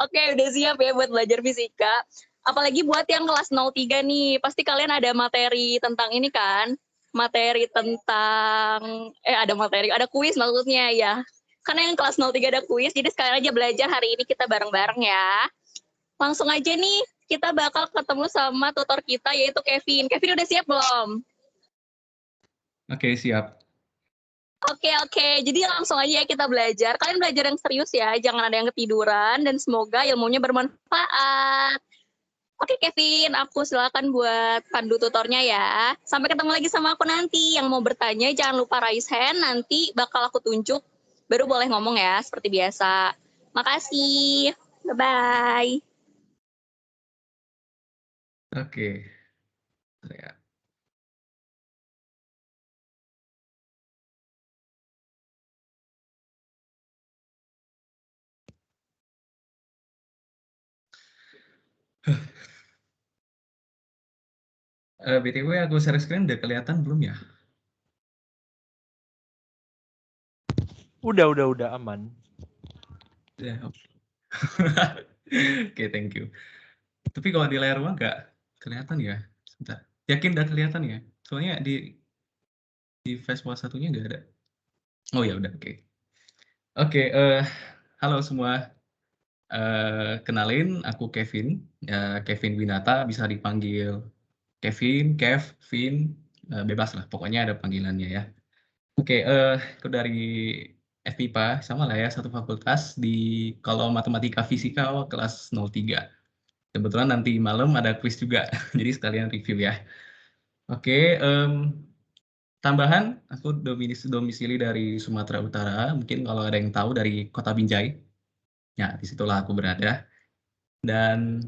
Oke, udah siap ya buat belajar fisika. Apalagi buat yang kelas 03 nih, pasti kalian ada materi tentang ini kan? Materi tentang, ada kuis maksudnya ya. Karena yang kelas 03 ada kuis, jadi sekalian aja belajar hari ini kita bareng-bareng ya. Langsung aja nih, kita bakal ketemu sama tutor kita yaitu Kevin. Kevin udah siap belum? Oke, siap. Oke. Jadi langsung aja ya kita belajar. Kalian belajar yang serius ya, jangan ada yang ketiduran dan semoga ilmunya bermanfaat. Oke Kevin, aku silakan buat pandu tutornya ya. Sampai ketemu lagi sama aku nanti. Yang mau bertanya jangan lupa raise hand, nanti bakal aku tunjuk. Baru boleh ngomong ya, seperti biasa. Makasih. Bye-bye. Oke. Ya. BTW aku share screen udah kelihatan belum ya? Udah aman. Ya. Oke, thank you. Tapi kalau di layar rumah nggak kelihatan ya? Sebentar. Yakin udah kelihatan ya? Soalnya di flash satunya nggak ada. Oh ya udah, oke. Oke, halo semua. Kenalin, aku Kevin. Kevin Winata, bisa dipanggil Kevin, Kev, Vin, bebas lah. Pokoknya ada panggilannya ya. Oke, aku dari FMIPA, sama lah ya, satu fakultas di kalau matematika fisika kelas 03. Kebetulan nanti malam ada kuis juga, jadi sekalian review ya. Oke, tambahan, aku domisili dari Sumatera Utara. Mungkin kalau ada yang tahu dari Kota Binjai. Ya, disitulah aku berada. Dan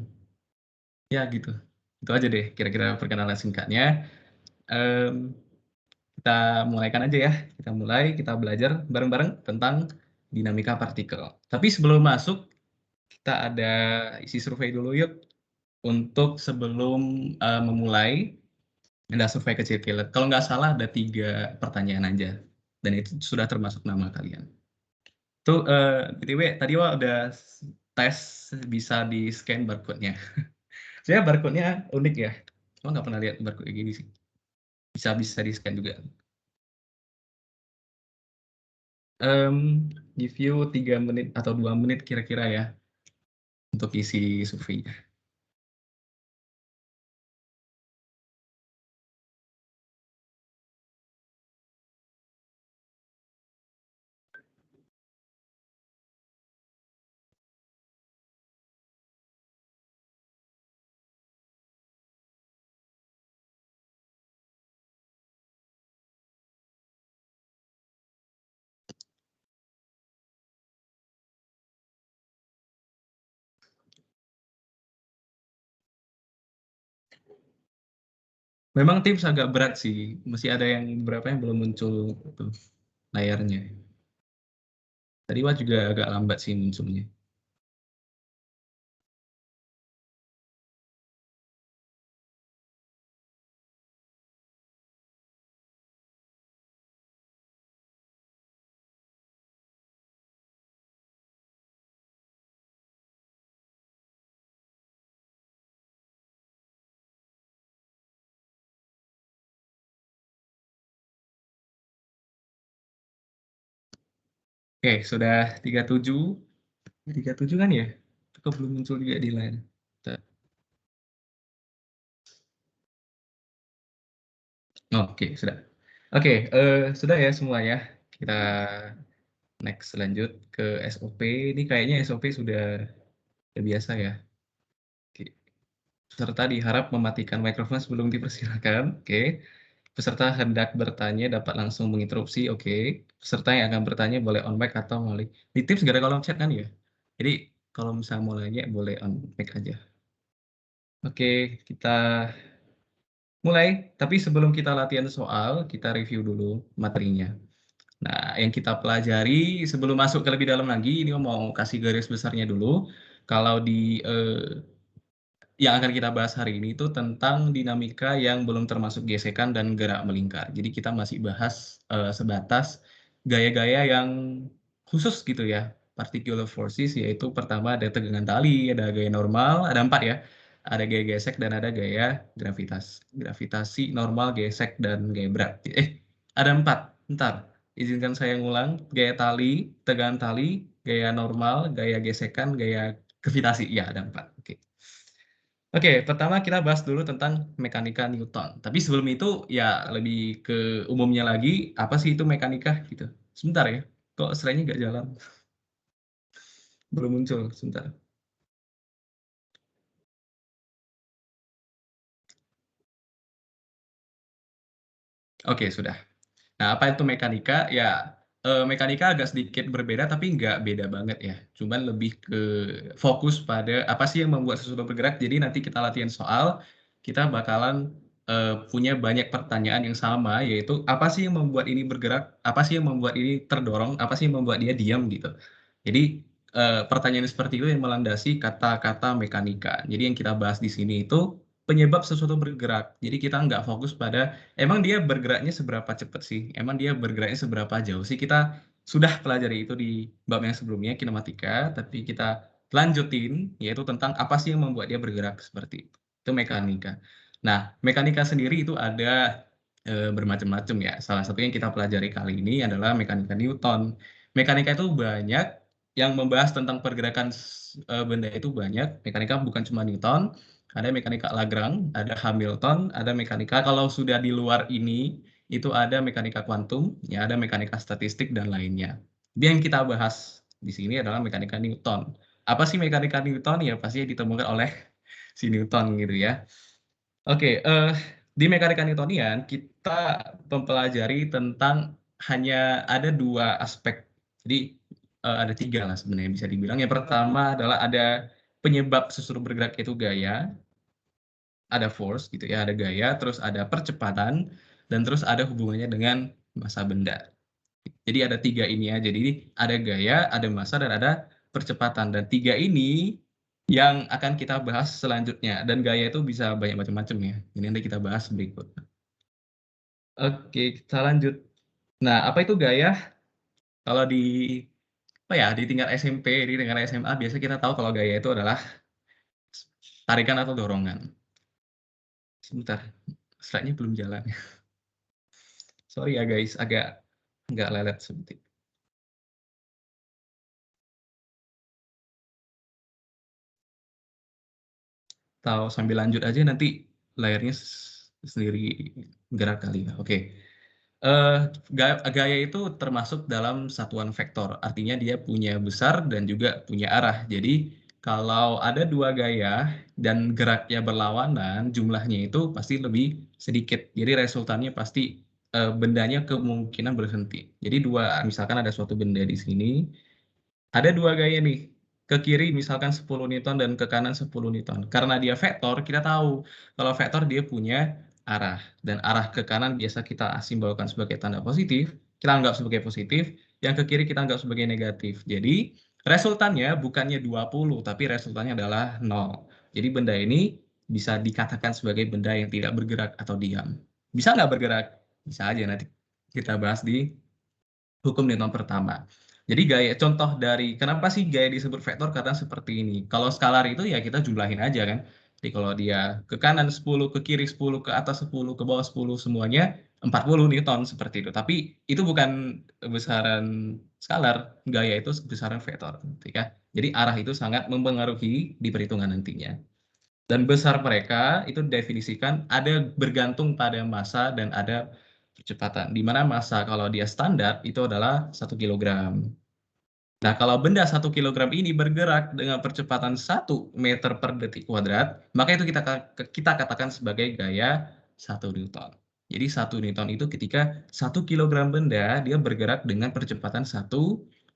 ya gitu. Itu aja deh kira-kira perkenalan singkatnya. Kita mulaikan aja ya. Kita mulai, kita belajar bareng-bareng tentang dinamika partikel. Tapi sebelum masuk, kita ada isi survei dulu yuk. Untuk sebelum memulai, ada survei kecil-kecil. Kalau nggak salah ada 3 pertanyaan aja. Dan itu sudah termasuk nama kalian. Tuh, BTW, tadi udah tes bisa di-scan barcode-nya. Sebenarnya barcode-nya unik ya. Cuma nggak pernah lihat barcode kayak gini sih. Bisa di-scan juga. Give you 3 menit atau 2 menit kira-kira ya untuk isi surveinya. Memang Teams agak berat sih, masih ada yang beberapa yang belum muncul tuh layarnya. Tadi juga agak lambat sih munculnya. Oke, sudah 37. 37 kan ya? Kok belum muncul juga di layar. Oke, sudah. Oke, sudah ya semua ya. Kita next lanjut ke SOP. Ini kayaknya SOP sudah biasa ya. Oke. Peserta diharap mematikan mikrofon sebelum dipersilakan. Oke. Peserta hendak bertanya dapat langsung menginterupsi. Oke. Peserta yang akan bertanya boleh on mic atau malik. Di Tips gak ada kolom chat kan ya? Jadi kalau misalnya mau nanya boleh on mic aja. Oke, kita mulai. Tapi sebelum kita latihan soal, kita review dulu materinya. Nah, yang kita pelajari sebelum masuk ke lebih dalam lagi, ini mau kasih garis besarnya dulu. Kalau di yang akan kita bahas hari ini itu tentang dinamika yang belum termasuk gesekan dan gerak melingkar. Jadi kita masih bahas sebatas gaya-gaya yang khusus gitu ya. particular forces, yaitu pertama ada tegangan tali, ada gaya normal, ada 4 ya. Ada gaya gesek dan ada gaya gravitasi normal, gesek, dan gaya berat. Ada 4. Bentar, izinkan saya ngulang. Gaya tali, tegangan tali, gaya normal, gaya gesekan, gaya gravitasi. Ya, ada 4. Oke. Oke, pertama kita bahas dulu tentang mekanika Newton. Tapi sebelum itu ya lebih ke umumnya lagi, apa sih itu mekanika gitu. Sebentar ya, kok slide-nya nggak jalan? Belum muncul, sebentar. Oke, sudah. Nah, apa itu mekanika? Ya, mekanika agak sedikit berbeda, tapi nggak beda banget ya. Cuman lebih ke fokus pada apa sih yang membuat sesuatu bergerak. Jadi nanti kita latihan soal, kita bakalan punya banyak pertanyaan yang sama, yaitu apa sih yang membuat ini bergerak, apa sih yang membuat ini terdorong, apa sih yang membuat dia diam gitu. Jadi pertanyaan seperti itu yang melandasi kata-kata mekanika. Jadi yang kita bahas di sini itu penyebab sesuatu bergerak. Jadi kita nggak fokus pada emang dia bergeraknya seberapa cepat sih? Emang dia bergeraknya seberapa jauh sih? Kita sudah pelajari itu di bab yang sebelumnya, kinematika, tapi kita lanjutin, yaitu tentang apa sih yang membuat dia bergerak seperti itu. Itu mekanika. Nah, mekanika sendiri itu ada bermacam-macam ya. Salah satu yang kita pelajari kali ini adalah mekanika Newton. Mekanika itu banyak, yang membahas tentang pergerakan benda itu banyak. Mekanika bukan cuma Newton, ada mekanika Lagrange, ada Hamilton, ada mekanika kalau sudah di luar ini, itu ada mekanika kuantum, ya ada mekanika statistik dan lainnya. Yang kita bahas di sini adalah mekanika Newton. Apa sih mekanika Newton? Ya pasti ditemukan oleh si Newton gitu ya. Oke, di mekanika Newtonian kita mempelajari tentang hanya ada 2 aspek. Jadi ada 3 lah sebenarnya bisa dibilang. Yang pertama adalah ada penyebab sesuatu bergerak yaitu gaya, ada force gitu ya, ada gaya, terus ada percepatan, dan terus ada hubungannya dengan massa benda. Jadi ada 3 ini aja. Jadi ada gaya, ada massa, dan ada percepatan. Dan 3 ini yang akan kita bahas selanjutnya. Dan gaya itu bisa banyak macam-macam ya. Ini nanti kita bahas berikut. Oke, kita lanjut. Nah, apa itu gaya? Kalau di apa ya, di tingkat SMP, di tingkat SMA biasa kita tahu kalau gaya itu adalah tarikan atau dorongan. Sebentar, slide-nya belum jalan. Sorry ya guys, agak nggak lelet sedikit. Atau sambil lanjut aja nanti layarnya sendiri gerak kali ya. Oke. Gaya itu termasuk dalam satuan vektor, artinya dia punya besar dan juga punya arah. Jadi kalau ada 2 gaya dan geraknya berlawanan, jumlahnya itu pasti lebih sedikit. Jadi resultannya pasti bendanya kemungkinan berhenti. Jadi misalkan ada suatu benda di sini, ada 2 gaya nih, ke kiri misalkan 10 Newton dan ke kanan 10 Newton. Karena dia vektor, kita tahu kalau vektor dia punya arah, dan arah ke kanan biasa kita simbolkan sebagai tanda positif, kita anggap sebagai positif, yang ke kiri kita anggap sebagai negatif. Jadi resultannya bukannya 20, tapi resultannya adalah 0. Jadi benda ini bisa dikatakan sebagai benda yang tidak bergerak atau diam. Bisa nggak bergerak? Bisa aja, nanti kita bahas di hukum Newton pertama. Jadi gaya contoh dari kenapa sih gaya disebut vektor, karena seperti ini. Kalau skalar itu ya kita jumlahin aja kan. Jadi kalau dia ke kanan 10, ke kiri 10, ke atas 10, ke bawah 10, semuanya 40 Newton seperti itu. Tapi itu bukan besaran skalar, gaya itu besaran vektor. Ya. Jadi arah itu sangat mempengaruhi di perhitungan nantinya. Dan besar mereka itu definisikan ada bergantung pada massa dan ada percepatan. Di mana massa kalau dia standar itu adalah 1 kilogram. Nah, kalau benda 1 kilogram ini bergerak dengan percepatan 1 meter per detik kuadrat, maka itu kita katakan sebagai gaya 1 Newton. Jadi 1 Newton itu ketika 1 kilogram benda dia bergerak dengan percepatan 1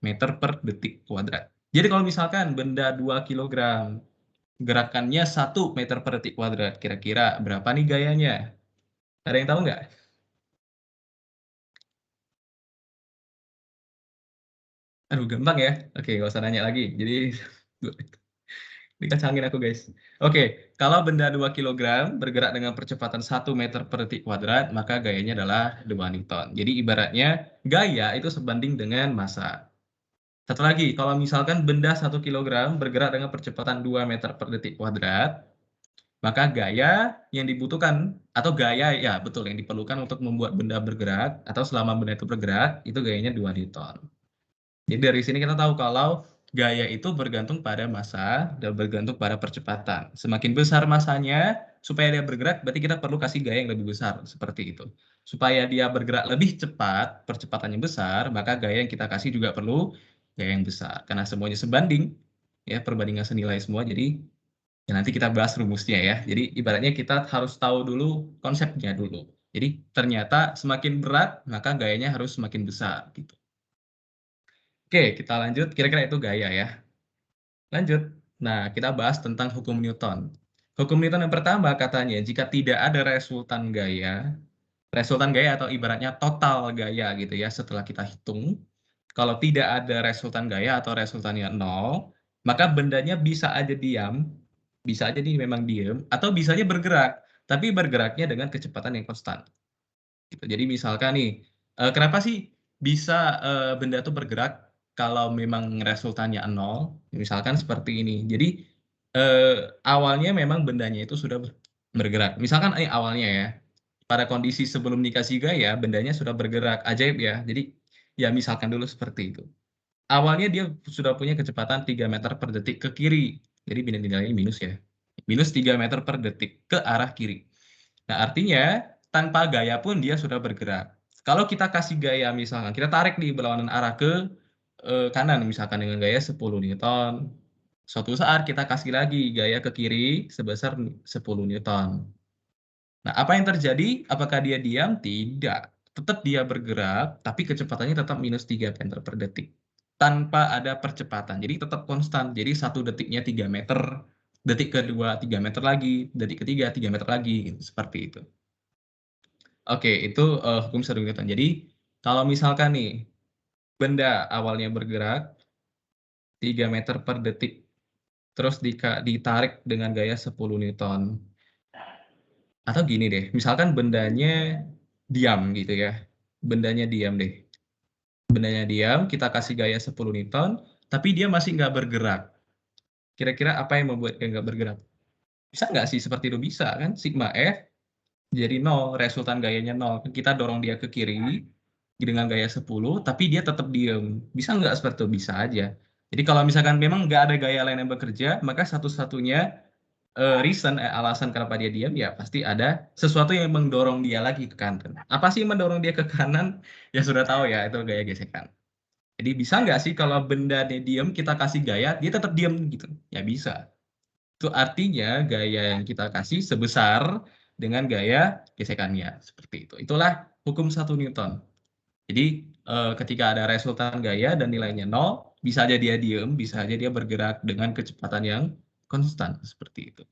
meter per detik kuadrat. Jadi kalau misalkan benda 2 kilogram gerakannya 1 meter per detik kuadrat, kira-kira berapa nih gayanya? Ada yang tahu nggak? Aduh, gampang ya. Oke, nggak usah nanya lagi. Jadi dikacangin aku guys. Oke, kalau benda 2 kilogram bergerak dengan percepatan 1 meter per detik kuadrat, maka gayanya adalah 2 Newton. Jadi ibaratnya gaya itu sebanding dengan massa. Satu lagi, kalau misalkan benda 1 kilogram bergerak dengan percepatan 2 meter per detik kuadrat, maka gaya yang dibutuhkan atau gaya ya betul yang diperlukan untuk membuat benda bergerak atau selama benda itu bergerak, itu gayanya 2 Newton. Jadi dari sini kita tahu kalau gaya itu bergantung pada massa dan bergantung pada percepatan. Semakin besar massanya, supaya dia bergerak, berarti kita perlu kasih gaya yang lebih besar, seperti itu. Supaya dia bergerak lebih cepat, percepatannya besar, maka gaya yang kita kasih juga perlu gaya yang besar. Karena semuanya sebanding, ya perbandingan senilai semua, jadi ya nanti kita bahas rumusnya ya. Jadi ibaratnya kita harus tahu dulu konsepnya dulu. Jadi ternyata semakin berat, maka gayanya harus semakin besar, gitu. Oke, kita lanjut. Kira-kira itu gaya ya. Lanjut. Nah, kita bahas tentang hukum Newton. Hukum Newton yang pertama katanya, jika tidak ada resultan gaya atau ibaratnya total gaya gitu ya, setelah kita hitung, kalau tidak ada resultan gaya atau resultannya 0, maka bendanya bisa aja diam, bisa aja nih memang diam, atau bisa aja bergerak, tapi bergeraknya dengan kecepatan yang konstan. Gitu. Jadi misalkan nih, kenapa sih bisa, benda itu bergerak kalau memang resultannya 0? Misalkan seperti ini. Jadi, awalnya memang bendanya itu sudah bergerak. Misalkan awalnya ya, pada kondisi sebelum dikasih gaya, bendanya sudah bergerak, ajaib ya. Jadi, ya misalkan dulu seperti itu. Awalnya dia sudah punya kecepatan 3 meter per detik ke kiri. Jadi nilainya minus ya. Minus 3 meter per detik ke arah kiri. Nah, artinya tanpa gaya pun dia sudah bergerak. Kalau kita kasih gaya misalkan, kita tarik nih berlawanan arah ke kanan misalkan dengan gaya 10 Newton. Suatu saat kita kasih lagi gaya ke kiri sebesar 10 Newton. Nah, apa yang terjadi? Apakah dia diam? Tidak. Tetap dia bergerak, tapi kecepatannya tetap minus 3 meter per detik. Tanpa ada percepatan. Jadi tetap konstan. Jadi 1 detiknya 3 meter, detik kedua 3 meter lagi, detik ketiga 3 meter lagi, gitu, seperti itu. Oke, itu, hukum satu Newton. Jadi, kalau misalkan nih, benda awalnya bergerak 3 meter per detik, terus ditarik dengan gaya 10 Newton. Atau gini deh, misalkan bendanya diam gitu ya, bendanya diam deh. Bendanya diam, kita kasih gaya 10 Newton, tapi dia masih nggak bergerak. Kira-kira apa yang membuat dia nggak bergerak? Bisa nggak sih seperti itu? Bisa kan, sigma F jadi 0, resultan gayanya 0. Kita dorong dia ke kiri dengan gaya 10, tapi dia tetap diem. Bisa nggak seperti itu? Bisa aja. Jadi kalau misalkan memang nggak ada gaya lain yang bekerja, maka satu-satunya alasan kenapa dia diam, ya pasti ada sesuatu yang mendorong dia lagi ke kanan. Apa sih yang mendorong dia ke kanan? Ya sudah tahu ya, itu gaya gesekan. Jadi bisa nggak sih kalau benda dia diem, kita kasih gaya, dia tetap diem gitu? Ya bisa. Itu artinya gaya yang kita kasih sebesar dengan gaya gesekannya, seperti itu. Itulah hukum 1 Newton. Jadi, ketika ada resultan gaya dan nilainya 0, bisa aja dia diem, bisa aja dia bergerak dengan kecepatan yang konstan, seperti itu.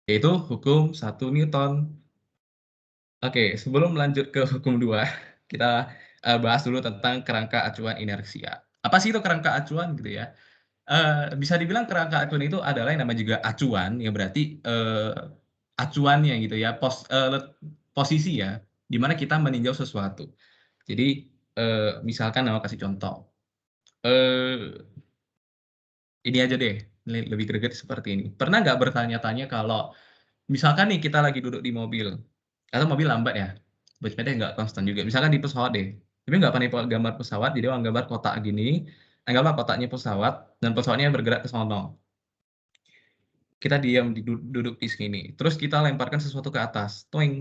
Yaitu hukum 1 Newton. Oke, sebelum lanjut ke hukum 2, kita, bahas dulu tentang kerangka acuan inersia. Apa sih itu kerangka acuan gitu ya? Bisa dibilang kerangka acuan itu adalah yang namanya juga acuan, yang berarti, acuannya gitu ya, posisi ya, di mana kita meninjau sesuatu. Jadi, misalkan aku kasih contoh, eee, ini aja deh, lebih greget seperti ini. Pernah nggak bertanya-tanya kalau misalkan nih kita lagi duduk di mobil, atau mobil lambat ya, sepeda nggak konstan juga, misalkan di pesawat deh, tapi nggak pernah gambar pesawat, jadi orang gambar kotak gini, anggaplah kotaknya pesawat, dan pesawatnya bergerak ke sono. Kita diam duduk di sini, terus kita lemparkan sesuatu ke atas, toing.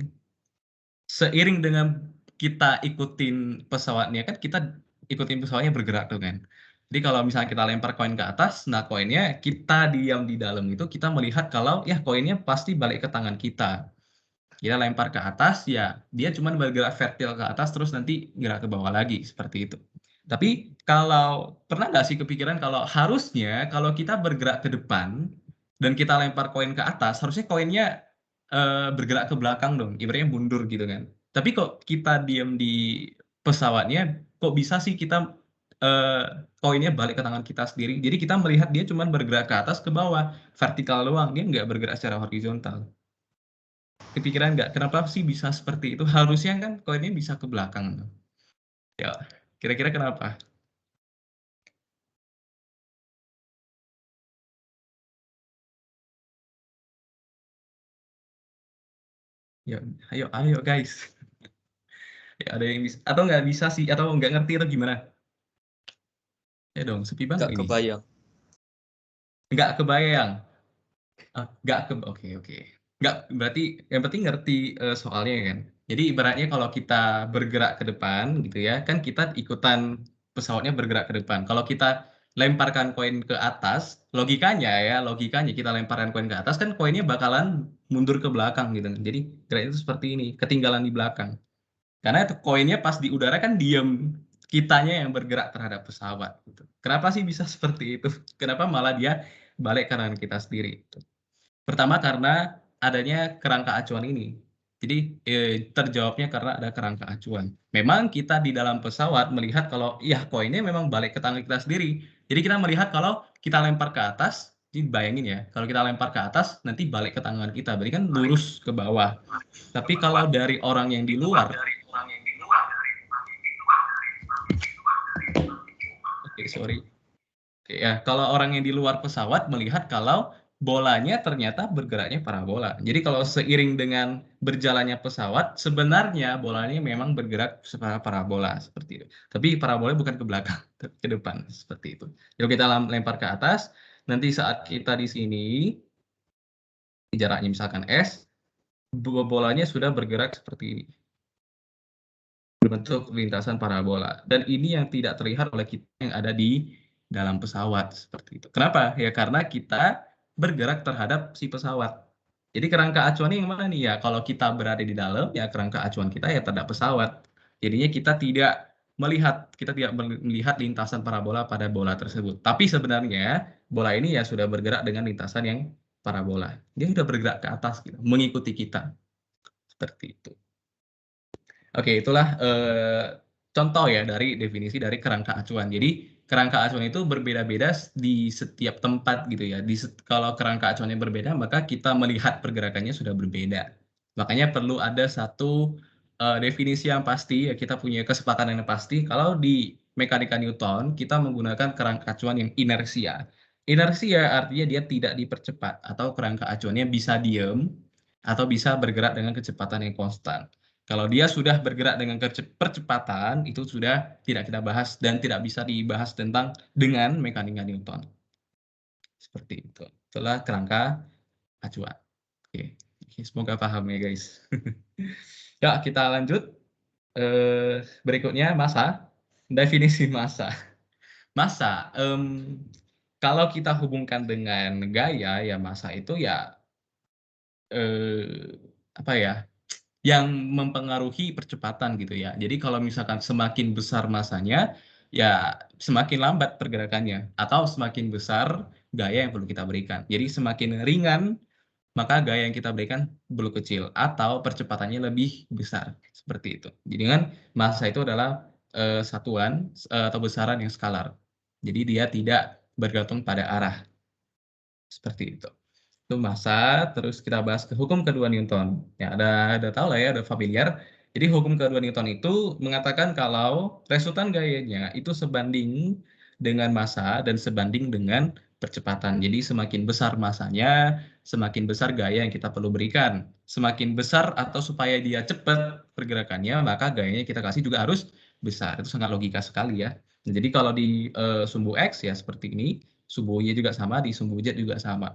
Seiring dengan kita ikutin pesawatnya, kan kita ikutin pesawatnya bergerak tuh kan. Jadi kalau misalnya kita lempar koin ke atas, nah koinnya kita diam di dalam itu, kita melihat kalau ya koinnya pasti balik ke tangan kita. Kita lempar ke atas, ya dia cuma bergerak vertikal ke atas, terus nanti gerak ke bawah lagi, seperti itu. Tapi kalau pernah nggak sih kepikiran kalau harusnya kalau kita bergerak ke depan dan kita lempar koin ke atas, harusnya koinnya bergerak ke belakang dong, ibaratnya mundur gitu kan. Tapi kok kita diem di pesawatnya, kok bisa sih kita koinnya balik ke tangan kita sendiri. Jadi kita melihat dia cuma bergerak ke atas ke bawah, vertikal doang, dia nggak bergerak secara horizontal. Kepikiran nggak, kenapa sih bisa seperti itu? Harusnya kan koinnya bisa ke belakang. Ya, kira-kira kenapa? Ya, ayo guys. Ya, ada yang bisa atau nggak bisa sih atau nggak ngerti atau gimana? Ya dong, sepi banget Gak ini. kebayang. Nggak kebayang. Nggak oke. Nggak berarti yang penting ngerti soalnya kan. Jadi ibaratnya kalau kita bergerak ke depan gitu ya, kan kita ikutan pesawatnya bergerak ke depan. Kalau kita lemparkan koin ke atas, logikanya kita lemparkan koin ke atas kan koinnya bakalan mundur ke belakang gitu. Jadi gerak itu seperti ini, ketinggalan di belakang. Karena itu koinnya pas di udara kan diem, kitanya yang bergerak terhadap pesawat gitu. Kenapa sih bisa seperti itu? Kenapa malah dia balik ke kanan kita sendiri? Gitu. Pertama karena adanya kerangka acuan ini. Jadi terjawabnya karena ada kerangka acuan. Memang kita di dalam pesawat melihat kalau ya koinnya memang balik ke tangan kita sendiri. Jadi kita melihat kalau kita lempar ke atas, jadi bayangin ya, kalau kita lempar ke atas nanti balik ke tangan kita, berarti kan lurus ke bawah. Tapi kalau dari orang yang di luar, sorry. Oke, ya, kalau orang yang di luar pesawat melihat kalau bolanya ternyata bergeraknya parabola. Jadi kalau seiring dengan berjalannya pesawat, sebenarnya bolanya memang bergerak secara parabola seperti itu. Tapi parabola bukan ke belakang, tapi ke depan seperti itu. Kalau kita lempar ke atas, nanti saat kita di sini, jaraknya misalkan S, bolanya sudah bergerak seperti ini. Berbentuk lintasan parabola. Dan ini yang tidak terlihat oleh kita yang ada di dalam pesawat seperti itu. Kenapa? Ya karena kita bergerak terhadap si pesawat. Jadi kerangka acuannya yang mana nih ya? Kalau kita berada di dalam, ya kerangka acuan kita ya terhadap pesawat. Jadinya kita tidak melihat lintasan parabola pada bola tersebut. Tapi sebenarnya bola ini ya sudah bergerak dengan lintasan yang parabola. Dia sudah bergerak ke atas gitu, mengikuti kita. Seperti itu. Oke, itulah contoh ya dari definisi dari kerangka acuan. Jadi kerangka acuan itu berbeda-beda di setiap tempat gitu ya. Kalau kerangka acuannya berbeda, maka kita melihat pergerakannya sudah berbeda. Makanya perlu ada satu definisi yang pasti, ya kita punya kesepakatan yang pasti. Kalau di mekanika Newton, kita menggunakan kerangka acuan yang inersia. Inersia artinya dia tidak dipercepat atau kerangka acuannya bisa diem atau bisa bergerak dengan kecepatan yang konstan. Kalau dia sudah bergerak dengan percepatan, itu sudah tidak kita bahas dan tidak bisa dibahas dengan mekanika Newton. Seperti itu. Itulah kerangka acuan. Oke. Semoga paham ya guys. Ya, kita lanjut. Berikutnya massa. Definisi massa. Massa, kalau kita hubungkan dengan gaya, ya massa itu ya apa ya? Yang mempengaruhi percepatan gitu ya. Jadi kalau misalkan semakin besar massanya, ya semakin lambat pergerakannya. Atau semakin besar gaya yang perlu kita berikan. Jadi semakin ringan, maka gaya yang kita berikan perlu kecil. Atau percepatannya lebih besar. Seperti itu. Jadi kan massa itu adalah satuan atau besaran yang skalar. Jadi dia tidak bergantung pada arah. Seperti itu. Itu massa, terus kita bahas ke hukum kedua Newton. Ya, ada tahu lah ya, ada familiar. Jadi hukum kedua Newton itu mengatakan kalau resultan gayanya itu sebanding dengan massa dan sebanding dengan percepatan. Jadi semakin besar massanya, semakin besar gaya yang kita perlu berikan. Semakin besar atau supaya dia cepat pergerakannya, maka gayanya kita kasih juga harus besar. Itu sangat logika sekali ya. Nah, jadi kalau di sumbu X ya seperti ini, sumbu Y juga sama, di sumbu Z juga sama.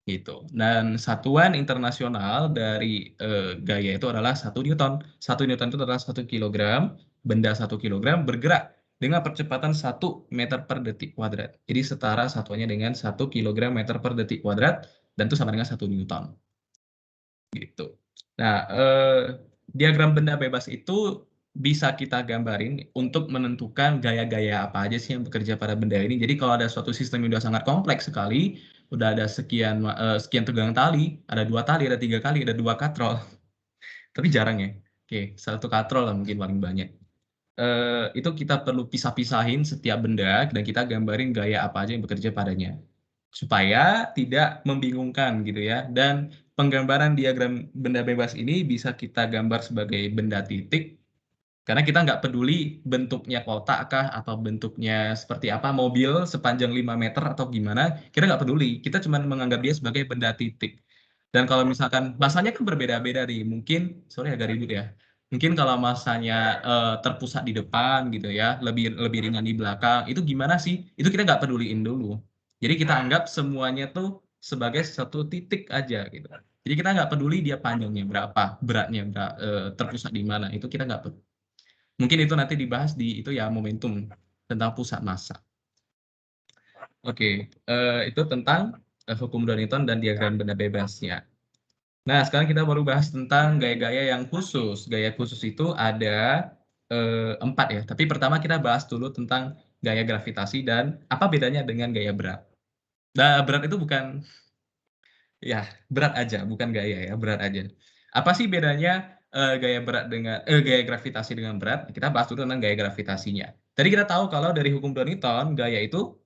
Gitu. Dan satuan internasional dari gaya itu adalah 1 Newton. 1 Newton itu adalah 1 kilogram, benda 1 kilogram bergerak dengan percepatan 1 meter per detik kuadrat. Jadi setara satuannya dengan 1 kilogram meter per detik kuadrat, dan itu sama dengan 1 Newton. Gitu. Nah, diagram benda bebas itu bisa kita gambarin untuk menentukan gaya-gaya apa aja sih yang bekerja pada benda ini. Jadi kalau ada suatu sistem yang sudah sangat kompleks sekali, udah ada sekian tegangan tali, ada 2 tali, ada 3 kali, ada 2 katrol. Tapi jarang ya. Oke, 1 katrol lah mungkin paling banyak. Itu kita perlu pisah-pisahin setiap benda dan kita gambarin gaya apa aja yang bekerja padanya. Supaya tidak membingungkan gitu ya. Dan penggambaran diagram benda bebas ini bisa kita gambar sebagai benda titik. Karena kita nggak peduli bentuknya kotak kah atau bentuknya seperti apa, mobil sepanjang 5 meter atau gimana, kita nggak peduli. Kita cuma menganggap dia sebagai benda titik. Dan kalau misalkan masanya kan berbeda-beda nih, mungkin sorry agak ribut ya. Mungkin kalau masanya terpusat di depan gitu ya, lebih ringan di belakang, itu gimana sih? Itu kita nggak peduliin dulu. Jadi kita anggap semuanya tuh sebagai satu titik aja gitu. Jadi kita nggak peduli dia panjangnya berapa, beratnya terpusat di mana, itu kita nggak peduli. Mungkin itu nanti dibahas di itu ya momentum tentang pusat massa. Oke, itu tentang hukum Newton dan diagram benda bebasnya. Nah, sekarang kita baru bahas tentang gaya-gaya yang khusus. Gaya khusus itu ada 4 ya. Tapi pertama kita bahas dulu tentang gaya gravitasi dan apa bedanya dengan gaya berat. Nah, berat itu bukan ya berat aja, bukan gaya ya, berat aja. Apa sih bedanya gaya berat dengan gaya gravitasi dengan berat? Kita bahas dulu tentang gaya gravitasinya. Tadi kita tahu kalau dari hukum Newton gaya itu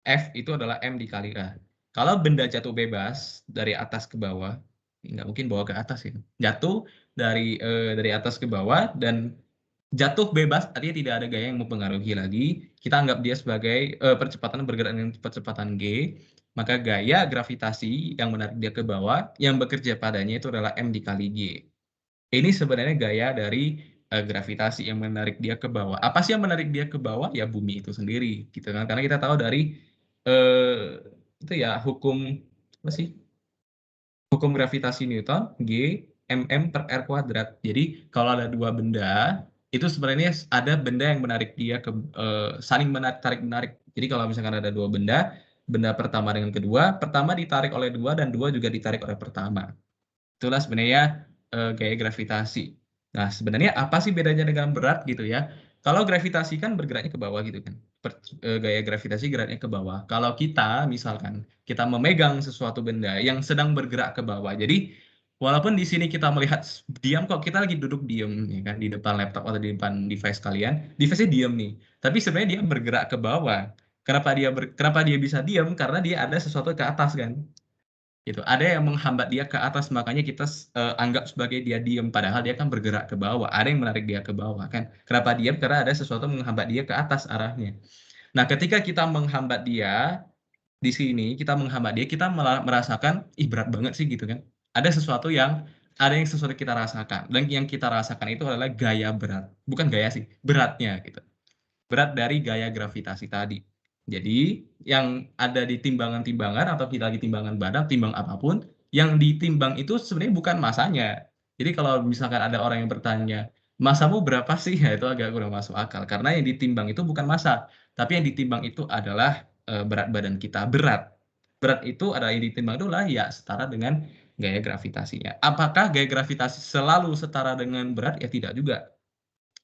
F itu adalah M dikali A. Kalau benda jatuh bebas dari atas ke bawah, nggak mungkin bawa ke atas ya. Jatuh dari atas ke bawah dan jatuh bebas, artinya tidak ada gaya yang mempengaruhi lagi. Kita anggap dia sebagai percepatan bergerak dengan percepatan G, maka gaya gravitasi yang menarik dia ke bawah, yang bekerja padanya itu adalah M dikali G. Ini sebenarnya gaya dari gravitasi yang menarik dia ke bawah. Apa sih yang menarik dia ke bawah? Ya bumi itu sendiri, gitu kan? Karena kita tahu dari itu ya hukum apa sih? Hukum gravitasi Newton, G mm per r kuadrat. Jadi kalau ada dua benda, itu sebenarnya ada benda yang menarik dia ke saling tarik-menarik. Jadi kalau misalkan ada dua benda, benda pertama dengan kedua, pertama ditarik oleh dua dan dua juga ditarik oleh pertama. Itulah sebenarnya gaya gravitasi. Nah, sebenarnya apa sih bedanya dengan berat gitu ya? Kalau gravitasi kan bergeraknya ke bawah gitu kan. Gaya gravitasi geraknya ke bawah. Kalau kita misalkan kita memegang sesuatu benda yang sedang bergerak ke bawah. Jadi walaupun di sini kita melihat diam kok, kita lagi duduk diam ya kan di depan laptop atau di depan device kalian, device-nya diam nih. Tapi sebenarnya dia bergerak ke bawah. Kenapa dia bisa diam? Karena dia ada sesuatu ke atas kan. Gitu. Ada yang menghambat dia ke atas, makanya kita anggap sebagai dia diam, padahal dia kan bergerak ke bawah. Ada yang menarik dia ke bawah kan. Kenapa diam? Karena ada sesuatu menghambat dia ke atas arahnya. Nah, ketika kita menghambat dia di sini, kita menghambat dia, kita merasakan ih berat banget sih gitu kan. Ada yang sesuatu kita rasakan, dan yang kita rasakan itu adalah gaya berat. Bukan gaya sih, beratnya gitu. Berat dari gaya gravitasi tadi. Jadi yang ada di timbangan-timbangan atau kita lagi timbangan badan, timbang apapun, yang ditimbang itu sebenarnya bukan masanya. Jadi kalau misalkan ada orang yang bertanya, masamu berapa sih? Ya itu agak kurang masuk akal. Karena yang ditimbang itu bukan massa, tapi yang ditimbang itu adalah berat badan kita. Berat. Berat itu adalah yang ditimbang itulah ya setara dengan gaya gravitasinya. Apakah gaya gravitasi selalu setara dengan berat? Ya tidak juga.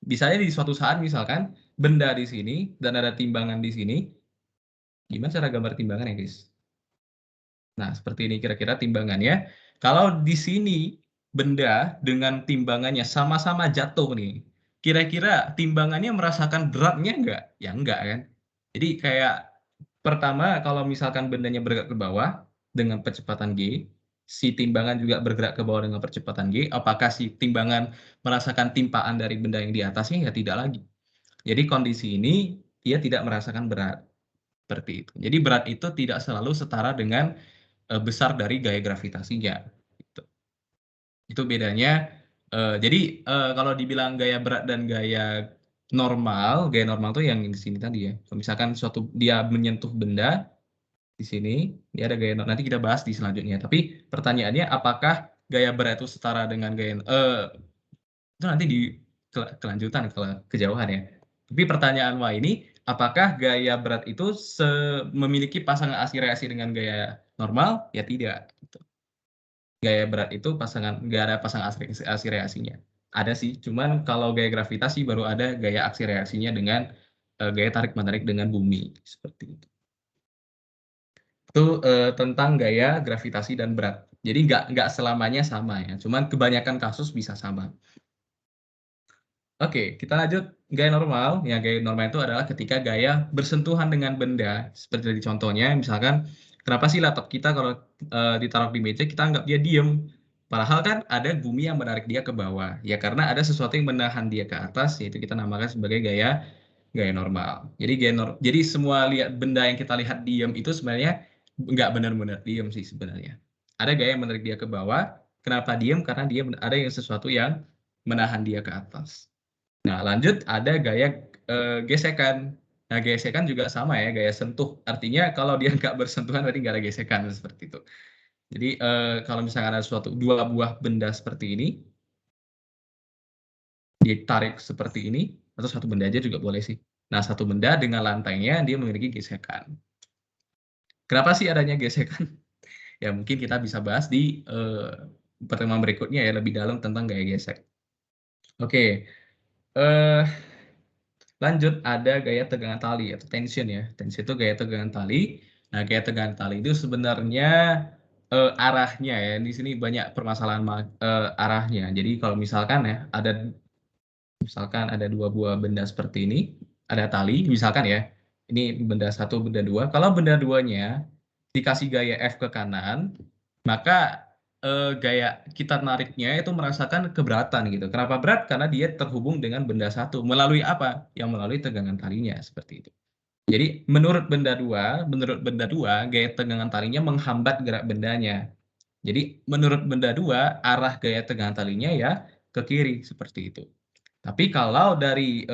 Misalnya di suatu saat misalkan benda di sini dan ada timbangan di sini. Gimana cara gambar timbangan ya, guys? Nah, seperti ini kira-kira timbangannya. Kalau di sini benda dengan timbangannya sama-sama jatuh nih. Kira-kira timbangannya merasakan beratnya enggak? Ya enggak kan. Jadi kayak pertama kalau misalkan bendanya bergerak ke bawah dengan percepatan G, si timbangan juga bergerak ke bawah dengan percepatan G, apakah si timbangan merasakan timpaan dari benda yang di atasnya? Ya tidak lagi. Jadi kondisi ini dia tidak merasakan berat. Seperti itu. Jadi berat itu tidak selalu setara dengan besar dari gaya gravitasinya. Gitu. Itu bedanya. Jadi kalau dibilang gaya berat dan gaya normal tuh yang di sini tadi ya. Kalau misalkan suatu dia menyentuh benda di sini, dia ada gaya normal. Nanti kita bahas di selanjutnya. Tapi pertanyaannya apakah gaya berat itu setara dengan gaya itu nanti di kelanjutan kalau kejauhan ya. Tapi pertanyaan wah ini, apakah gaya berat itu memiliki pasangan aksi-reaksi dengan gaya normal? Ya tidak. Gitu. Gaya berat itu nggak ada pasangan aksi-reaksinya. Ada sih, cuman kalau gaya gravitasi baru ada gaya aksi-reaksinya dengan gaya tarik-menarik dengan bumi. Seperti itu. Itu tentang gaya gravitasi dan berat. Jadi nggak selamanya sama ya, cuman kebanyakan kasus bisa sama. Oke, kita lanjut gaya normal. Ya, gaya normal itu adalah ketika gaya bersentuhan dengan benda. Seperti di contohnya, misalkan, kenapa sih laptop kita kalau ditaruh di meja, kita anggap dia diem. Padahal kan ada bumi yang menarik dia ke bawah. Ya, karena ada sesuatu yang menahan dia ke atas, yaitu kita namakan sebagai gaya normal. Jadi semua benda yang kita lihat diem itu sebenarnya nggak benar-benar diem sih sebenarnya. Ada gaya yang menarik dia ke bawah. Kenapa diem? Karena dia ada yang sesuatu yang menahan dia ke atas. Nah, lanjut ada gaya gesekan. Nah, gesekan juga sama ya, gaya sentuh. Artinya kalau dia nggak bersentuhan berarti nggak ada gesekan seperti itu. Jadi kalau misalkan ada dua buah benda seperti ini, ditarik seperti ini, atau satu benda aja juga boleh sih. Nah, satu benda dengan lantainya dia memiliki gesekan. Kenapa sih adanya gesekan? Ya mungkin kita bisa bahas di pertemuan berikutnya ya, lebih dalam tentang gaya gesek. Oke, lanjut ada gaya tegangan tali atau tension ya. Tension itu gaya tegangan tali. Nah, gaya tegangan tali itu sebenarnya arahnya ya. Di sini banyak permasalahan arahnya. Jadi kalau misalkan ya ada dua buah benda seperti ini, ada tali, misalkan ya. Ini benda satu, benda dua. Kalau benda duanya dikasih gaya F ke kanan, maka gaya kita nariknya itu merasakan keberatan gitu. Kenapa berat? Karena dia terhubung dengan benda satu. Melalui apa? Yang melalui tegangan talinya seperti itu. Jadi menurut benda dua, gaya tegangan talinya menghambat gerak bendanya. Jadi menurut benda dua, arah gaya tegangan talinya ya ke kiri seperti itu. Tapi kalau dari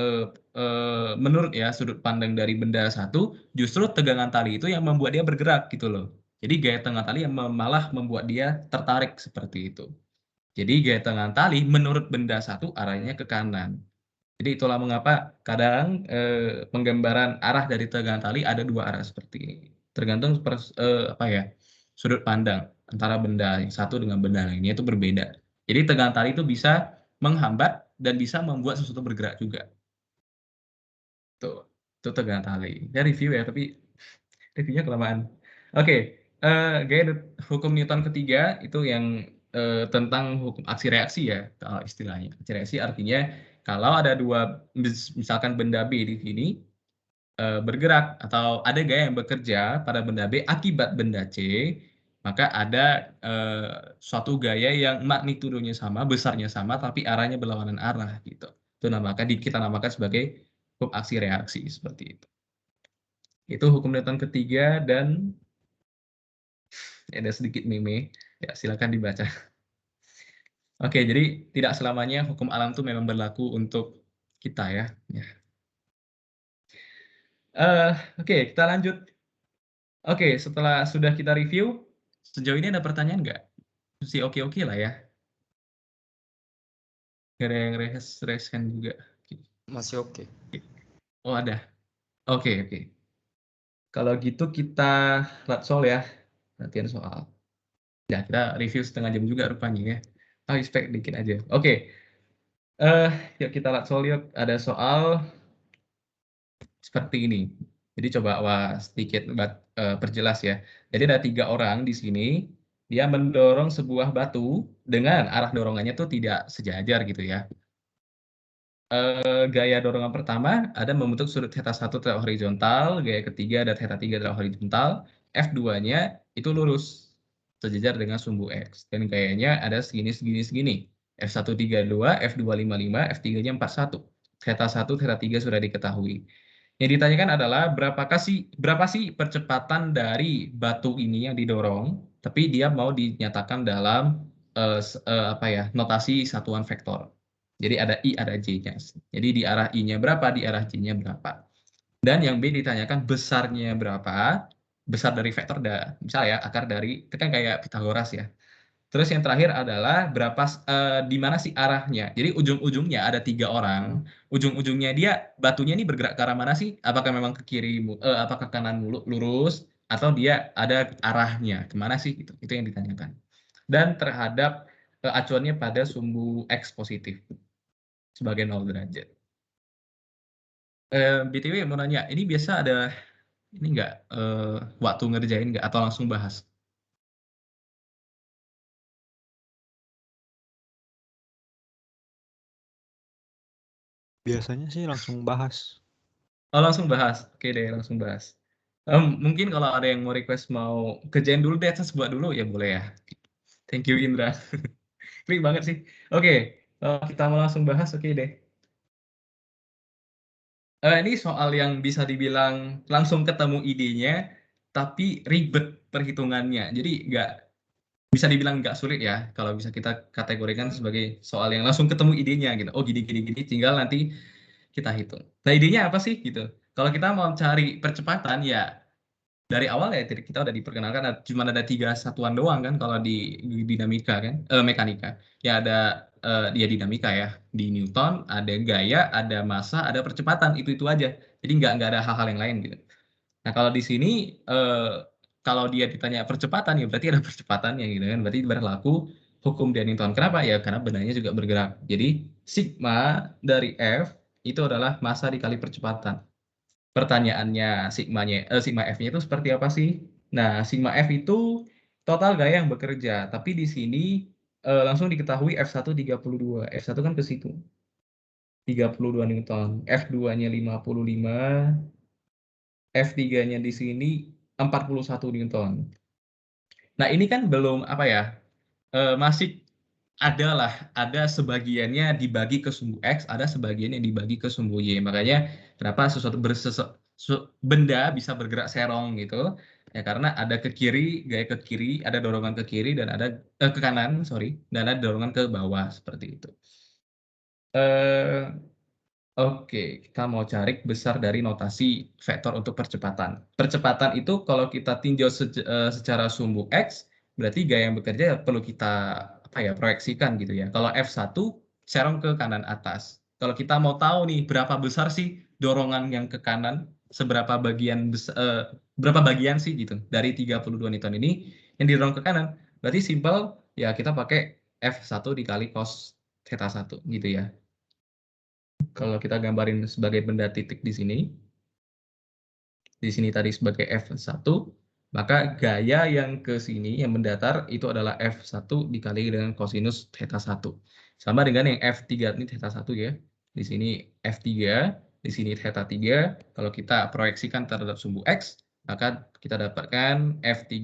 menurut ya sudut pandang dari benda satu, justru tegangan tali itu yang membuat dia bergerak gitu loh. Jadi gaya tegangan tali yang malah membuat dia tertarik seperti itu. Jadi gaya tegangan tali menurut benda satu arahnya ke kanan. Jadi itulah mengapa kadang penggambaran arah dari tegangan tali ada dua arah seperti ini. Tergantung sudut pandang antara benda yang satu dengan benda lainnya itu berbeda. Jadi tegangan tali itu bisa menghambat dan bisa membuat sesuatu bergerak juga. Tuh, itu tegangan tali. Ya review ya, tapi reviewnya kelamaan. Oke, gaya hukum Newton ketiga itu yang tentang hukum aksi reaksi ya, kalau istilahnya. Aksi reaksi artinya kalau ada misalkan benda B di sini bergerak atau ada gaya yang bekerja pada benda B akibat benda C, maka ada suatu gaya yang magnitudonya sama, besarnya sama, tapi arahnya berlawanan arah gitu. Itu kita namakan sebagai hukum aksi reaksi seperti itu. Itu hukum Newton ketiga dan ada sedikit meme, ya silakan dibaca. Oke, jadi tidak selamanya hukum alam itu memang berlaku untuk kita ya. Oke, kita lanjut. Oke, setelah sudah kita review, sejauh ini ada pertanyaan nggak? Mesti oke-oke lah ya. Nggak ada yang raise hand juga. Masih oke. Oh, ada. Oke. Kalau gitu kita soal ya, latihan soal. Ya, kita review setengah jam juga rupanya ya. Expect dikit aja. Oke. Yuk kita lihat soal yuk. Ada soal seperti ini. Jadi coba sedikit perjelas ya. Jadi ada 3 orang di sini, dia mendorong sebuah batu dengan arah dorongannya tuh tidak sejajar gitu ya. Gaya dorongan pertama ada membentuk sudut θ1 tetap horizontal, gaya ketiga ada θ3 tetap horizontal, F2-nya itu lurus sejajar dengan sumbu X dan gayanya ada segini. F132, F255, F3-nya 41. θ1, θ3 sudah diketahui. Yang ditanyakan adalah berapa sih percepatan dari batu ini yang didorong, tapi dia mau dinyatakan dalam notasi satuan vektor. Jadi ada I, ada J-nya. Jadi di arah I-nya berapa, di arah J-nya berapa. Dan yang B ditanyakan besarnya berapa, besar dari vektor, misalnya ya, akar dari, itu kan kayak Pitagoras ya. Terus yang terakhir adalah di mana sih arahnya. Jadi ujung-ujungnya ada 3 orang, ujung-ujungnya batunya ini bergerak ke arah mana sih? Apakah memang ke kiri, apakah kanan lurus, atau dia ada arahnya, kemana sih? Itu yang ditanyakan. Dan terhadap acuannya pada sumbu X positif sebagai 0 derajat. BTW mau nanya, ini biasa ada ini nggak waktu ngerjain nggak atau langsung bahas? Biasanya sih langsung bahas. Oh langsung bahas, oke deh langsung bahas. Mungkin kalau ada yang mau request mau kerjain dulu deh, terus buat dulu ya boleh ya. Thank you Indra. Klik banget sih. Oke, kita mau langsung bahas, oke deh. Ini soal yang bisa dibilang langsung ketemu idenya, tapi ribet perhitungannya. Jadi bisa dibilang nggak sulit ya, kalau bisa kita kategorikan sebagai soal yang langsung ketemu idenya gitu. Oh gini, tinggal nanti kita hitung. Nah idenya apa sih gitu? Kalau kita mau cari percepatan ya dari awal ya kita udah diperkenalkan cuma ada 3 satuan doang kan kalau di dinamika kan, mekanika. Ya ada dia dinamika ya, di Newton ada gaya, ada massa, ada percepatan, itu aja. Jadi nggak ada hal-hal yang lain gitu. Nah kalau di sini kalau dia ditanya percepatan ya berarti ada percepatannya gitu kan, berarti berlaku hukum dari Newton. Kenapa? Ya karena bendanya juga bergerak. Jadi sigma dari F itu adalah massa dikali percepatan. Pertanyaannya sigma F-nya itu seperti apa sih? Nah, sigma F itu total gaya yang bekerja, tapi di sini langsung diketahui F1 32. F1 kan ke situ. 32 Newton. F2-nya 55. F3-nya di sini 41 Newton. Nah, ini kan belum apa ya? Masih ada sebagiannya dibagi ke sumbu X, ada sebagian yang dibagi ke sumbu Y. Makanya kenapa benda bisa bergerak serong gitu? Ya karena ada ke kiri, gaya ke kiri, ada dorongan ke kiri dan ada ke kanan, sorry, dan ada dorongan ke bawah seperti itu. Oke, kita mau cari besar dari notasi vektor untuk percepatan. Percepatan itu kalau kita tinjau secara sumbu X, berarti gaya yang bekerja perlu kita proyeksikan gitu ya. Kalau F1 serong ke kanan atas. Kalau kita mau tahu nih berapa besar sih dorongan yang ke kanan, berapa bagian sih gitu dari 32 Newton ini yang didorong ke kanan. Berarti simpel ya kita pakai F1 dikali cos theta 1 gitu ya. Kalau kita gambarin sebagai benda titik di sini tadi sebagai F1, maka gaya yang ke sini yang mendatar itu adalah F1 dikali dengan kosinus theta 1. Sama dengan yang F3 ini theta 1 ya. Di sini F3, di sini theta 3. Kalau kita proyeksikan terhadap sumbu X, maka kita dapatkan F3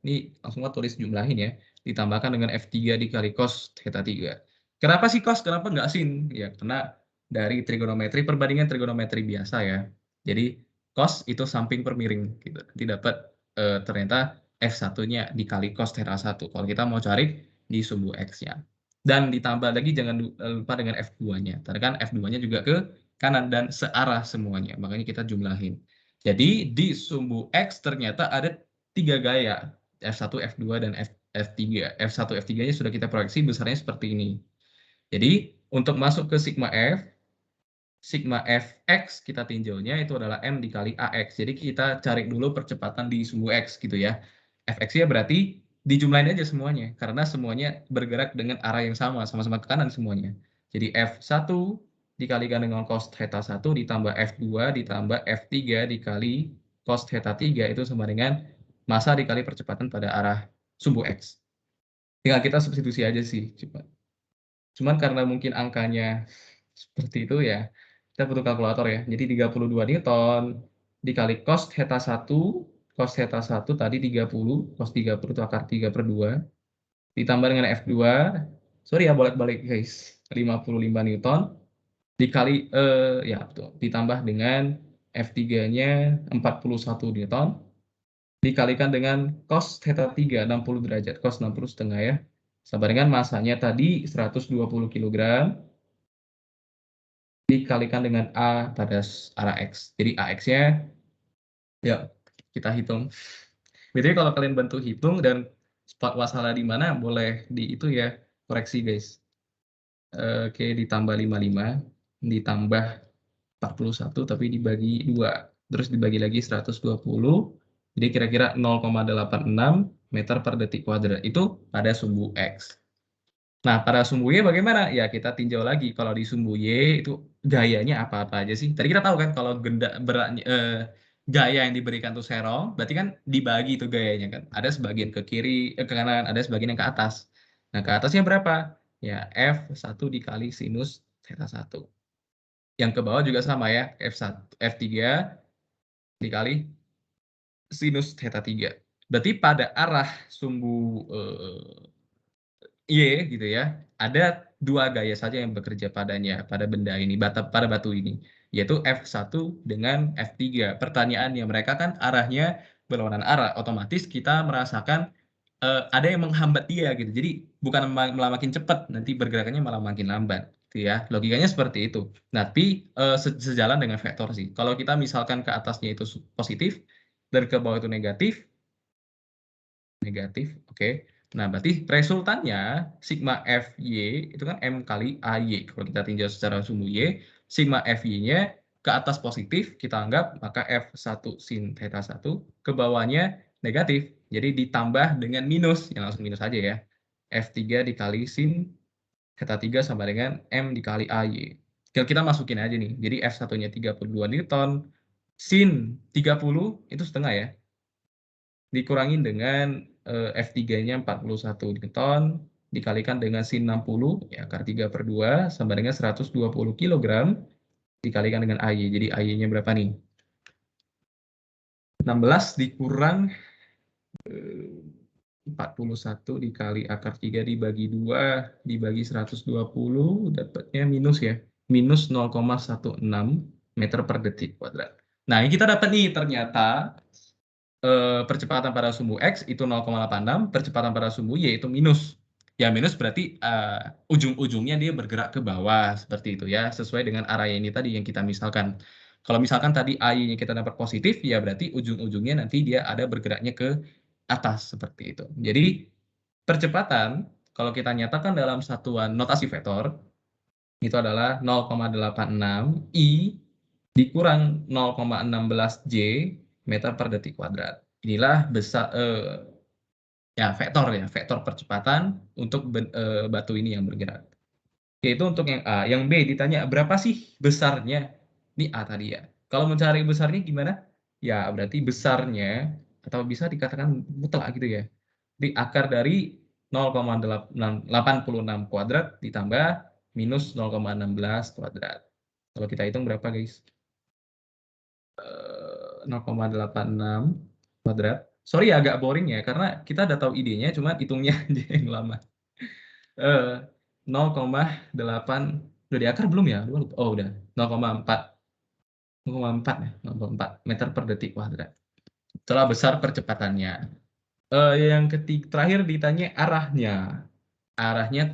ini langsung tulis jumlahin ya, ditambahkan dengan F3 dikali cos theta 3. Kenapa sih cos? Kenapa nggak sin? Ya karena dari trigonometri, perbandingan trigonometri biasa ya. Jadi cos itu samping per miring gitu. Nanti dapat ternyata F1-nya dikali cos theta 1 kalau kita mau cari di sumbu X-nya. Dan ditambah lagi jangan lupa dengan F2-nya. Karena kan F2-nya juga ke kanan dan searah semuanya. Makanya kita jumlahin. Jadi di sumbu X ternyata ada 3 gaya. F1, F2, dan F3. F1, F3-nya sudah kita proyeksi besarnya seperti ini. Jadi untuk masuk ke sigma Fx kita tinjaunya itu adalah M dikali AX. Jadi kita cari dulu percepatan di sumbu X gitu ya. Fx-nya berarti dijumlahin aja semuanya. Karena semuanya bergerak dengan arah yang sama-sama ke kanan semuanya. Jadi F1 dikalikan dengan cos theta 1 ditambah F2 ditambah F3 dikali cos theta 3 itu sama dengan massa dikali percepatan pada arah sumbu X. Tinggal kita substitusi aja sih. Cuman karena mungkin angkanya seperti itu ya, kita butuh kalkulator ya. Jadi 32 Newton dikali cos theta 1, cos theta 1 tadi 30, cos 30 itu akar 3/2, ditambah dengan F2, sorry ya bolak-balik guys, 55 Newton, dikali, ya betul, ditambah dengan F3-nya 41 Newton, dikalikan dengan cos theta 3, 60 derajat, cos 60,5 ya, sama dengan masanya tadi 120 kg, dikalikan dengan A pada arah X. Jadi AX-nya, ya kita hitung. Jadi kalau kalian bantu hitung dan spot masalah di mana, boleh di itu ya, koreksi guys. Oke, ditambah 55, ditambah 41, tapi dibagi 2. Terus dibagi lagi 120, jadi kira-kira 0,86 meter per detik kuadrat. Itu pada sumbu X. Nah, pada sumbu Y bagaimana? Ya, kita tinjau lagi. Kalau di sumbu Y itu gayanya apa-apa aja sih? Tadi kita tahu kan kalau gaya yang diberikan tuh serong, berarti kan dibagi itu gayanya kan. Ada sebagian ke kiri, ke kanan, ada sebagian yang ke atas. Nah, ke atasnya berapa? Ya, F1 dikali sinus theta 1. Yang ke bawah juga sama ya, F3 dikali sinus theta 3. Berarti pada arah sumbu Y gitu ya, ada 2 gaya saja yang bekerja padanya, pada benda ini, pada batu ini, yaitu F1 dengan F3. Pertanyaannya, mereka kan arahnya berlawanan arah, otomatis kita merasakan ada yang menghambat dia gitu. Jadi bukan malah makin cepat, nanti bergerakannya malah makin lambat, gitu ya. Logikanya seperti itu. Tapi sejalan dengan vektor sih. Kalau kita misalkan ke atasnya itu positif dan ke bawah itu negatif, oke. Nah, berarti resultannya sigma FY itu kan M kali AY. Kalau kita tinjau secara sumbu Y, sigma FY-nya ke atas positif, kita anggap, maka F1 sin theta 1, ke bawahnya negatif. Jadi ditambah dengan minus, yang langsung minus aja ya. F3 dikali sin theta 3 sama dengan M dikali AY. Kita masukin aja nih. Jadi F1-nya 32 Newton, sin 30 itu setengah ya. Dikurangin dengan F3-nya 41 Newton, dikalikan dengan sin 60, ya akar 3/2, sama dengan 120 kg, dikalikan dengan AY. Jadi AY-nya berapa nih? 16 dikurang 41 dikali akar 3 dibagi 2, dibagi 120, dapatnya minus ya. Minus 0,16 meter per detik kuadrat. Nah, ini kita dapat nih ternyata percepatan pada sumbu X itu 0,86, percepatan pada sumbu Y itu minus. Ya minus berarti ujung-ujungnya dia bergerak ke bawah seperti itu ya, sesuai dengan arah ini tadi yang kita misalkan. Kalau misalkan tadi AY-nya kita dapat positif, ya berarti ujung-ujungnya nanti dia ada bergeraknya ke atas seperti itu. Jadi percepatan kalau kita nyatakan dalam satuan notasi vektor itu adalah 0,86 I dikurang 0,16 J meter per detik kuadrat. Inilah besar ya vektor percepatan untuk batu ini yang bergerak. Yaitu untuk yang A. Yang B ditanya berapa sih besarnya? Ini A tadi ya. Kalau mencari besarnya gimana? Ya berarti besarnya atau bisa dikatakan mutlak gitu ya. Di akar dari 0,86 kuadrat ditambah minus 0,16 kuadrat. Kalau kita hitung berapa guys? 0,86 kuadrat. Sorry agak boring ya, karena kita udah tahu idenya, cuma hitungnya aja yang lama. 0,8, udah di akar belum ya? Oh udah, 0,4. 0,4 ya, 0,4 meter per detik kuadrat. Itulah besar percepatannya. Yang terakhir ditanya arahnya. Arahnya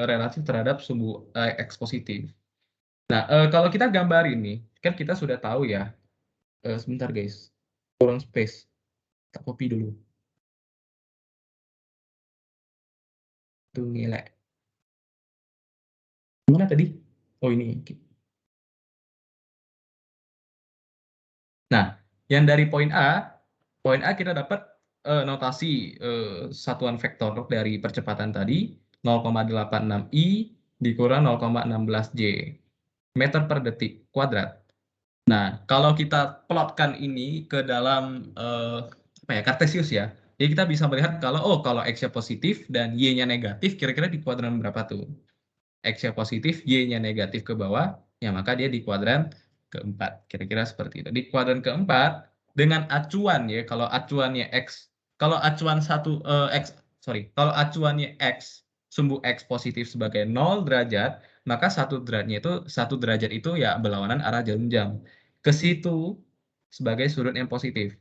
relatif terhadap sumbu X positif. Nah, kalau kita gambar ini, kan kita sudah tahu ya. Sebentar guys, kurang space. Tak copy dulu. Tuh nilai. Mana tadi? Oh ini. Nah, yang dari poin A kita dapat notasi satuan vektor dari percepatan tadi 0,86 I dikurang 0,16 J meter per detik kuadrat. Nah, kalau kita plotkan ini ke dalam Kartesius ya. Jadi kita bisa melihat kalau X-nya positif dan Y-nya negatif, kira-kira di kuadran berapa tuh? X-nya positif, Y-nya negatif ke bawah, ya maka dia di kuadran keempat. Kira-kira seperti itu. Di kuadran keempat, dengan acuan ya, kalau acuannya X, kalau acuan kalau acuannya X, sumbu X positif sebagai 0 derajat, maka satu derajat itu ya berlawanan arah jarum jam. Ke situ sebagai sudut yang positif.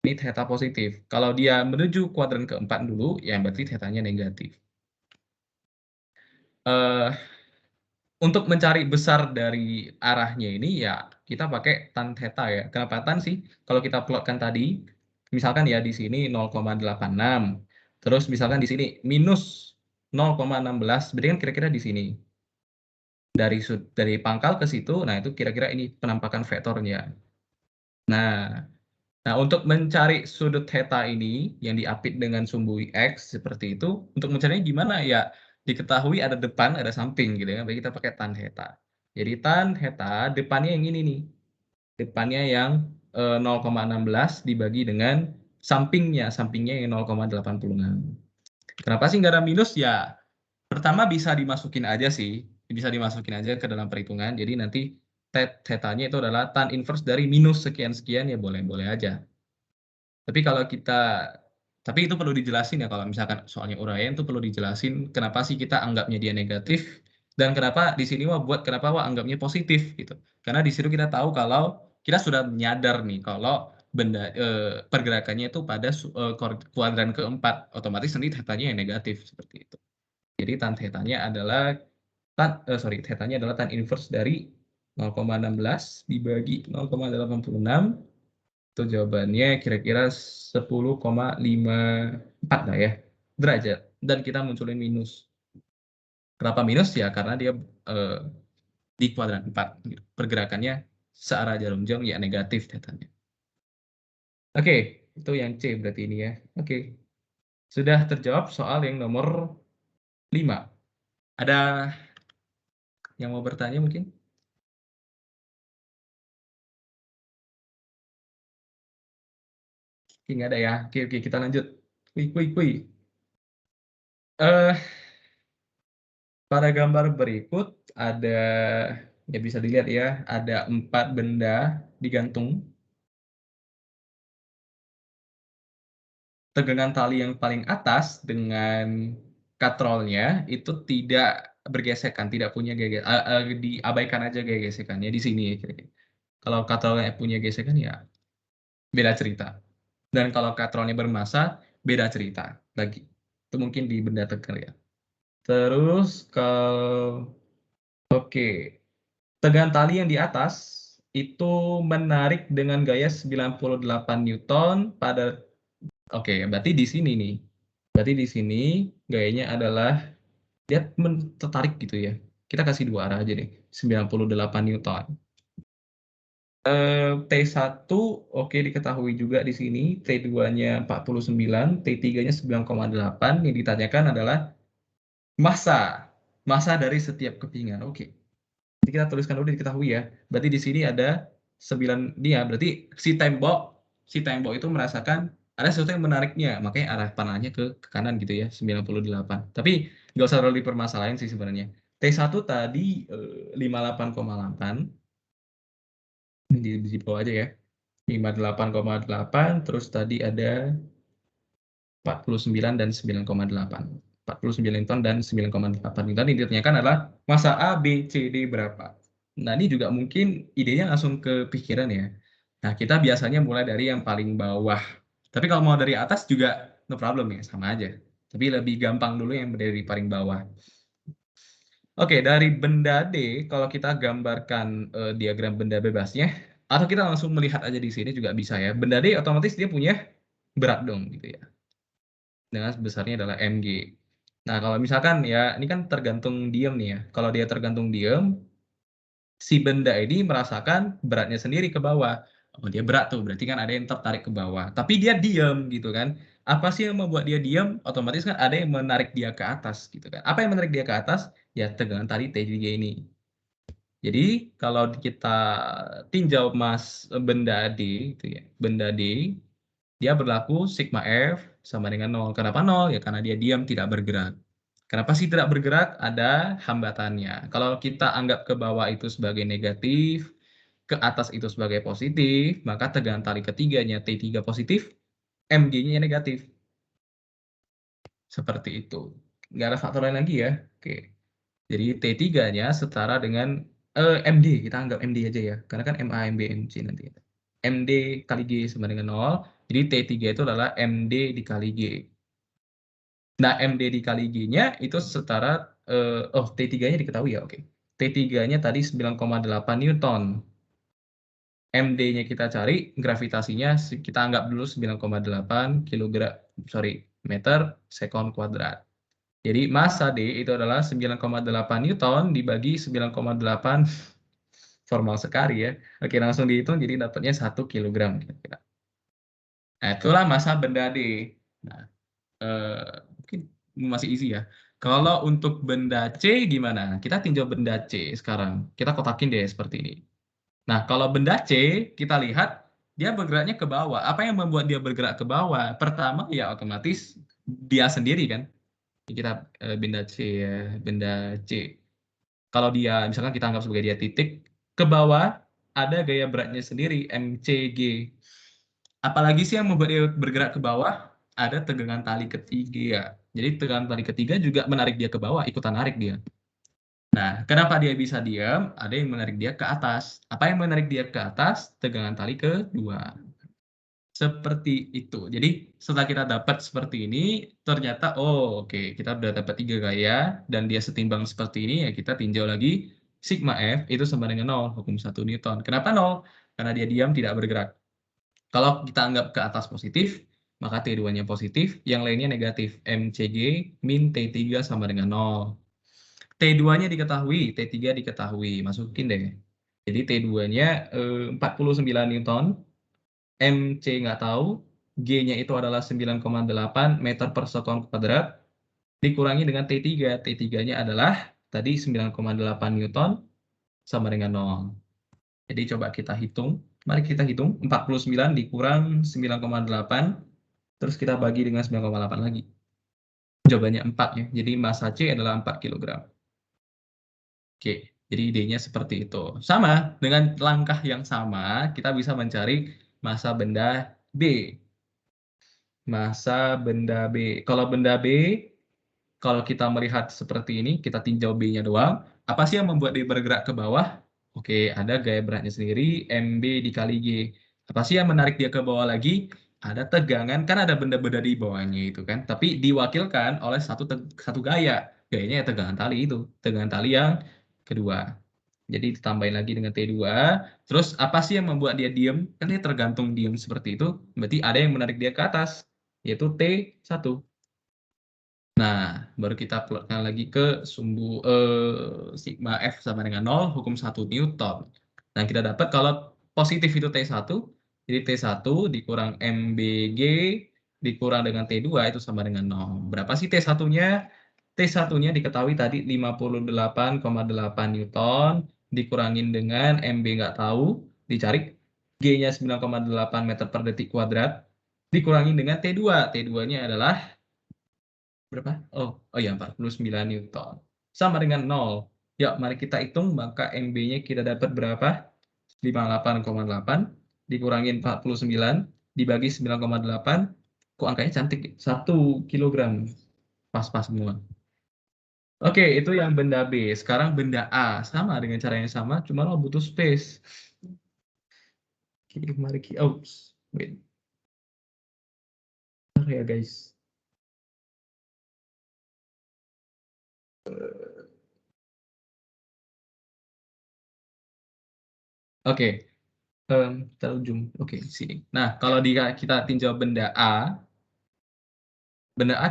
Ini theta positif. Kalau dia menuju kuadran keempat dulu, ya berarti thetanya negatif. Untuk mencari besar dari arahnya ini ya kita pakai tan theta ya. Kenapa tan sih? Kalau kita plotkan tadi, misalkan ya di sini 0,86, terus misalkan di sini minus 0,16, berarti kan kira-kira di sini. Dari pangkal ke situ, nah itu kira-kira ini penampakan vektornya. Nah, untuk mencari sudut theta ini yang diapit dengan sumbu X seperti itu, untuk mencarinya gimana ya? Diketahui ada depan, ada samping gitu ya. Baik kita pakai tan theta. Jadi tan theta depannya yang ini nih. Depannya yang 0,16 dibagi dengan sampingnya yang 0,86. Kenapa sih nggak ada minus? Ya, pertama bisa dimasukin aja sih. Bisa dimasukin aja ke dalam perhitungan. Jadi nanti theta-nya itu adalah tan inverse dari minus sekian-sekian, ya boleh-boleh aja. Tapi itu perlu dijelasin ya, kalau misalkan soalnya uraian itu perlu dijelasin kenapa sih kita anggapnya dia negatif dan kenapa di sini kenapa anggapnya positif gitu. Karena di situ kita tahu kalau kita sudah menyadar nih kalau pergerakannya itu pada kuadran keempat, otomatis nanti tetanya yang negatif seperti itu. Jadi tan tetanya adalah tetanya adalah tan inverse dari 0,16 dibagi 0,86. Itu jawabannya kira-kira 10,54 lah ya derajat, dan kita munculin minus. Kenapa minus? Ya karena dia di kuadran 4 pergerakannya searah jarum jam ya negatif datanya. Oke, itu yang C berarti ini ya. Oke. Sudah terjawab soal yang nomor 5. Ada yang mau bertanya mungkin? Oke, nggak ada ya. Oke, kita lanjut. Kui. Pada gambar berikut ada, ya bisa dilihat ya, ada 4 benda digantung. Tegangan tali yang paling atas dengan katrolnya itu tidak bergesekan, tidak punya diabaikan aja gesekannya di sini ya kira-kira. Kalau katrolnya punya gesekan ya beda cerita. Dan kalau katrolnya bermassa beda cerita lagi. Itu mungkin di benda tegal ya. Terus tegangan tali yang di atas itu menarik dengan gaya 98 Newton pada berarti di sini nih. Berarti di sini gayanya adalah dia tertarik gitu ya. Kita kasih dua arah aja deh. 98 Newton. T1 diketahui juga di sini, T2-nya 49, T3-nya 9,8. Yang ditanyakan adalah massa dari setiap kepingan. Oke. Jadi kita tuliskan dulu diketahui ya. Berarti di sini ada 9 dia. Berarti si tembok itu merasakan ada sesuatu yang menariknya, makanya arah panahnya ke kanan gitu ya, 98. Tapi nggak usah terlalu dipermasalahin sih sebenarnya. T1 tadi 58,8. Di bawah aja ya. 58,8, terus tadi ada 49 dan 9,8. 49 Newton dan 9,8 Newton. Yang ditanyakan adalah massa A, B, C, D berapa. Nah, ini juga mungkin idenya langsung ke pikiran ya. Nah, kita biasanya mulai dari yang paling bawah. Tapi kalau mau dari atas juga no problem ya, sama aja. Tapi lebih gampang dulu yang dari paling bawah. Oke, dari benda D, kalau kita gambarkan diagram benda bebasnya, atau kita langsung melihat aja di sini juga bisa ya. Benda D otomatis dia punya berat dong gitu ya. Dengan besarnya adalah mg. Nah, kalau misalkan ya, ini kan tergantung diem nih ya. Kalau dia tergantung diem, si benda ini merasakan beratnya sendiri ke bawah. Oh, dia berat tuh, berarti kan ada yang tertarik ke bawah. Tapi dia diem gitu kan. Apa sih yang membuat dia diem? Otomatis kan ada yang menarik dia ke atas gitu kan. Apa yang menarik dia ke atas? Ya tegangan tali T3 ini. Jadi kalau kita tinjau benda D itu ya, benda D dia berlaku sigma F sama dengan 0. Kenapa 0? Ya karena dia diam tidak bergerak. Kenapa sih tidak bergerak? Ada hambatannya. Kalau kita anggap ke bawah itu sebagai negatif, ke atas itu sebagai positif, maka tegangan tali ketiganya T3 positif, Mg-nya negatif. Seperti itu. Nggak ada faktor lain lagi ya. Oke. Jadi T3-nya setara dengan MD. Kita anggap MD aja ya. Karena kan MA, MB, MC nanti. MD kali G sama dengan 0. Jadi T3 itu adalah MD dikali G. Nah, MD dikali G-nya itu setara, T3-nya diketahui ya, oke. T3-nya tadi 9,8 Newton. MD-nya kita cari, gravitasinya kita anggap dulu 9,8 meter sekon kuadrat. Jadi massa D itu adalah 9,8 Newton dibagi 9,8 formal sekali ya. Oke, langsung dihitung jadi dapatnya 1 kilogram kira-kira. Nah, itulah massa benda D. Nah, mungkin masih easy ya. Kalau untuk benda C gimana? Kita tinjau benda C sekarang. Kita kotakin deh seperti ini. Nah, kalau benda C, kita lihat dia bergeraknya ke bawah. Apa yang membuat dia bergerak ke bawah? Pertama, ya otomatis dia sendiri kan. Kita benda C ya, benda C. Kalau dia, misalkan kita anggap sebagai dia titik, ke bawah ada gaya beratnya sendiri, mcg. Apalagi sih yang membuat dia bergerak ke bawah? Ada tegangan tali ketiga. Jadi tegangan tali ketiga juga menarik dia ke bawah, ikutan narik dia. Nah, kenapa dia bisa diam? Ada yang menarik dia ke atas. Apa yang menarik dia ke atas? Tegangan tali kedua. seperti itu. Jadi setelah kita dapat seperti ini, ternyata oke, kita udah dapat 3 gaya dan dia setimbang seperti ini, ya kita tinjau lagi sigma F itu sama dengan 0, hukum 1 Newton. Kenapa 0? Karena dia diam tidak bergerak. Kalau kita anggap ke atas positif, maka T2-nya positif, yang lainnya negatif. MCG min T3 sama dengan 0. T2-nya diketahui, T3 diketahui. Masukin deh. Jadi T2-nya 49 Newton, MC nggak tahu, G-nya itu adalah 9,8 meter per sekon kuadrat, dikurangi dengan T3. T3-nya adalah tadi 9,8 Newton sama dengan 0. Jadi coba kita hitung. Mari kita hitung. 49 dikurang 9,8. Terus kita bagi dengan 9,8 lagi. Jawabannya 4 ya. Jadi massa C adalah 4 kg. Oke, jadi idenya seperti itu. Sama, dengan langkah yang sama, kita bisa mencari massa benda B. Massa benda B. Kalau benda B, kalau kita melihat seperti ini, kita tinjau B-nya doang. Apa sih yang membuat dia bergerak ke bawah? Oke, ada gaya beratnya sendiri, MB dikali G. Apa sih yang menarik dia ke bawah lagi? Ada tegangan, kan ada benda-benda di bawahnya itu kan. Tapi diwakilkan oleh satu gaya. Gayanya ya tegangan tali itu. Tegangan tali yang kedua. Jadi ditambahin lagi dengan T2. Terus apa sih yang membuat dia diem? Kan dia tergantung diem seperti itu. Berarti ada yang menarik dia ke atas, yaitu T1. Nah, baru kita keluarkan lagi ke sumbu sigma F sama dengan 0, hukum 1 Newton. Nah, kita dapat kalau positif itu T1, jadi T1 dikurang MBG dikurang dengan T2 itu sama dengan 0. Berapa sih T1-nya? T1-nya diketahui tadi 58,8 Newton, dikurangin dengan MB nggak tahu, dicari. G-nya 9,8 meter per detik kuadrat, dikurangin dengan T2. T2-nya adalah berapa? Oh ya 49 Newton. Sama dengan 0. Ya, mari kita hitung, maka MB-nya kita dapat berapa? 58,8 dikurangin 49 dibagi 9,8. Kok angkanya cantik? 1 kilogram. Pas-pas semua. Oke, itu yang benda B. Sekarang benda A. Sama dengan cara yang sama, cuma lo butuh space. Oke, mari kita... Oops. Wait. Oke ya, guys. Oke, kita ujung. Oke, sini. Nah, kalau kita tinjau benda A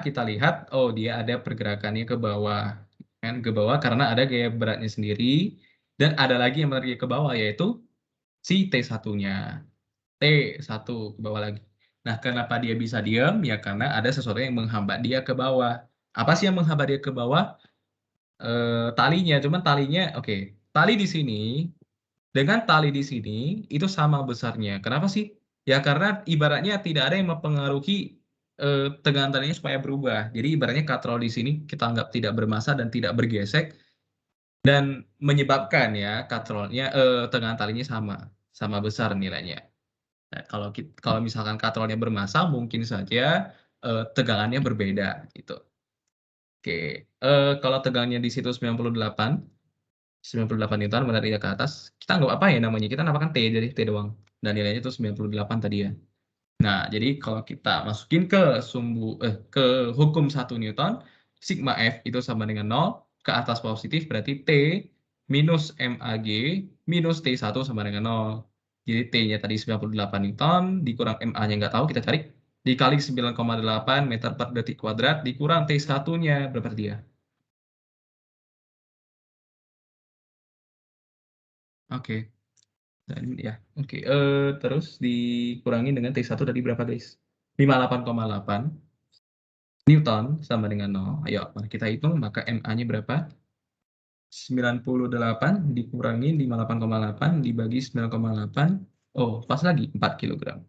kita lihat, oh dia ada pergerakannya ke bawah. Kan ke bawah karena ada gaya beratnya sendiri, dan ada lagi yang menarik ke bawah, yaitu si T1-nya. T1 ke bawah lagi. Nah, kenapa dia bisa diam? Ya karena ada sesuatu yang menghambat dia ke bawah. Apa sih yang menghambat dia ke bawah? Talinya, cuman talinya, oke. Tali di sini dengan tali di sini itu sama besarnya. Kenapa sih? Ya karena ibaratnya tidak ada yang mempengaruhi tegangan talinya supaya berubah. Jadi ibaratnya katrol di sini kita anggap tidak bermassa dan tidak bergesek, dan menyebabkan ya katrolnya tegangan talinya sama besar nilainya. Nah, kalau misalkan katrolnya bermassa, mungkin saja tegangannya berbeda gitu. Oke, kalau tegangannya di situ 98 Newton menarik dia ke atas, kita anggap apa ya namanya? Kita namakan T, jadi T doang. Dan nilainya itu 98 tadi ya. Nah, jadi kalau kita masukin ke ke hukum 1 Newton, sigma F itu sama dengan 0, ke atas positif berarti T minus MAG minus T1 sama dengan 0. Jadi T-nya tadi 98 Newton, dikurang MA-nya nggak tahu, kita cari. Dikali 9,8 meter per detik kuadrat, dikurang T1-nya, berapa dia? Oke. Dan ya, oke. Terus dikurangi dengan T1 tadi berapa, guys? 58,8 Newton sama dengan 0. Ayo, mari kita hitung, maka MA-nya berapa? 98 dikurangi 58,8 dibagi 9,8. Oh, pas lagi 4 kg.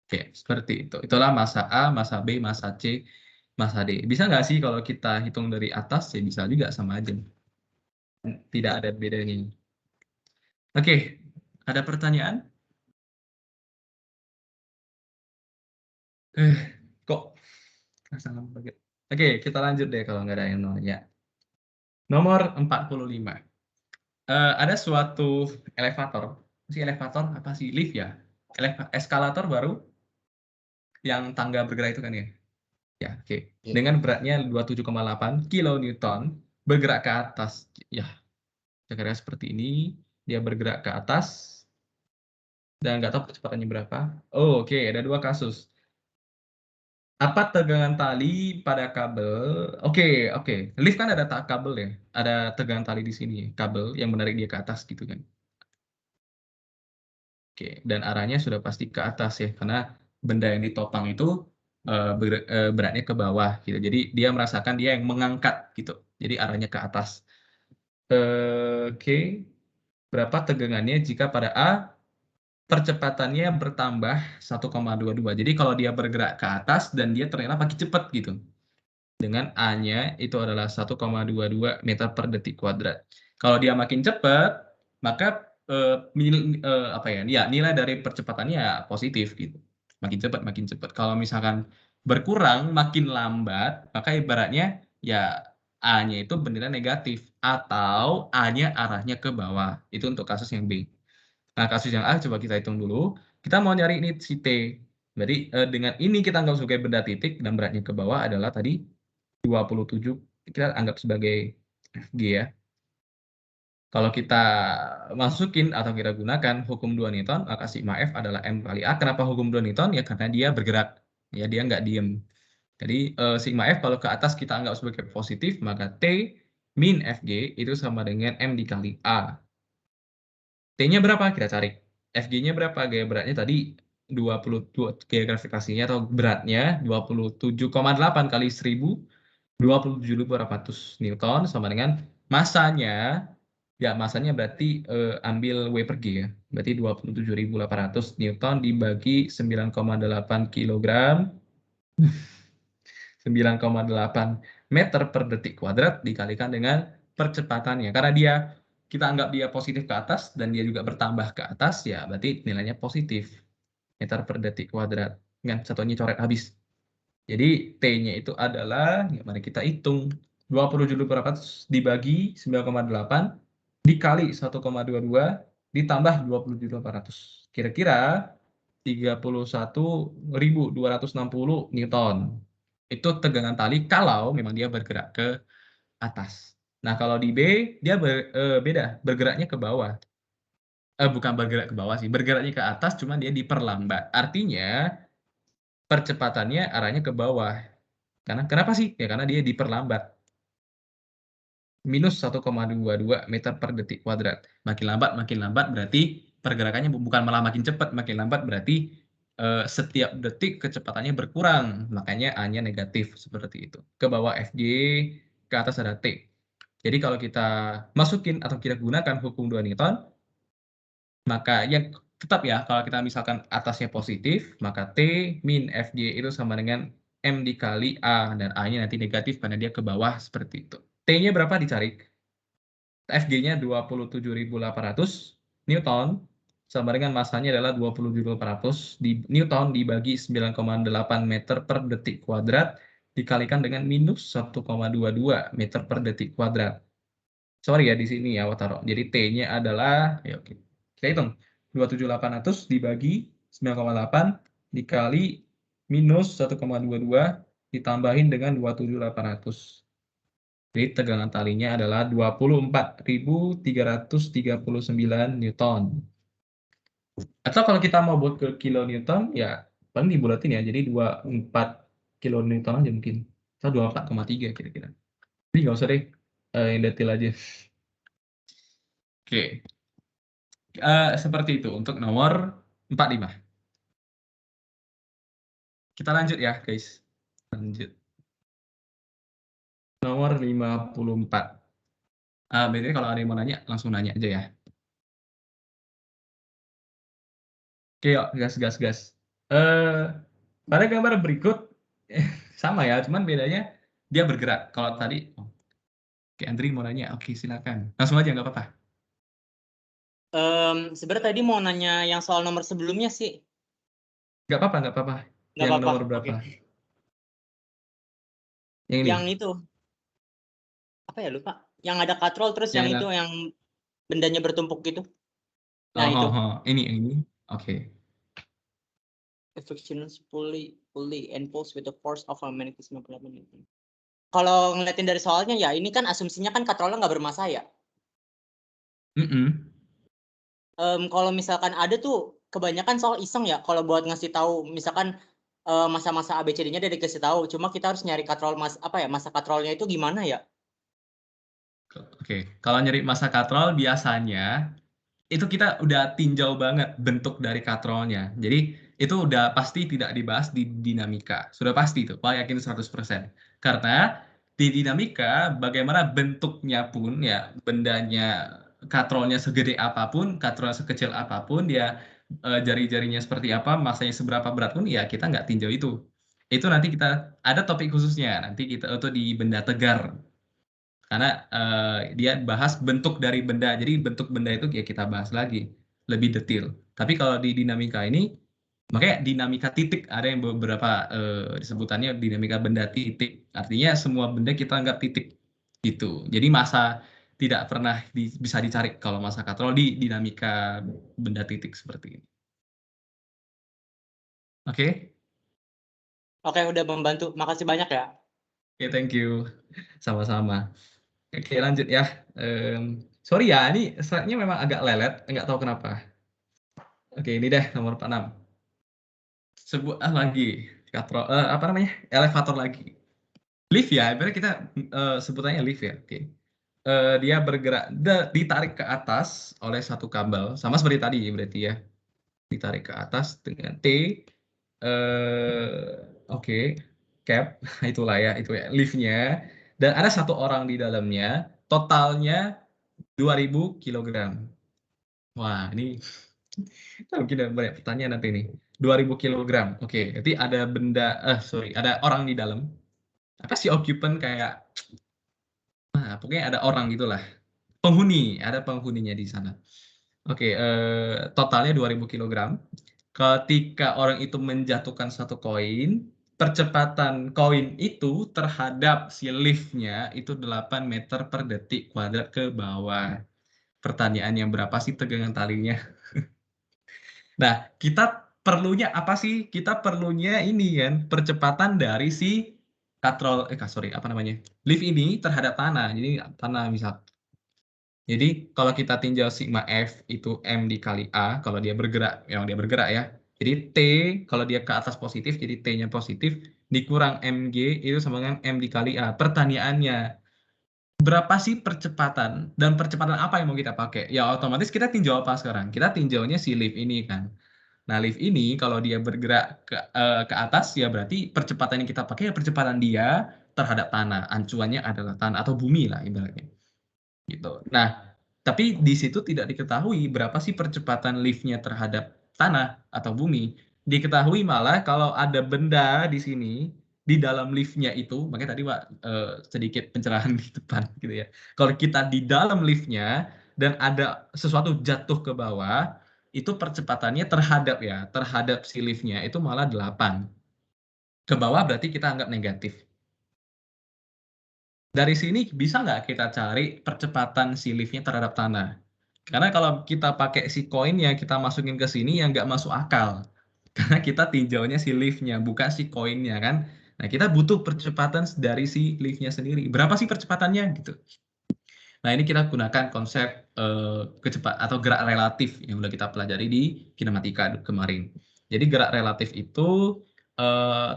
Oke, seperti itu. Itulah massa A, massa B, massa C, massa D. Bisa nggak sih kalau kita hitung dari atas? Ya bisa juga, sama aja. Tidak ada bedanya. Oke, ada pertanyaan? Kok sangat bagus. Oke, kita lanjut deh kalau nggak ada yang nanya. Nomor 45. Ada suatu elevator. Si elevator apa sih? Lift ya? eskalator baru yang tangga bergerak itu kan ya? Ya, oke. Ya. Dengan beratnya 27,8 kilonewton bergerak ke atas. Ya, kira-kira seperti ini. Dia bergerak ke atas dan nggak tahu kecepatannya berapa. Oh, oke, ada 2 kasus. Apa tegangan tali pada kabel? Oke. Lift kan ada kabel ya, ada tegangan tali di sini, kabel yang menarik dia ke atas gitu kan. Oke, dan arahnya sudah pasti ke atas ya, karena benda yang ditopang itu beratnya ke bawah gitu. Jadi dia merasakan dia yang mengangkat gitu. Jadi arahnya ke atas. Oke. Berapa tegangannya jika pada A percepatannya bertambah 1,22. Jadi kalau dia bergerak ke atas dan dia ternyata makin cepat gitu. Dengan A-nya itu adalah 1,22 meter per detik kuadrat. Kalau dia makin cepat, maka nilai dari percepatannya positif gitu. Makin cepat. Kalau misalkan berkurang, makin lambat, maka ibaratnya ya A-nya itu bernilai negatif atau A-nya arahnya ke bawah. Itu untuk kasus yang B. Nah, kasus yang A coba kita hitung dulu. Kita mau nyari ini si T. Jadi dengan ini kita anggap sebagai benda titik dan beratnya ke bawah adalah tadi 27, kita anggap sebagai Fg ya. Kalau kita masukin atau kita gunakan hukum 2 Newton, maka sigma F adalah M kali A. Kenapa hukum 2 Newton? Ya karena dia bergerak. Ya, dia nggak diem. Jadi sigma F kalau ke atas kita anggap sebagai positif, maka T min Fg itu sama dengan M dikali A. T-nya berapa? Kita cari. Fg-nya berapa? Gaya beratnya tadi 22, gaya gravitasinya atau beratnya 27,8 kali 1000, 27.800 Newton sama dengan masanya, ya masanya berarti ambil W per G ya. Berarti 27.800 Newton dibagi 9,8 kilogram. 9,8 meter per detik kuadrat dikalikan dengan percepatannya. Karena kita anggap dia positif ke atas dan dia juga bertambah ke atas, ya berarti nilainya positif. Meter per detik kuadrat. Dengan satunya coret habis. Jadi T-nya itu adalah, ya mari kita hitung. 27.800 dibagi 9,8 dikali 1,22 ditambah 27.800. Kira-kira 31.260 Newton. Itu tegangan tali kalau memang dia bergerak ke atas. Nah, kalau di B dia beda, bergeraknya ke bawah. Bukan bergerak ke bawah sih, bergeraknya ke atas cuma dia diperlambat. Artinya percepatannya arahnya ke bawah. Karena kenapa sih? Ya karena dia diperlambat. Minus 1,22 meter per detik kuadrat. Makin lambat berarti pergerakannya bukan malah makin cepat, makin lambat berarti setiap detik kecepatannya berkurang, makanya A-nya negatif seperti itu. Ke bawah Fg, ke atas ada T. Jadi kalau kita masukin atau kita gunakan hukum 2 Newton, maka yang tetap ya, kalau kita misalkan atasnya positif, maka T min Fg itu sama dengan M dikali A, dan A-nya nanti negatif karena dia ke bawah seperti itu. T-nya berapa dicari? Fg-nya 27.800 Newton, sama dengan masanya adalah 27.800 Newton dibagi 9,8 meter per detik kuadrat dikalikan dengan minus 1,22 meter per detik kuadrat. Sorry ya di sini ya taruh. Jadi T-nya adalah, ya oke. Kita hitung. 27.800 dibagi 9,8 dikali minus 1,22 ditambahin dengan 27.800. Jadi tegangan talinya adalah 24.339 Newton. Atau kalau kita mau buat ke kilonewton, ya paling dibulatin ya. Jadi 24 kilonewton aja mungkin. Atau 24,3 kira-kira. Jadi nggak usah deh yang detail aja. Oke. Seperti itu untuk nomor 45. Kita lanjut ya, guys. Lanjut. Nomor 54. Berarti kalau ada yang mau nanya, langsung nanya aja ya. Oke, yuk, gas. Pada gambar berikut, sama ya, cuman bedanya dia bergerak. Kalau tadi, oke, Andri mau nanya, oke silakan. Langsung aja, nggak apa-apa. Sebenarnya tadi mau nanya yang soal nomor sebelumnya sih. Nggak apa-apa. Nggak Yang apa-apa. nomor berapa? Oke. Yang ini? Yang itu. Apa ya, lupa. Yang ada katrol terus yang itu, yang bendanya bertumpuk gitu. Nah, itu. Ini. Oke. friction is fully enclosed with the force of a magnetism. Kalau ngeliatin dari soalnya ya ini kan asumsinya kan katrolnya nggak bermassa ya. Kalau misalkan ada tuh kebanyakan soal iseng ya. Kalau buat ngasih tahu misalkan masa-masa ABCD-nya udah dikasih tahu. Cuma kita harus nyari katrol masa katrolnya itu gimana ya? Oke, kalau nyari massa katrol biasanya itu kita udah tinjau banget bentuk dari katrolnya. Jadi itu udah pasti tidak dibahas di dinamika. Sudah pasti itu, Pak yakin 100%. Karena di dinamika bagaimana bentuknya pun ya bendanya katrolnya segede apapun, katrolnya sekecil apapun, dia jari-jarinya seperti apa, masanya seberapa berat pun ya kita nggak tinjau itu. Itu nanti kita ada topik khususnya nanti kita itu di benda tegar. Karena dia bahas bentuk dari benda, jadi bentuk benda itu ya kita bahas lagi lebih detail. Tapi kalau di dinamika ini, makanya dinamika titik ada yang beberapa disebutannya dinamika benda titik. Artinya semua benda kita anggap titik gitu. Jadi massa tidak pernah bisa dicari kalau massa katrol di dinamika benda titik seperti ini. Oke? Oke, udah membantu. Makasih banyak ya. Oke, thank you. Sama-sama. Oke, lanjut ya. Sorry ya, ini slide-nya memang agak lelet, nggak tahu kenapa. Oke, ini deh nomor 46. Sebuah lagi, apa namanya? Elevator lagi. Lift ya, berarti kita sebutannya lift ya. Oke. Dia bergerak, ditarik ke atas oleh satu kabel, sama seperti tadi berarti ya. Ditarik ke atas dengan T. Oke, cap, itulah ya, itu ya liftnya. Dan ada satu orang di dalamnya, totalnya 2000 kg. Wah, ini mungkin ada banyak pertanyaan nanti nih. 2000 kg. Oke, berarti ada benda, ada orang di dalam. Apa sih occupant kayak, nah pokoknya ada orang gitulah. Penghuni, ada penghuninya di sana. Oke, totalnya 2000 kg. Ketika orang itu menjatuhkan satu koin, percepatan koin itu terhadap si liftnya itu 8 meter per detik kuadrat ke bawah. Pertanyaannya berapa sih tegangan talinya? Nah, kita perlunya apa sih? Kita perlunya ini kan, percepatan dari si lift ini terhadap tanah. Jadi tanah misal. Jadi kalau kita tinjau sigma F itu M dikali A, kalau dia bergerak, memang dia bergerak ya. Jadi T, kalau dia ke atas positif, jadi T-nya positif, dikurang MG itu sama dengan M dikali A. Pertanyaannya, berapa sih percepatan? Dan percepatan apa yang mau kita pakai? Ya otomatis kita tinjau apa sekarang? Kita tinjaunya si lift ini kan. Nah, lift ini kalau dia bergerak ke atas, ya berarti percepatan yang kita pakai ya percepatan dia terhadap tanah. Acuannya adalah tanah atau bumi lah ibaratnya. Gitu. Nah, tapi di situ tidak diketahui berapa sih percepatan liftnya terhadap tanah atau bumi. Diketahui malah kalau ada benda di sini, di dalam liftnya itu, makanya tadi Pak sedikit pencerahan di depan gitu ya. Kalau kita di dalam liftnya dan ada sesuatu jatuh ke bawah, itu percepatannya terhadap si liftnya itu malah 8. Ke bawah berarti kita anggap negatif. Dari sini bisa nggak kita cari percepatan si liftnya terhadap tanah? Karena kalau kita pakai si koinnya, kita masukin ke sini yang nggak masuk akal. Karena kita tinjaunya si liftnya, bukan si koinnya kan. Nah, kita butuh percepatan dari si liftnya sendiri. Berapa sih percepatannya gitu? Nah, ini kita gunakan konsep kecepatan atau gerak relatif yang udah kita pelajari di kinematika kemarin. Jadi gerak relatif itu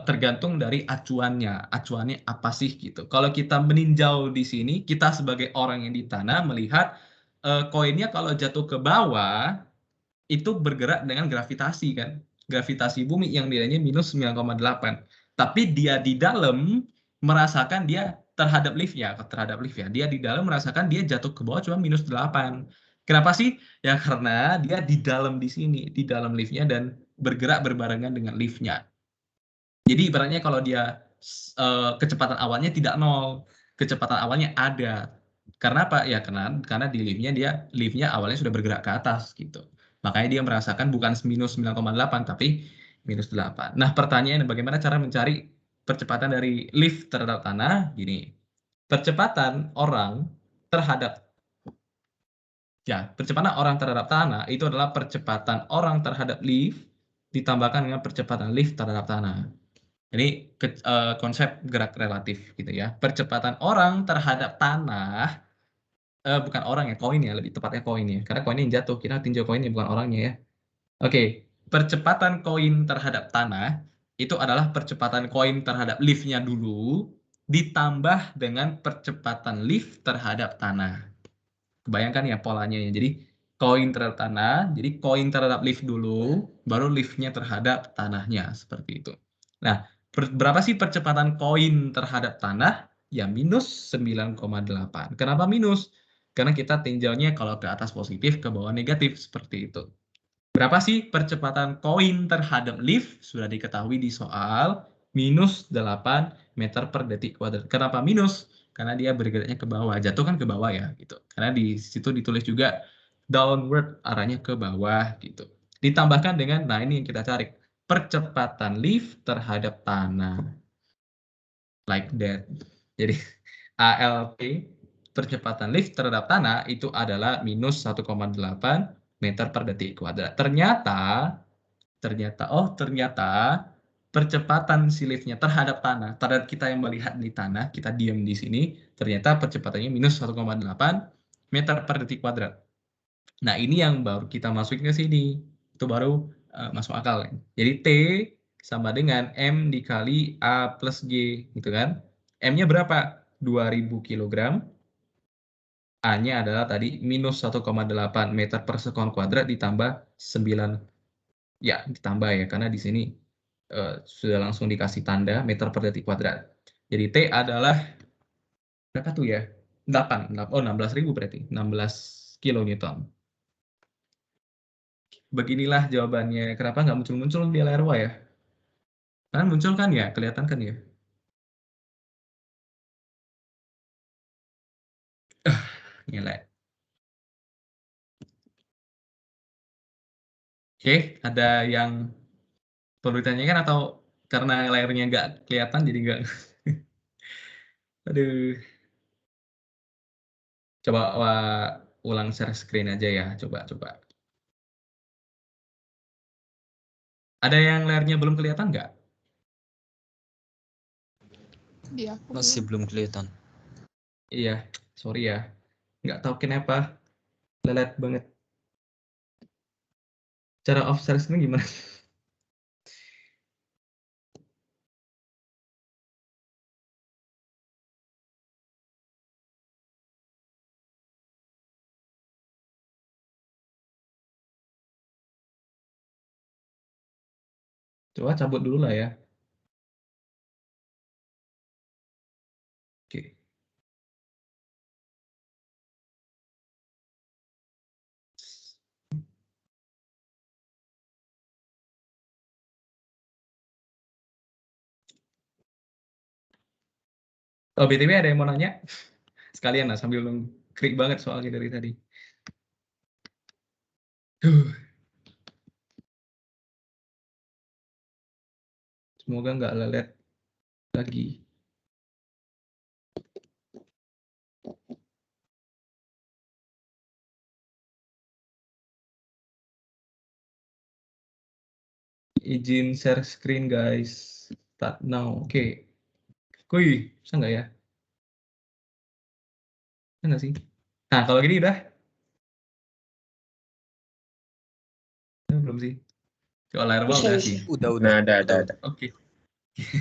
tergantung dari acuannya. Acuannya apa sih gitu. Kalau kita meninjau di sini, kita sebagai orang yang di tanah melihat koinnya kalau jatuh ke bawah itu bergerak dengan gravitasi kan. Gravitasi bumi yang nilainya minus 9,8. Tapi dia di dalam merasakan dia terhadap lift ya. Dia di dalam merasakan dia jatuh ke bawah cuma minus 8. Kenapa sih? Ya karena dia di dalam di sini, di dalam liftnya dan bergerak berbarengan dengan liftnya. Jadi ibaratnya kalau dia kecepatan awalnya tidak 0, kecepatan awalnya ada. Karena apa? Ya karena di liftnya awalnya sudah bergerak ke atas gitu. Makanya dia merasakan bukan minus 9,8 tapi minus 8. Nah, pertanyaannya bagaimana cara mencari percepatan dari lift terhadap tanah? Gini. Percepatan orang terhadap percepatan orang terhadap tanah itu adalah percepatan orang terhadap lift ditambahkan dengan percepatan lift terhadap tanah. Ini konsep gerak relatif gitu ya. Percepatan orang terhadap tanah, bukan orang ya, koin ya, lebih tepatnya koin ya. Karena koinnya yang jatuh, kita tinjau koinnya bukan orangnya ya. Oke, percepatan koin terhadap tanah itu adalah percepatan koin terhadap liftnya dulu, ditambah dengan percepatan lift terhadap tanah. Kebayangkan ya polanya ya. Jadi koin terhadap tanah, jadi koin terhadap lift dulu, baru liftnya terhadap tanahnya, seperti itu. Nah, berapa sih percepatan koin terhadap tanah? Ya minus 9,8. Kenapa minus? Karena kita tinjaunya kalau ke atas positif, ke bawah negatif, seperti itu. Berapa sih percepatan koin terhadap lift? Sudah diketahui di soal, minus 8 meter per detik kuadrat. Kenapa minus? Karena dia bergeraknya ke bawah, jatuh kan ke bawah ya, gitu. Karena di situ ditulis juga downward, arahnya ke bawah, gitu. Ditambahkan dengan, nah ini yang kita cari, percepatan lift terhadap tanah. Like that. Jadi ALT, percepatan lift terhadap tanah itu adalah minus 1,8 meter per detik kuadrat. Ternyata percepatan si liftnya terhadap tanah, terhadap kita yang melihat di tanah, kita diam di sini, ternyata percepatannya minus 1,8 meter per detik kuadrat. Nah, ini yang baru kita masukin ke sini. Itu baru masuk akal. Jadi T sama dengan M dikali A plus G, gitu kan. M-nya berapa? 2000 kg. A-nya adalah tadi minus 1,8 meter per sekon kuadrat ditambah 9. Ya, ditambah ya, karena di sini sudah langsung dikasih tanda meter per detik kuadrat. Jadi T adalah berapa tuh ya? 8. Oh, 16.000 berarti. 16 kilonewton. Beginilah jawabannya. Kenapa nggak muncul-muncul di layar ya? Kan muncul kan ya? Kelihatan kan ya? Nilai. Oke, ada yang perlu ditanyakan atau karena layarnya nggak kelihatan jadi nggak? Aduh. Coba ulang share screen aja ya. Coba. Ada yang layarnya belum kelihatan nggak? Iya, Masih belum kelihatan. Iya, sorry ya. Nggak tahu kenapa. Lelet banget. Cara off share screen gimana? Coba cabut dulu lah ya. Oke. Oh, BTW ada yang mau nanya? Sekalian lah, sambil krik banget soalnya dari tadi. Semoga nggak lelet lagi. Izin share screen guys. Start now. Oke. Kuy, bisa nggak ya? Bisa nggak sih? Nah, kalau gini udah? Belum sih. Coba layar bawah udah sih. Udah. Nah, ada. Oke.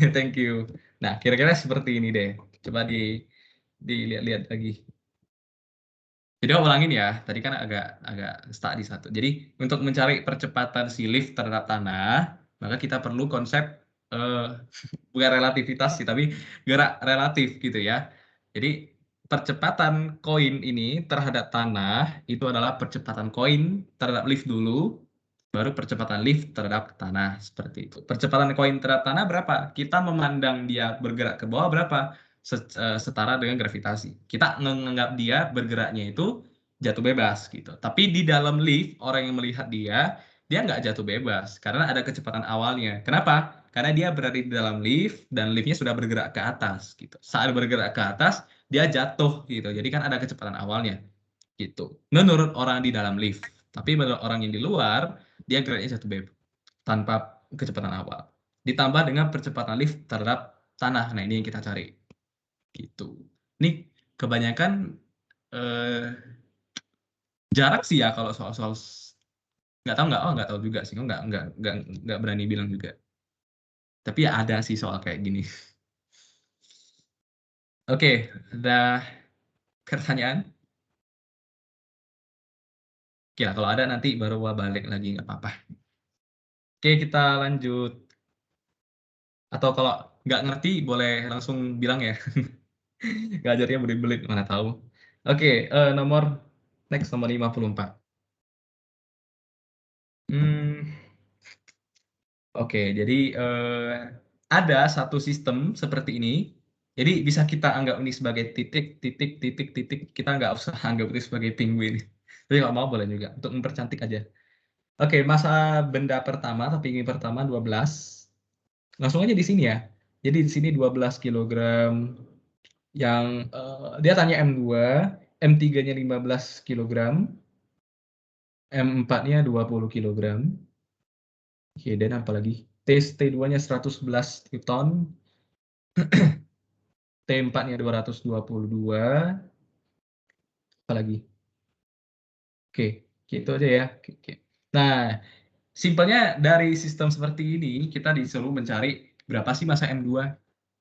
Thank you. Nah, kira-kira seperti ini deh. Coba dilihat-lihat lagi. Jadi ulangin ya. Tadi kan agak stuck di satu. Jadi untuk mencari percepatan si lift terhadap tanah, maka kita perlu konsep bukan relativitas sih, tapi gerak relatif gitu ya. Jadi percepatan koin ini terhadap tanah itu adalah percepatan koin terhadap lift dulu, baru percepatan lift terhadap tanah, seperti itu. Percepatan koin terhadap tanah berapa? Kita memandang dia bergerak ke bawah berapa? Setara dengan gravitasi. Kita menganggap dia bergeraknya itu jatuh bebas gitu. Tapi di dalam lift, orang yang melihat dia nggak jatuh bebas karena ada kecepatan awalnya. Kenapa? Karena dia berada di dalam lift dan liftnya sudah bergerak ke atas gitu. Saat bergerak ke atas, dia jatuh gitu. Jadi kan ada kecepatan awalnya gitu. Menurut orang di dalam lift. Tapi menurut orang yang di luar, dia geraknya jatuh bebas. tanpa kecepatan awal. Ditambah dengan percepatan lift terhadap tanah. Nah, ini yang kita cari. Gitu. Ini kebanyakan jarak sih ya kalau soal nggak tahu juga sih, nggak berani bilang juga. Tapi ya ada sih soal kayak gini. Oke, ada pertanyaan? Oke lah, kalau ada nanti baru balik lagi, nggak apa-apa. Oke, kita lanjut. Atau kalau nggak ngerti, boleh langsung bilang ya. Ngajarnya belit-belit, mana tahu. Oke, next nomor 54. Oke, jadi ada satu sistem seperti ini. Jadi bisa kita anggap ini sebagai titik. Kita nggak usah anggap ini sebagai penguin. Tapi kalau mau boleh juga, untuk mempercantik aja. Oke, masa benda pertama atau penguin pertama 12. Langsung aja di sini ya. Jadi di sini 12 kg yang dia tanya M2, M3-nya 15 kg, M4-nya 20 kg. Oke, dan apa lagi? T2-nya 111 Newton. T4-nya 222. Apa lagi? Oke, gitu aja ya. Oke. Nah, simpelnya dari sistem seperti ini, kita disuruh mencari berapa sih masa M2.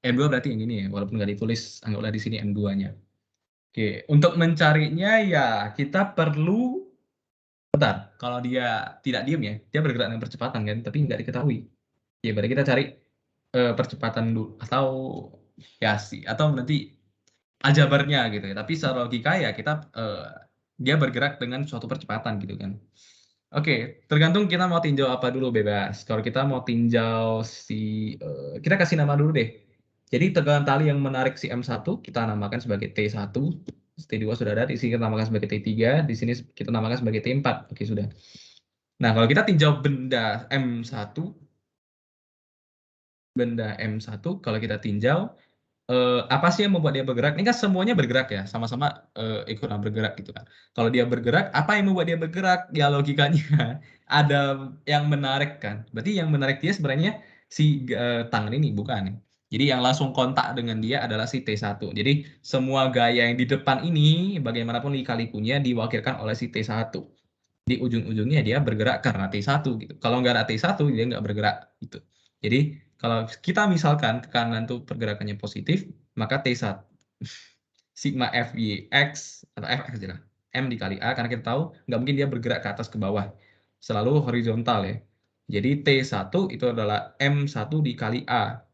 M2 berarti yang ini ya, walaupun nggak ditulis, anggaplah di sini M2-nya. Oke, untuk mencarinya ya kita perlu, bentar, kalau dia tidak diam ya, dia bergerak dengan percepatan kan, tapi nggak diketahui. Ya, berarti kita cari percepatan dulu, atau ya sih, atau nanti aljabarnya gitu ya. Tapi secara logika ya kita dia bergerak dengan suatu percepatan gitu kan. Oke, tergantung kita mau tinjau apa dulu, bebas. Kalau kita mau tinjau kita kasih nama dulu deh. Jadi tegangan tali yang menarik si M1 kita namakan sebagai T1. T2 sudah ada, di sini kita namakan sebagai T3, di sini kita namakan sebagai T4. Oke, sudah. Nah, kalau kita tinjau benda M1, kalau kita tinjau, apa sih yang membuat dia bergerak? Ini kan semuanya bergerak ya, sama-sama ikutan bergerak gitu kan. Kalau dia bergerak, apa yang membuat dia bergerak? Ya logikanya ada yang menarik kan. Berarti yang menarik dia sebenarnya si tangan ini, bukan. Jadi yang langsung kontak dengan dia adalah si T1. Jadi semua gaya yang di depan ini, bagaimanapun lika-likunya diwakilkan oleh si T1. Di ujung-ujungnya dia bergerak karena T1 gitu. Kalau nggak ada T1, dia nggak bergerak gitu. Jadi kalau kita misalkan ke kanan tuh pergerakannya positif, maka T1 sigma Fx atau Fx aja lah, M dikali A, karena kita tahu nggak mungkin dia bergerak ke atas ke bawah, selalu horizontal ya. Jadi T1 itu adalah M1 dikali A.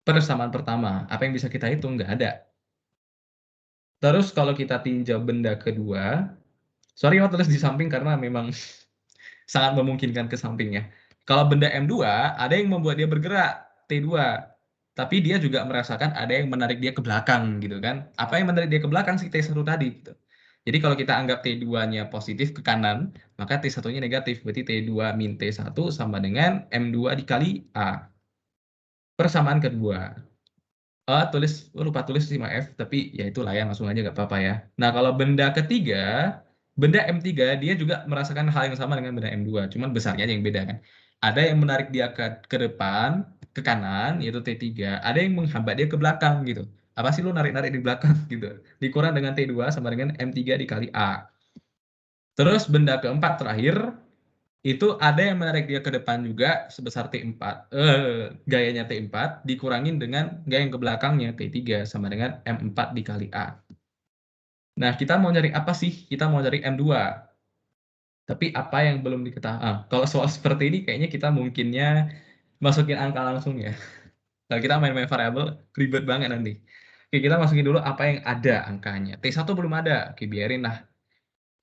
Persamaan pertama, apa yang bisa kita hitung? Nggak ada. Terus kalau kita tinjau benda kedua, sorry mau tulis di samping karena memang sangat memungkinkan ke sampingnya. Kalau benda M2, ada yang membuat dia bergerak, T2. Tapi dia juga merasakan ada yang menarik dia ke belakang gitu kan. Apa yang menarik dia ke belakang si T1 tadi gitu. Jadi kalau kita anggap T2-nya positif ke kanan, maka T1-nya negatif. Berarti T2 min T1 sama dengan M2 dikali A. Persamaan kedua. Lupa tulis 5F, tapi ya itulah ya, langsung aja nggak apa-apa ya. Nah, kalau benda ketiga, benda M3, dia juga merasakan hal yang sama dengan benda M2, cuman besarnya aja yang beda kan. Ada yang menarik dia ke depan, ke kanan, yaitu T3. Ada yang menghambat dia ke belakang gitu. Apa sih lu narik-narik di belakang gitu. Dikurang dengan T2 sama dengan M3 dikali A. Terus benda keempat terakhir, itu ada yang menarik dia ke depan juga sebesar T4, gayanya T4 dikurangin dengan gaya yang ke belakangnya T3 sama dengan M4 dikali A. Nah, kita mau cari apa sih? Kita mau cari M2. Tapi apa yang belum diketahui? Kalau soal seperti ini kayaknya kita mungkinnya masukin angka langsung ya. Kalau kita main-main variabel, ribet banget nanti. Oke, kita masukin dulu apa yang ada angkanya. T1 belum ada. Oke, biarin lah.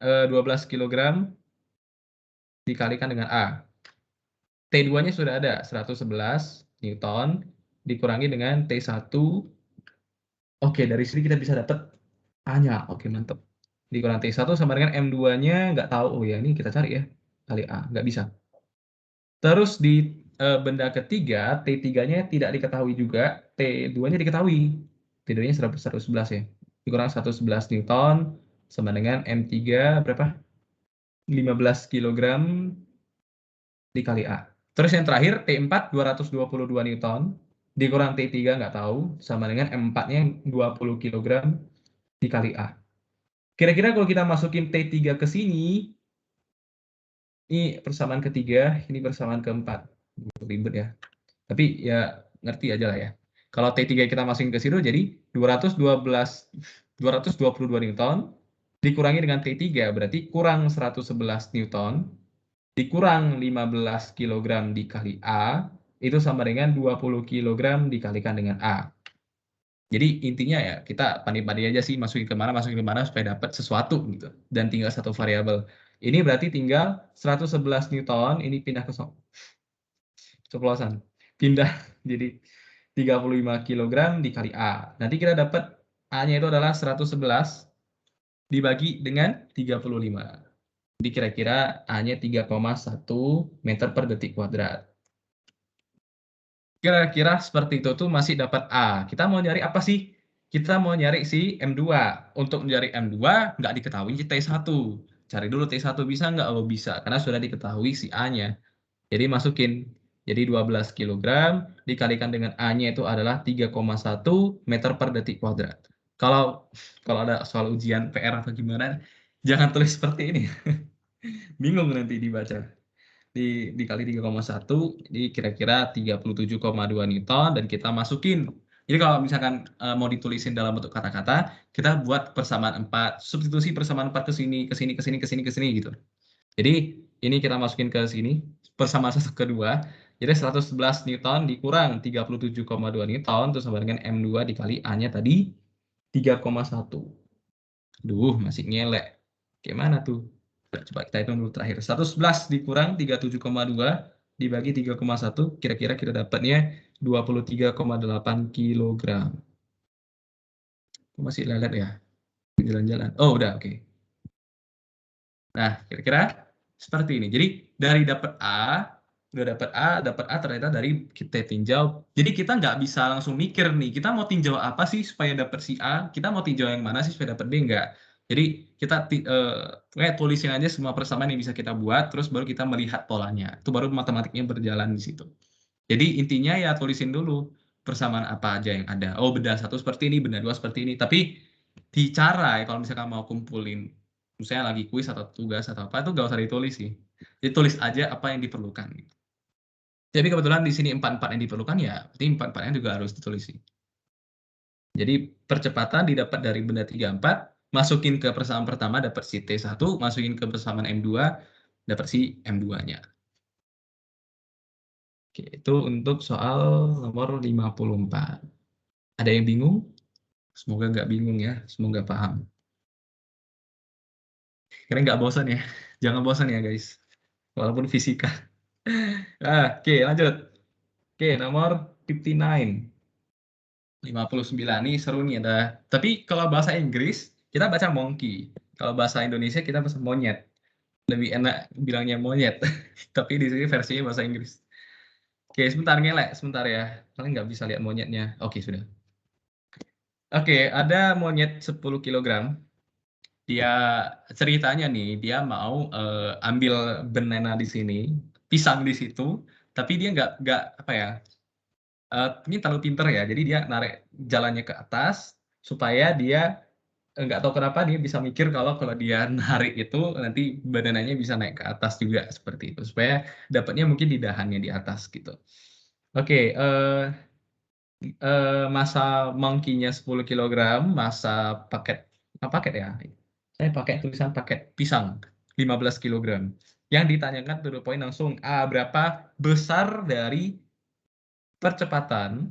12 kg dikalikan dengan A. T2-nya sudah ada, 111 Newton, dikurangi dengan T1. Oke, dari sini kita bisa dapat A-nya. Oke, mantap. Dikurang T1 sama dengan M2-nya, nggak tahu. Oh ya, ini kita cari ya. Kali A, nggak bisa. Terus di benda ketiga, T3-nya tidak diketahui juga, T2-nya diketahui. T2-nya 111 ya. Dikurang 111 Newton, sama dengan M3 berapa? 15 kg dikali A. Terus yang terakhir T4 222 Newton dikurang T3 nggak tahu sama dengan M4-nya 20 kg dikali A. Kira-kira kalau kita masukin T3 ke sini, ini persamaan ketiga, ini persamaan keempat. Ribet ya. Tapi ya ngerti aja lah ya. Kalau T3 kita masukin ke situ jadi 222 Newton dikurangi dengan T3 berarti kurang 111 Newton dikurang 15 kg dikali A itu sama dengan 20 kg dikalikan dengan A. Jadi intinya ya kita pandai-pandai aja sih masukin kemana supaya dapat sesuatu gitu. Dan tinggal satu variabel. Ini berarti tinggal 111 Newton, ini pindah ke ceplosan. Pindah jadi 35 kg dikali A. Nanti kita dapat A-nya itu adalah 111 dibagi dengan 35. Jadi kira-kira A-nya 3,1 meter per detik kuadrat. Kira-kira seperti itu tuh masih dapat A. Kita mau nyari apa sih? Kita mau nyari si M2. Untuk mencari M2 nggak diketahui T1. Cari dulu T1 bisa nggak? Oh bisa, karena sudah diketahui si A-nya. Jadi masukin. Jadi 12 kg dikalikan dengan A-nya itu adalah 3,1 meter per detik kuadrat. Kalau ada soal ujian PR atau gimana, jangan tulis seperti ini. Bingung nanti dibaca. Dikali 3,1, jadi kira-kira 37,2 Newton, dan kita masukin. Jadi kalau misalkan mau ditulisin dalam bentuk kata-kata, kita buat persamaan 4, substitusi persamaan 4 ke sini, ke sini, ke sini, ke sini, ke sini gitu. Jadi ini kita masukin ke sini, persamaan satu kedua, jadi 111 Newton dikurang 37,2 Newton, terus sama dengan M2 dikali A-nya tadi 3,1. Duh, masih ngelek. Gimana tuh? Coba kita hitung dulu terakhir. 111 dikurang 37,2 dibagi 3,1, kira-kira kita dapatnya 23,8 kg. Masih lelet ya? Jalan-jalan. Oh, udah, oke. Nah, kira-kira seperti ini. Jadi dari dapat A, udah dapat A ternyata dari kita tinjau. Jadi kita nggak bisa langsung mikir nih, kita mau tinjau apa sih supaya dapat si A, kita mau tinjau yang mana sih supaya dapat B, enggak. Jadi kita kayak tulisin aja semua persamaan yang bisa kita buat, terus baru kita melihat polanya. Itu baru matematiknya berjalan di situ. Jadi intinya ya tulisin dulu persamaan apa aja yang ada. Oh, benda satu seperti ini, benda dua seperti ini. Tapi di cara ya kalau misalkan mau kumpulin, misalnya lagi kuis atau tugas atau apa, itu nggak usah ditulis sih. Ditulis aja apa yang diperlukan. Jadi kebetulan di sini 4-4 yang diperlukan ya, berarti 4-4-nya juga harus ditulis sih. Jadi percepatan didapat dari benda 3-4, masukin ke persamaan pertama dapat si T1, masukin ke persamaan M2 dapat si M2-nya. Oke, itu untuk soal nomor 54. Ada yang bingung? Semoga nggak bingung ya, semoga paham. Kira nggak bosan ya? Jangan bosan ya guys, walaupun fisika. Oke, lanjut. Oke, nomor 59. 59 nih seru nih ada. Tapi kalau bahasa Inggris kita baca monkey. Kalau bahasa Indonesia kita bahasa monyet. Lebih enak bilangnya monyet. Tapi di sini versinya bahasa Inggris. Oke, sebentar ngelek, sebentar ya. Kalian nggak bisa lihat monyetnya. Oke, sudah. Oke, ada monyet 10 kg. Dia ceritanya nih, dia mau ambil banana di sini, pisang di situ, tapi dia nggak apa ya? Ini terlalu pinter ya, jadi dia narik jalannya ke atas supaya dia nggak tahu kenapa dia bisa mikir kalau dia narik itu nanti banananya bisa naik ke atas juga seperti itu, supaya dapatnya mungkin di dahannya di atas gitu. Oke, masa monkey-nya 10 kg, masa paket ya. Saya pakai tulisan paket pisang 15 kg. Yang ditanyakan to the point langsung, berapa besar dari percepatan,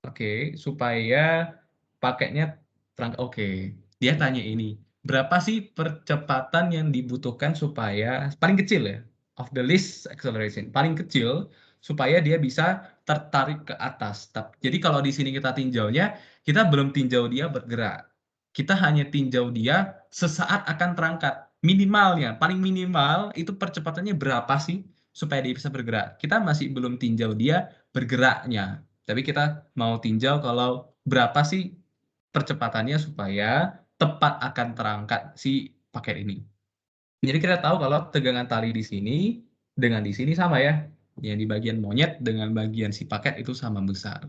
oke, supaya paketnya terang. Oke, dia tanya ini, berapa sih percepatan yang dibutuhkan supaya paling kecil ya, of the least acceleration, paling kecil supaya dia bisa tertarik ke atas. Jadi kalau di sini kita tinjaunya, kita belum tinjau dia bergerak. Kita hanya tinjau dia sesaat akan terangkat. Minimalnya, paling minimal itu percepatannya berapa sih supaya dia bisa bergerak. Kita masih belum tinjau dia bergeraknya. Tapi kita mau tinjau kalau berapa sih percepatannya supaya tepat akan terangkat si paket ini. Jadi kita tahu kalau tegangan tali di sini dengan di sini sama ya. Yang di bagian monyet dengan bagian si paket itu sama besar.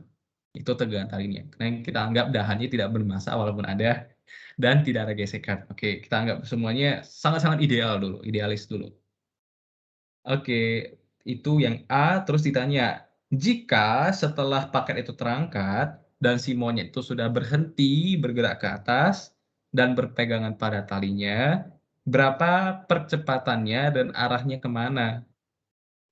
Itu tegangan talinya. Karena kita anggap dahannya tidak bermassa walaupun ada dan tidak ada gesekan. Oke, kita anggap semuanya sangat-sangat ideal dulu, idealis dulu. Oke, itu yang A. Terus ditanya, jika setelah paket itu terangkat dan si monyet itu sudah berhenti bergerak ke atas dan berpegangan pada talinya, berapa percepatannya dan arahnya kemana?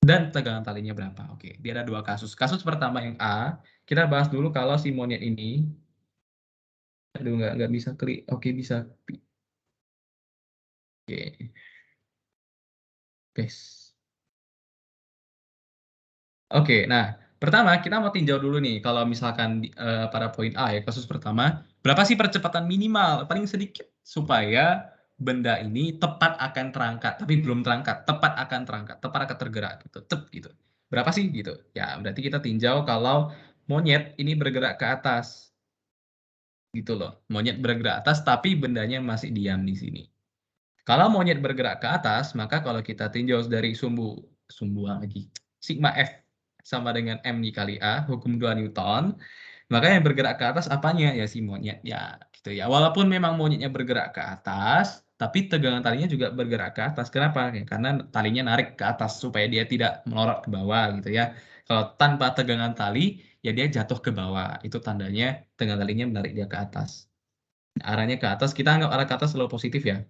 Dan tegangan talinya berapa? Oke, dia ada dua kasus. Kasus pertama yang A, kita bahas dulu kalau si monyet ini, aduh nggak bisa klik. Oke, bisa. Oke, paste. Oke, nah pertama kita mau tinjau dulu nih kalau misalkan pada poin A ya, kasus pertama, berapa sih percepatan minimal paling sedikit supaya benda ini tepat akan terangkat, tapi belum terangkat, tepat akan terangkat, tepat akan tergerak gitu, gitu. Berapa sih gitu? Ya, berarti kita tinjau kalau monyet ini bergerak ke atas. Gitu loh. Monyet bergerak atas tapi bendanya masih diam di sini. Kalau monyet bergerak ke atas, maka kalau kita tinjau dari sumbu lagi, sigma F sama dengan M dikali A, hukum 2 Newton, maka yang bergerak ke atas apanya? Ya si monyet, ya gitu ya. Walaupun memang monyetnya bergerak ke atas, tapi tegangan talinya juga bergerak ke atas. Kenapa? Ya, karena talinya narik ke atas supaya dia tidak melorot ke bawah gitu ya. Kalau tanpa tegangan tali, ya dia jatuh ke bawah. Itu tandanya tegangan talinya menarik dia ke atas. Arahnya ke atas, kita anggap arah ke atas selalu positif ya.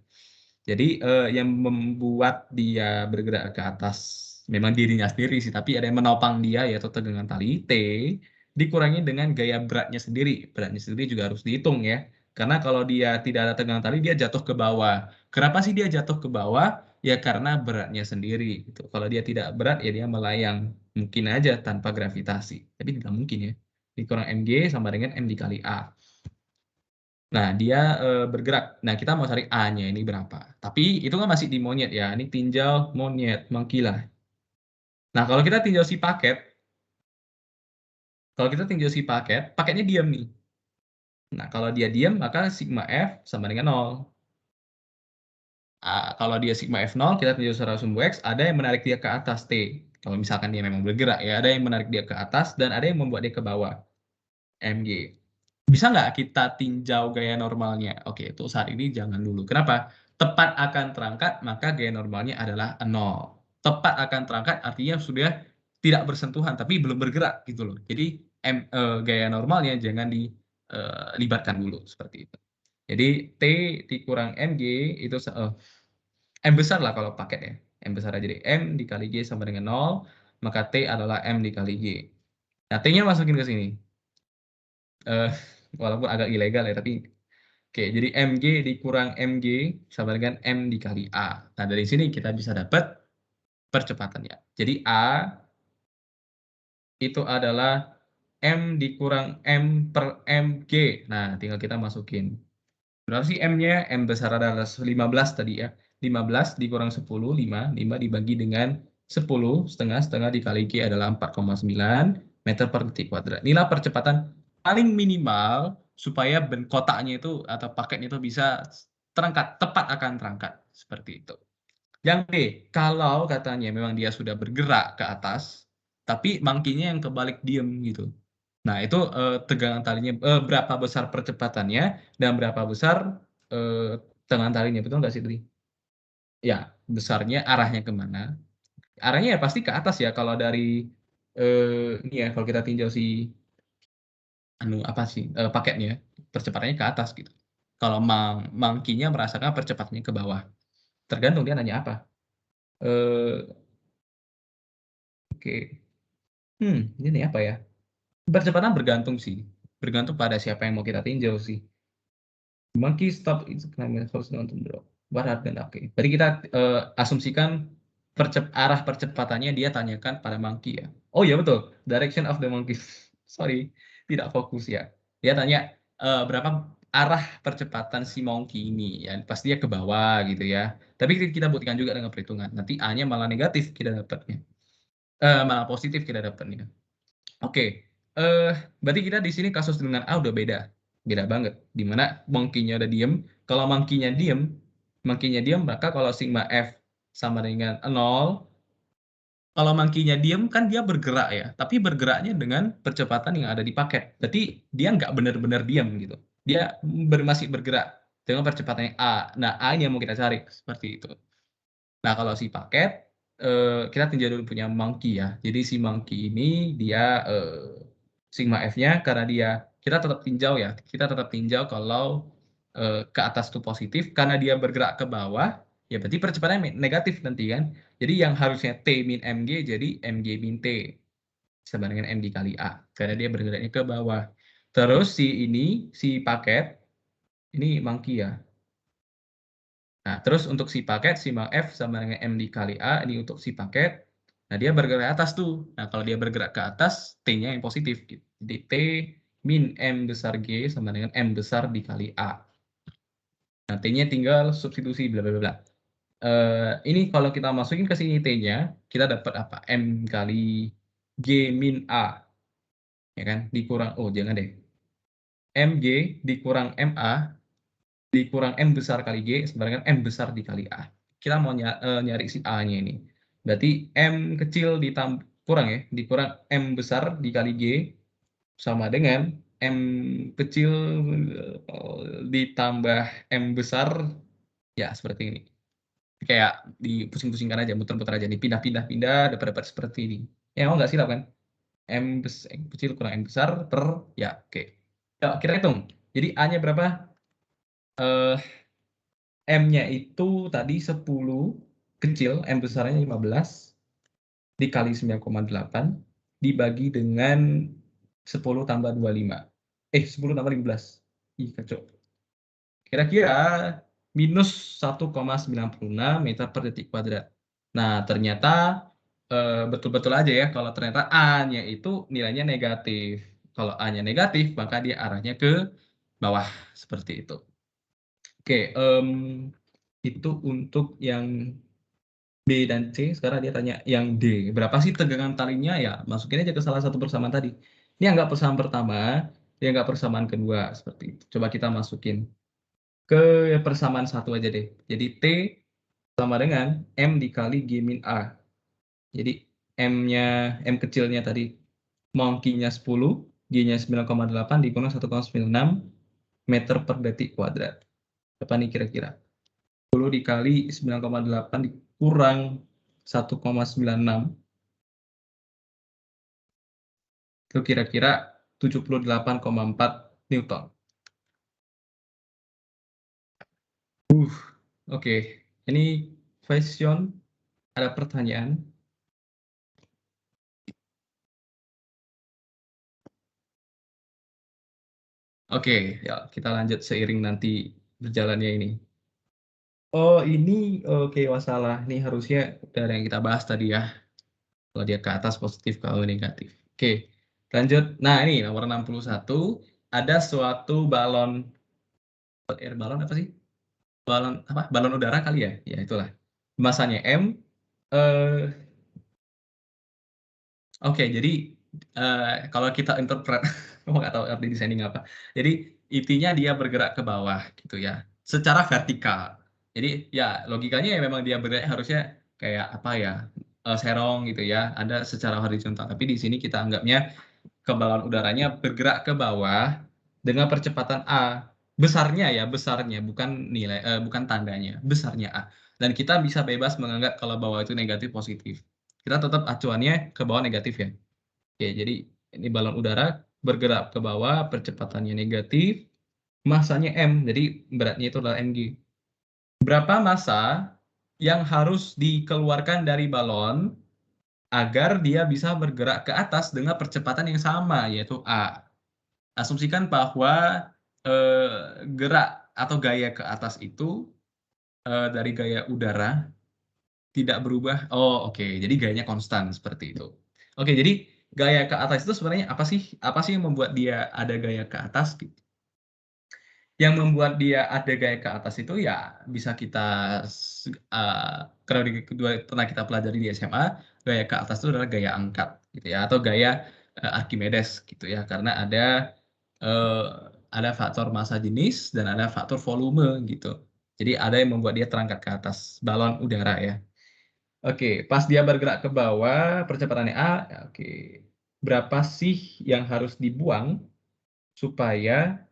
Jadi yang membuat dia bergerak ke atas memang dirinya sendiri sih, tapi ada yang menopang dia yaitu tegangan tali T dikurangi dengan gaya beratnya sendiri. Beratnya sendiri juga harus dihitung ya. Karena kalau dia tidak ada tegangan tali dia jatuh ke bawah. Kenapa sih dia jatuh ke bawah? Ya karena beratnya sendiri gitu. Kalau dia tidak berat ya dia melayang. Mungkin aja tanpa gravitasi. Tapi tidak mungkin ya. Dikurang mg sama dengan m dikali a. Nah, dia bergerak. Nah, kita mau cari A-nya ini berapa. Tapi itu kan masih di monyet ya. Ini tinjau monyet, mengkilah. Nah, kalau kita tinjau si paket, paketnya diam nih. Nah, kalau dia diam, maka sigma F sama dengan 0. Kalau dia sigma F 0, kita tinjau secara sumbu X, ada yang menarik dia ke atas T. Kalau misalkan dia memang bergerak ya, ada yang menarik dia ke atas dan ada yang membuat dia ke bawah. MG. Bisa nggak kita tinjau gaya normalnya? Oke, itu saat ini jangan dulu. Kenapa? Tepat akan terangkat, maka gaya normalnya adalah 0. Tepat akan terangkat artinya sudah tidak bersentuhan, tapi belum bergerak gitu loh. Jadi gaya normalnya jangan dilibatkan dulu seperti itu. Jadi T dikurang MG itu M besar lah kalau paket ya. M besar aja. Jadi M dikali G sama dengan 0, maka T adalah M dikali G. Nah, T-nya masukin ke sini. Walaupun agak ilegal ya, tapi oke, jadi MG dikurang MG sama dengan M dikali A. Nah, dari sini kita bisa dapat percepatannya. Jadi A itu adalah M dikurang M per MG. Nah, tinggal kita masukin. Berapa sih M-nya? M besar adalah 15 tadi ya. 15 dikurang 10, 5. 5 dibagi dengan 10, setengah dikali G adalah 4,9 meter per detik kuadrat. Inilah percepatan paling minimal supaya kotaknya itu atau paketnya itu bisa terangkat, tepat akan terangkat. Seperti itu. Yang B, kalau katanya memang dia sudah bergerak ke atas, tapi monkey-nya yang kebalik diem gitu. Nah, itu tegangan talinya berapa besar percepatannya dan berapa besar tegangan talinya, betul nggak sih, Dri? Ya, besarnya arahnya kemana? Arahnya ya pasti ke atas ya kalau dari ini ya kalau kita tinjau si paketnya, percepatannya ke atas gitu. Kalau monkey-nya merasakan percepatannya ke bawah. Tergantung dia nanya apa. Oke. Ini apa ya? Percepatan bergantung sih. Bergantung pada siapa yang mau kita tinjau sih. Monkey stop itu harus nonton bro. Barat dan oke. Jadi kita asumsikan arah percepatannya dia tanyakan pada monkey ya. Oh iya betul. Direction of the monkey. Sorry, tidak fokus ya. Dia tanya berapa arah percepatan si monkey ini ya. Pasti dia ke bawah gitu ya. Tapi kita buktikan juga dengan perhitungan. Nanti A-nya malah negatif kita dapatnya. Malah positif kita dapatnya. Oke, berarti kita di sini kasus dengan A udah beda banget. Dimana monkey-nya udah diem. Kalau monkey-nya diem, maka kalau sigma F sama dengan 0, Kalau monkey-nya diem kan dia bergerak ya, tapi bergeraknya dengan percepatan yang ada di paket. Berarti dia nggak benar-benar diam gitu. Dia masih bergerak dengan percepatan yang A. Nah, A ini yang mau kita cari seperti itu. Nah, kalau si paket, kita tinjau dulu punya monkey ya. Jadi si monkey ini dia sigma F-nya karena dia, kita tetap tinjau ya. Kita tetap tinjau kalau ke atas itu positif, karena dia bergerak ke bawah, ya berarti percepatannya negatif nanti kan. Jadi yang harusnya T min MG jadi MG min T sama dengan M dikali A. Karena dia bergeraknya ke bawah. Terus si paket, ini monkey ya. Nah, terus untuk si paket, sigma F sama dengan M dikali A, ini untuk si paket. Nah, dia bergerak ke atas tuh. Nah, kalau dia bergerak ke atas, T-nya yang positif. Gitu. Jadi T min M besar G sama dengan M besar dikali A. Nah, T-nya tinggal substitusi, bla bla bla. Ini kalau kita masukin ke sini T-nya, kita dapat apa? M kali G min A. Ya kan? Dikurang, oh jangan deh. MG dikurang MA dikurang M besar kali G sama dengan M besar dikali A. Kita mau nyari si A-nya ini. Berarti M kecil dikurang M besar dikali G sama dengan M kecil ditambah M besar, ya seperti ini. Kayak dipusing-pusingkan aja, muter-muter aja, pindah-pindah dapat seperti ini. Ya mau nggak silap kan? M kecil kurang M besar per, ya oke. Yuk, kita hitung. Jadi A-nya berapa? M-nya itu tadi 10 kecil, M besarnya 15 dikali 9,8 dibagi dengan 10 tambah 25. 10 tambah 15. Ih, kacau. Kira-kira minus 1,96 meter per detik kuadrat. Nah, ternyata betul-betul aja ya kalau ternyata A-nya itu nilainya negatif. Kalau A-nya negatif, maka dia arahnya ke bawah seperti itu. Oke, itu untuk yang B dan C. Sekarang dia tanya yang D. Berapa sih tegangan talinya? Ya, masukin aja ke salah satu persamaan tadi. Ini anggap persamaan pertama, dia anggap persamaan kedua. Seperti itu. Coba kita masukin ke persamaan satu aja deh. Jadi T sama dengan M dikali G min A. Jadi M kecilnya tadi, monkey-nya 10, G-nya 9,8 dikurang 1,96 meter per detik kuadrat. Apa nih kira-kira? 10 dikali 9,8 dikurang 1,96 itu kira-kira 78,4 Newton. Oke. Ini question, ada pertanyaan? Oke, ya kita lanjut seiring nanti berjalannya ini. Oh, ini oke, masalah. Ini harusnya dari yang kita bahas tadi ya. Kalau dia ke atas positif, kalau negatif. Oke, lanjut. Nah, ini nomor 61. Ada suatu balon, balon apa sih? Balon apa? Balon udara kali ya? Ya, itulah. Masanya M. Oke, jadi kalau kita interpret, aku nggak tahu arti designing apa. Jadi intinya dia bergerak ke bawah gitu ya, secara vertikal. Jadi ya logikanya ya memang dia bergerak harusnya kayak apa ya, serong gitu ya, ada secara horizontal. Tapi di sini kita anggapnya ke balon udaranya bergerak ke bawah dengan percepatan A. Besarnya bukan bukan tandanya, besarnya A. Dan kita bisa bebas menganggap kalau bawah itu negatif positif. Kita tetap acuannya ke bawah negatif ya. Oke, jadi ini balon udara bergerak ke bawah, percepatannya negatif, masanya M, jadi beratnya itu adalah mg. Berapa massa yang harus dikeluarkan dari balon agar dia bisa bergerak ke atas dengan percepatan yang sama, yaitu A. Asumsikan bahwa gerak atau gaya ke atas itu dari gaya udara tidak berubah. Oh, oke. Jadi gayanya konstan seperti itu. Oke, jadi gaya ke atas itu sebenarnya apa sih? Apa sih yang membuat dia ada gaya ke atas? Yang membuat dia ada gaya ke atas itu ya bisa kita kalau kedua pernah kita pelajari di SMA, gaya ke atas itu adalah gaya angkat gitu ya, atau gaya Archimedes gitu ya, karena ada faktor massa jenis dan ada faktor volume gitu. Jadi ada yang membuat dia terangkat ke atas balon udara ya. Oke, pas dia bergerak ke bawah, percepatannya A, ya, oke. Berapa sih yang harus dibuang supaya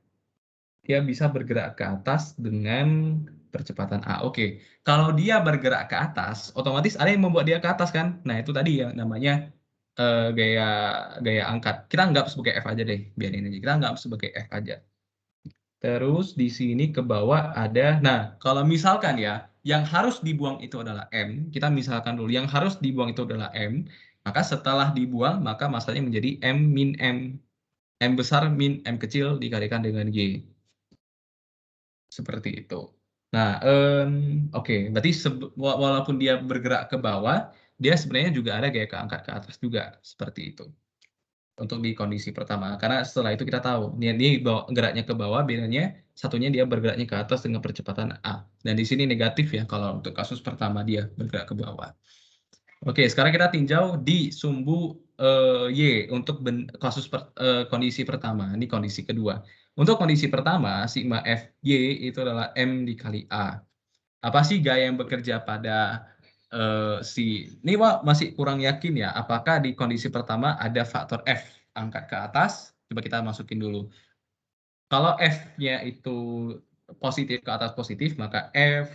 dia bisa bergerak ke atas dengan percepatan A? Oke, kalau dia bergerak ke atas, otomatis ada yang membuat dia ke atas kan? Nah, itu tadi yang namanya gaya angkat. Kita anggap sebagai F aja deh, biarin aja. Kita anggap sebagai F aja. Terus di sini ke bawah ada, nah kalau misalkan ya, yang harus dibuang itu adalah M, kita misalkan dulu, yang harus dibuang itu adalah M, maka setelah dibuang, maka masanya menjadi M min M. M besar min M kecil dikalikan dengan G. Seperti itu. Nah, oke, berarti walaupun dia bergerak ke bawah, dia sebenarnya juga ada gaya keangkat ke atas juga, seperti itu. Untuk di kondisi pertama, karena setelah itu kita tahu dia geraknya ke bawah, bedanya satunya dia bergeraknya ke atas dengan percepatan A, dan di sini negatif ya kalau untuk kasus pertama dia bergerak ke bawah. Oke, sekarang kita tinjau di sumbu Y untuk kondisi pertama. Ini kondisi kedua. Untuk kondisi pertama, sigma FY itu adalah M dikali A. Apa sih gaya yang bekerja pada ini masih kurang yakin ya, apakah di kondisi pertama ada faktor F angkat ke atas? Coba kita masukin dulu. Kalau F-nya itu positif ke atas positif, maka F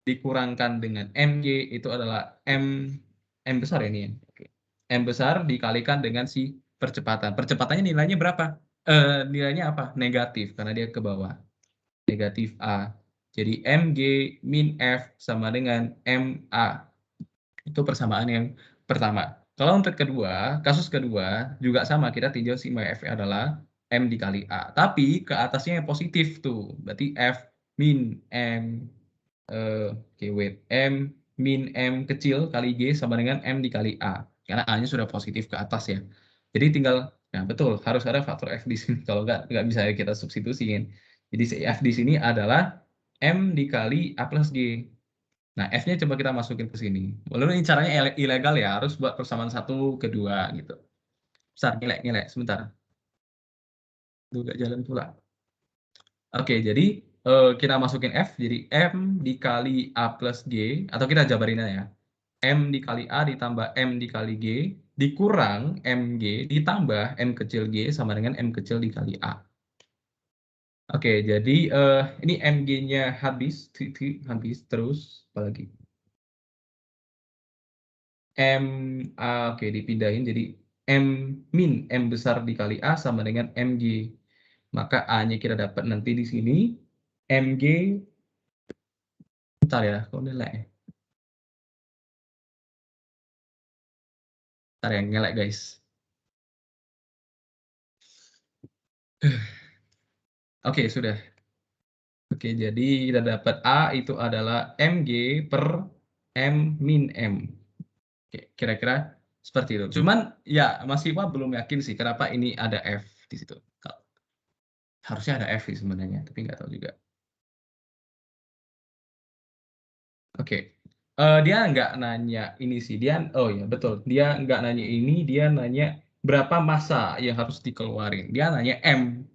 dikurangkan dengan MY itu adalah M besar ya ini ya. M besar dikalikan dengan si percepatan. Percepatannya nilainya berapa? Nilainya apa? Negatif karena dia ke bawah. Negatif A. Jadi MG min F sama dengan MA. Itu persamaan yang pertama. Kalau untuk kedua, kasus kedua juga sama, kita tinjau sigma F adalah M dikali A. Tapi ke atasnya yang positif tuh. Berarti F min M M min M kecil kali G sama dengan M dikali A. Karena A-nya sudah positif ke atas ya. Jadi tinggal, nah betul, harus ada faktor F di sini. Kalau nggak bisa kita substitusiin. Jadi si F di sini adalah M dikali A plus G. Nah, F-nya coba kita masukin ke sini. Walaupun ini caranya ilegal ya, harus buat persamaan 1, kedua gitu. Bentar, ngelek, sebentar. Tuh, nggak jalan pula. Oke, jadi kita masukin F, jadi M dikali A plus G, atau kita jabarin aja ya. M dikali A ditambah M dikali G, dikurang MG, ditambah M kecil G sama dengan M kecil dikali A. Oke, jadi ini MG-nya habis, terus apalagi? oke, dipindahin jadi M min M besar dikali A sama dengan MG. Maka A-nya kita dapat nanti di sini. MG, bentar ya, kok ngelek ya? Bentar ya, ngelek guys. Oke, sudah. Oke, jadi kita dapat A itu adalah MG per M min M. Oke, kira-kira seperti itu. Cuman ya masih belum yakin sih kenapa ini ada F di situ. Harusnya ada F sih sebenarnya, tapi nggak tahu juga. Oke, dia nggak nanya ini sih. Oh ya betul, dia nggak nanya ini, dia nanya berapa massa yang harus dikeluarin. Dia nanya M.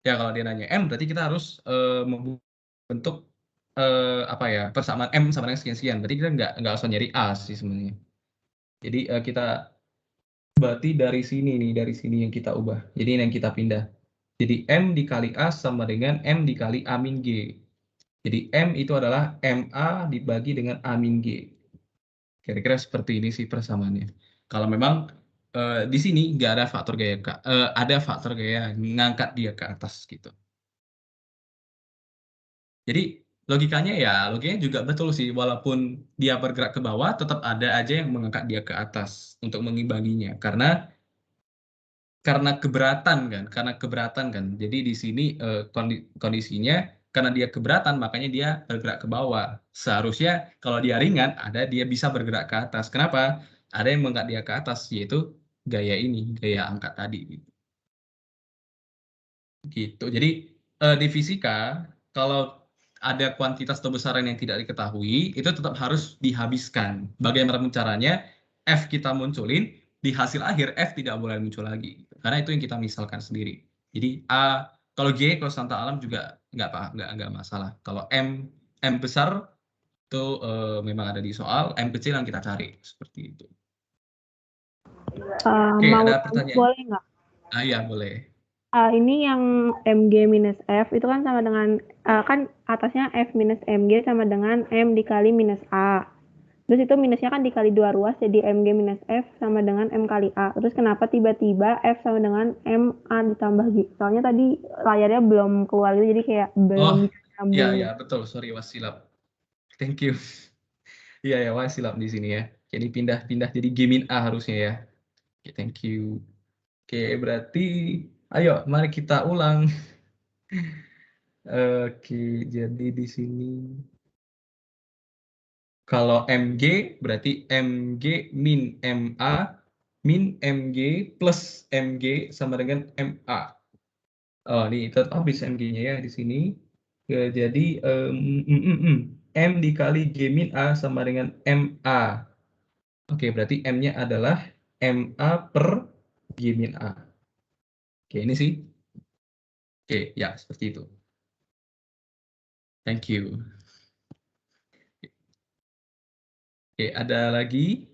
Ya kalau dia nanya M, berarti kita harus membentuk apa ya, persamaan M sama dengan sekian-sekian. Berarti kita nggak usah nyari A sih sebenarnya. Jadi kita berarti dari sini yang kita ubah. Jadi ini yang kita pindah. Jadi M dikali A sama dengan M dikali A min G. Jadi M itu adalah MA dibagi dengan A min G. Kira-kira seperti ini sih persamaannya. Kalau memang di sini nggak ada faktor gaya, ada faktor gaya ngangkat dia ke atas gitu. Jadi logikanya juga betul sih, walaupun dia bergerak ke bawah, tetap ada aja yang mengangkat dia ke atas untuk mengimbanginya. Karena keberatan kan. Jadi di sini kondisinya karena dia keberatan, makanya dia bergerak ke bawah. Seharusnya kalau dia ringan, dia bisa bergerak ke atas. Kenapa? Ada yang mengangkat dia ke atas, yaitu gaya angkat tadi. Gitu. Jadi di fisika, kalau ada kuantitas atau besaran yang tidak diketahui, itu tetap harus dihabiskan. Bagaimana caranya? F kita munculin, di hasil akhir F tidak boleh muncul lagi. Karena itu yang kita misalkan sendiri. Jadi A, kalau G konstanta alam juga nggak masalah. Kalau M besar itu memang ada di soal, M kecil yang kita cari, seperti itu. Oke, Mau ada pertanyaan? boleh nggak? Iya, boleh. Ini yang MG minus F itu kan sama dengan, kan atasnya F minus MG sama dengan M dikali minus A. Terus itu minusnya kan dikali 2 ruas, jadi MG minus F sama dengan M kali A. Terus kenapa tiba-tiba F sama dengan MA ditambah G? Soalnya tadi layarnya belum keluar gitu, jadi kayak belum bisa nyambung. Iya, betul. Sorry, wasilap. Thank you. Iya, ya, wasilap di sini ya. Jadi pindah jadi G min A harusnya ya. Oke, thank you. Oke, berarti ayo mari kita ulang. Oke, jadi di sini kalau MG berarti MG min MA min MG plus MG sama dengan MA. Oh, ini tetap habis MG-nya ya di sini. Jadi M dikali G min A sama dengan MA. Oke, berarti M-nya adalah MA per G min A. Oke, ini sih. Oke, ya seperti itu. Thank you. Oke, ada lagi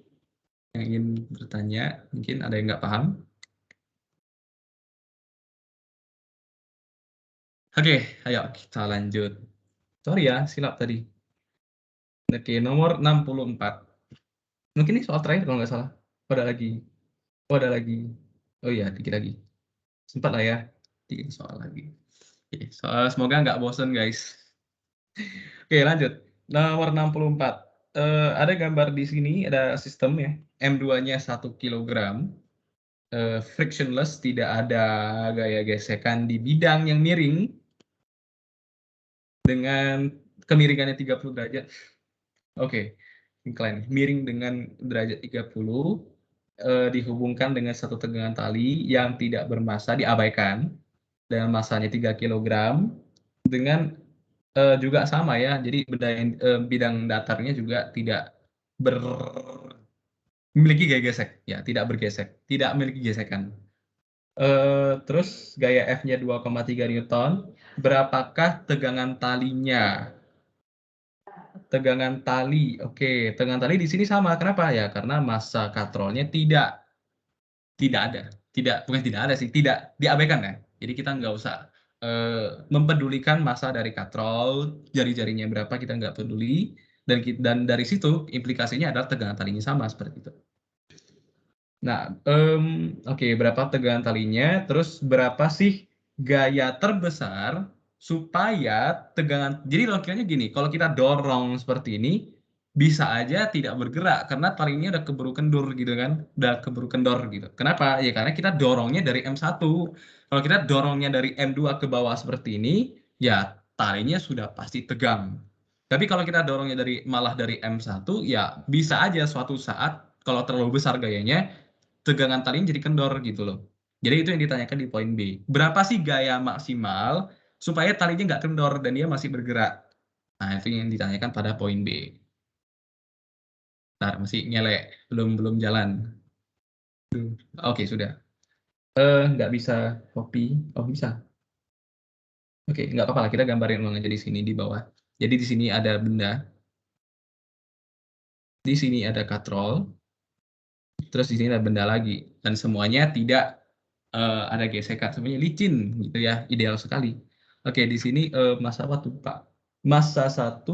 yang ingin bertanya? Mungkin ada yang nggak paham? Oke, ayo kita lanjut. Sorry ya, silap tadi. Oke, nomor 64. Mungkin ini soal terakhir kalau nggak salah. Oh, ada lagi. Oh, ada lagi. Oh iya, dikit lagi. Sempat lah ya. 3 soal lagi. Oke, semoga nggak bosen, guys. Oke, lanjut. Nomor 64. Ada gambar di sini, ada sistem ya. M2-nya 1 kg. Frictionless, tidak ada gaya gesekan di bidang yang miring. Dengan kemiringannya 30 derajat. Oke, incline. Miring dengan derajat 30. Dihubungkan dengan satu tegangan tali yang tidak bermassa, diabaikan. Dan massanya 3 kg. Dengan juga sama ya, jadi bidang datarnya juga tidak memiliki gaya gesek, ya tidak bergesek, tidak memiliki gesekan. Terus gaya F-nya 2,3 Newton. Berapakah tegangan talinya? Tegangan tali, oke, tegangan tali di sini sama. Kenapa ya? Karena massa katrolnya tidak ada, bukan tidak ada sih, tidak diabaikan ya. Jadi kita nggak usah mempedulikan massa dari katrol, jari-jarinya berapa kita nggak peduli, dan dari situ implikasinya adalah tegangan talinya sama seperti itu. Nah, oke, berapa tegangan talinya, terus berapa sih gaya terbesar supaya tegangan, jadi logikanya gini, kalau kita dorong seperti ini, bisa aja tidak bergerak, karena talinya udah keburu kendur gitu kan, udah keburu kendor gitu. Kenapa? Ya karena kita dorongnya dari M1, kalau kita dorongnya dari M2 ke bawah seperti ini, ya talinya sudah pasti tegang. Tapi kalau kita dorongnya malah dari M1, ya bisa aja suatu saat, kalau terlalu besar gayanya, tegangan talinya jadi kendor gitu loh. Jadi itu yang ditanyakan di poin B. Berapa sih gaya maksimal supaya talinya nggak kendor dan dia masih bergerak? Nah, itu yang ditanyakan pada poin B. Ntar masih nyelek, belum jalan. Oke, sudah. Nggak bisa copy. Oh, bisa. Oke, nggak apa-apa lah, kita gambarin ulang aja di sini di bawah. Jadi di sini ada benda. Di sini ada katrol. Terus di sini ada benda lagi. Dan semuanya tidak ada gesekan, semuanya licin gitu ya, ideal sekali. Oke, di sini massa apa tuh Pak? Massa 1,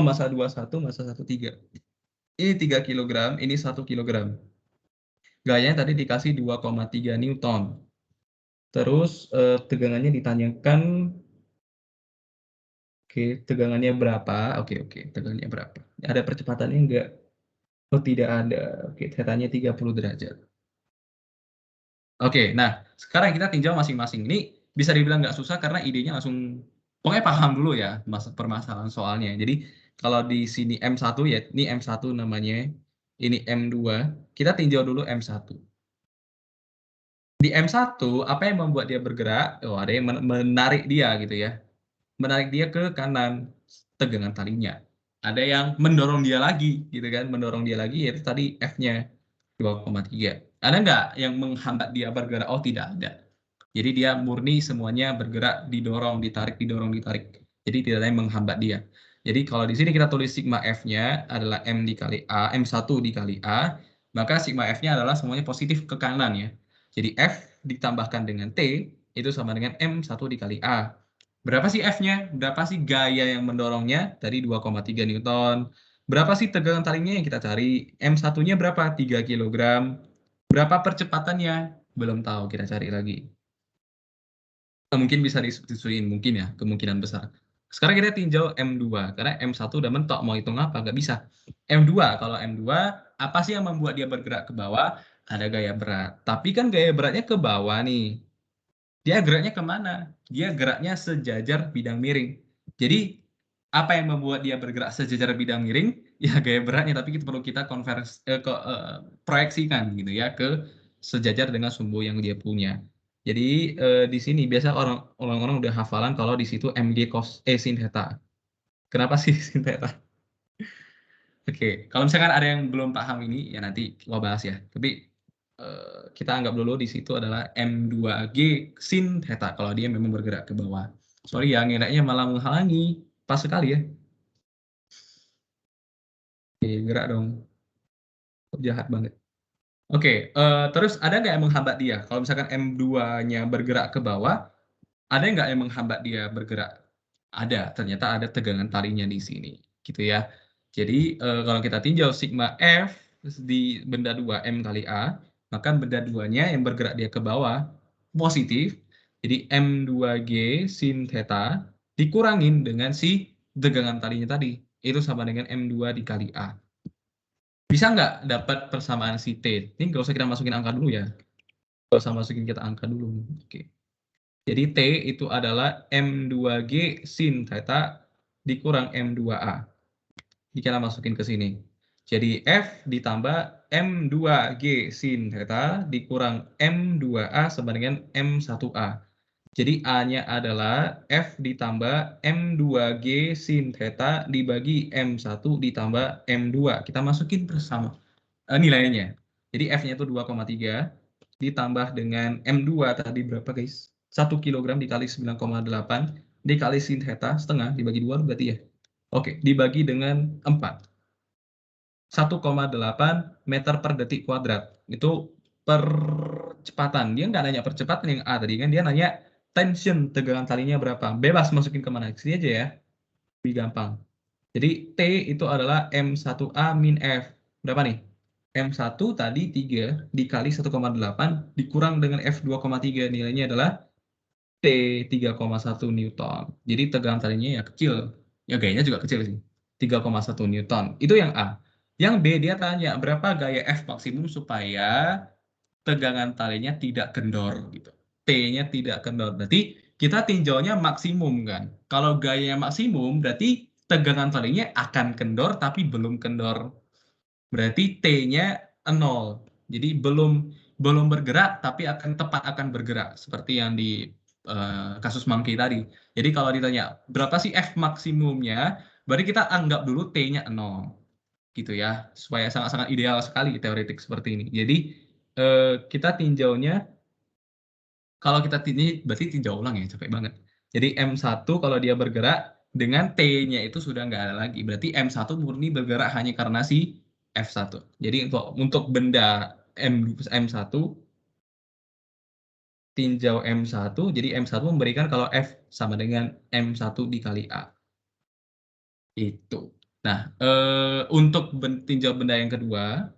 massa 21, massa 13. Ini 3 kg, ini 1 kg. Gayanya tadi dikasih 2,3 Newton. Terus tegangannya ditanyakan, oke, tegangannya berapa? Oke, tegangannya berapa? Ada percepatannya enggak? Oh, tidak ada. Oke, tetanya 30 derajat. Oke, nah sekarang kita tinjau masing-masing. Ini bisa dibilang nggak susah karena idenya langsung, pokoknya paham dulu ya permasalahan soalnya. Jadi kalau di sini M1 ya, ini M1 namanya, ini M2, kita tinjau dulu M1. Di M1, apa yang membuat dia bergerak? Oh, ada yang menarik dia gitu ya. Menarik dia ke kanan, tegangan talinya. Ada yang mendorong dia lagi gitu kan, mendorong dia lagi, yaitu tadi F-nya 2,3. Ada nggak yang menghambat dia bergerak? Oh, tidak ada. Jadi dia murni semuanya bergerak, didorong, ditarik, didorong, ditarik. Jadi tidak ada yang menghambat dia. Jadi kalau di sini kita tulis sigma F-nya adalah M dikali A, M1 dikali A, maka sigma F-nya adalah semuanya positif ke kanan ya. Jadi F ditambahkan dengan T itu sama dengan M1 dikali A. Berapa sih F-nya? Berapa sih gaya yang mendorongnya? Tadi 2,3 Newton. Berapa sih tegangan talinya yang kita cari? M1-nya berapa? 3 kg. Berapa percepatannya? Belum tahu, kita cari lagi. Mungkin bisa disubstituin, mungkin ya, kemungkinan besar. Sekarang kita tinjau M2, karena M1 udah mentok, mau hitung apa, nggak bisa. M2, kalau M2, apa sih yang membuat dia bergerak ke bawah? Ada gaya berat. Tapi kan gaya beratnya ke bawah nih. Dia geraknya kemana? Dia geraknya sejajar bidang miring. Jadi, apa yang membuat dia bergerak sejajar bidang miring? Ya gaya beratnya, tapi perlu kita proyeksikan gitu ya, ke sejajar dengan sumbu yang dia punya. Jadi di sini biasa orang-orang udah hafalan kalau di situ mg cos sin theta. Kenapa sih sin theta? Oke, kalau misalkan ada yang belum paham ini ya nanti gua bahas ya. Tapi kita anggap dulu di situ adalah M2G sin theta kalau dia memang bergerak ke bawah. Sorry ya, ngelaknya malah menghalangi. Pas sekali ya. Oke, gerak dong. Jahat banget. Oke, terus ada nggak yang menghambat dia? Kalau misalkan M2-nya bergerak ke bawah, ada nggak yang menghambat dia bergerak? Ada, ternyata ada tegangan talinya di sini, gitu ya. Jadi kalau kita tinjau sigma F di benda 2 M kali A, maka benda 2-nya yang bergerak dia ke bawah positif. Jadi M2G sin theta dikurangin dengan si tegangan talinya tadi. Itu sama dengan M2 dikali A. Bisa nggak dapat persamaan si T? Ini nggak usah kita masukin angka dulu ya. Nggak usah masukin kita angka dulu. Oke. Jadi T itu adalah M2G sin theta dikurang M2A. Ini kita masukin ke sini. Jadi F ditambah M2G sin theta dikurang M2A sama dengan M1A. Jadi A-nya adalah F ditambah M2G sin theta dibagi M1 ditambah M2. Kita masukin bersama nilainya. Jadi F-nya itu 2,3 ditambah dengan M2 tadi berapa guys? 1 kg dikali 9,8 dikali sin theta setengah dibagi 2 berarti ya. Oke, dibagi dengan 4. 1,8 meter per detik kuadrat. Itu percepatan. Dia nggak nanya percepatan yang A tadi kan, dia nanya tension, tegangan talinya berapa. Bebas masukin kemana, sini aja ya. Lebih gampang. Jadi T itu adalah M1A min F. Berapa nih? M1 tadi 3 dikali 1,8 dikurang dengan F 2,3. Nilainya adalah T 3,1 Newton. Jadi tegangan talinya ya kecil. Ya gayanya juga kecil sih. 3,1 Newton. Itu yang A. Yang B dia tanya berapa gaya F maksimum supaya tegangan talinya tidak kendor gitu. T-nya tidak kendor. Berarti kita tinjaunya maksimum kan. Kalau gaya maksimum berarti tegangan talinya akan kendor tapi belum kendor. Berarti T-nya 0. Jadi belum bergerak tapi tepat akan bergerak seperti yang di kasus monkey tadi. Jadi kalau ditanya berapa sih F maksimumnya, berarti kita anggap dulu T-nya 0. Gitu ya. Supaya sangat-sangat ideal sekali teoretik seperti ini. Jadi kita tinjaunya, kalau kita berarti tinjau ulang ya, capek banget. Jadi M1 kalau dia bergerak, dengan T-nya itu sudah nggak ada lagi. Berarti M1 murni bergerak hanya karena si F1. Jadi untuk benda M1, tinjau M1, jadi M1 memberikan kalau F sama dengan M1 dikali A. Itu. Nah, untuk tinjau benda yang kedua,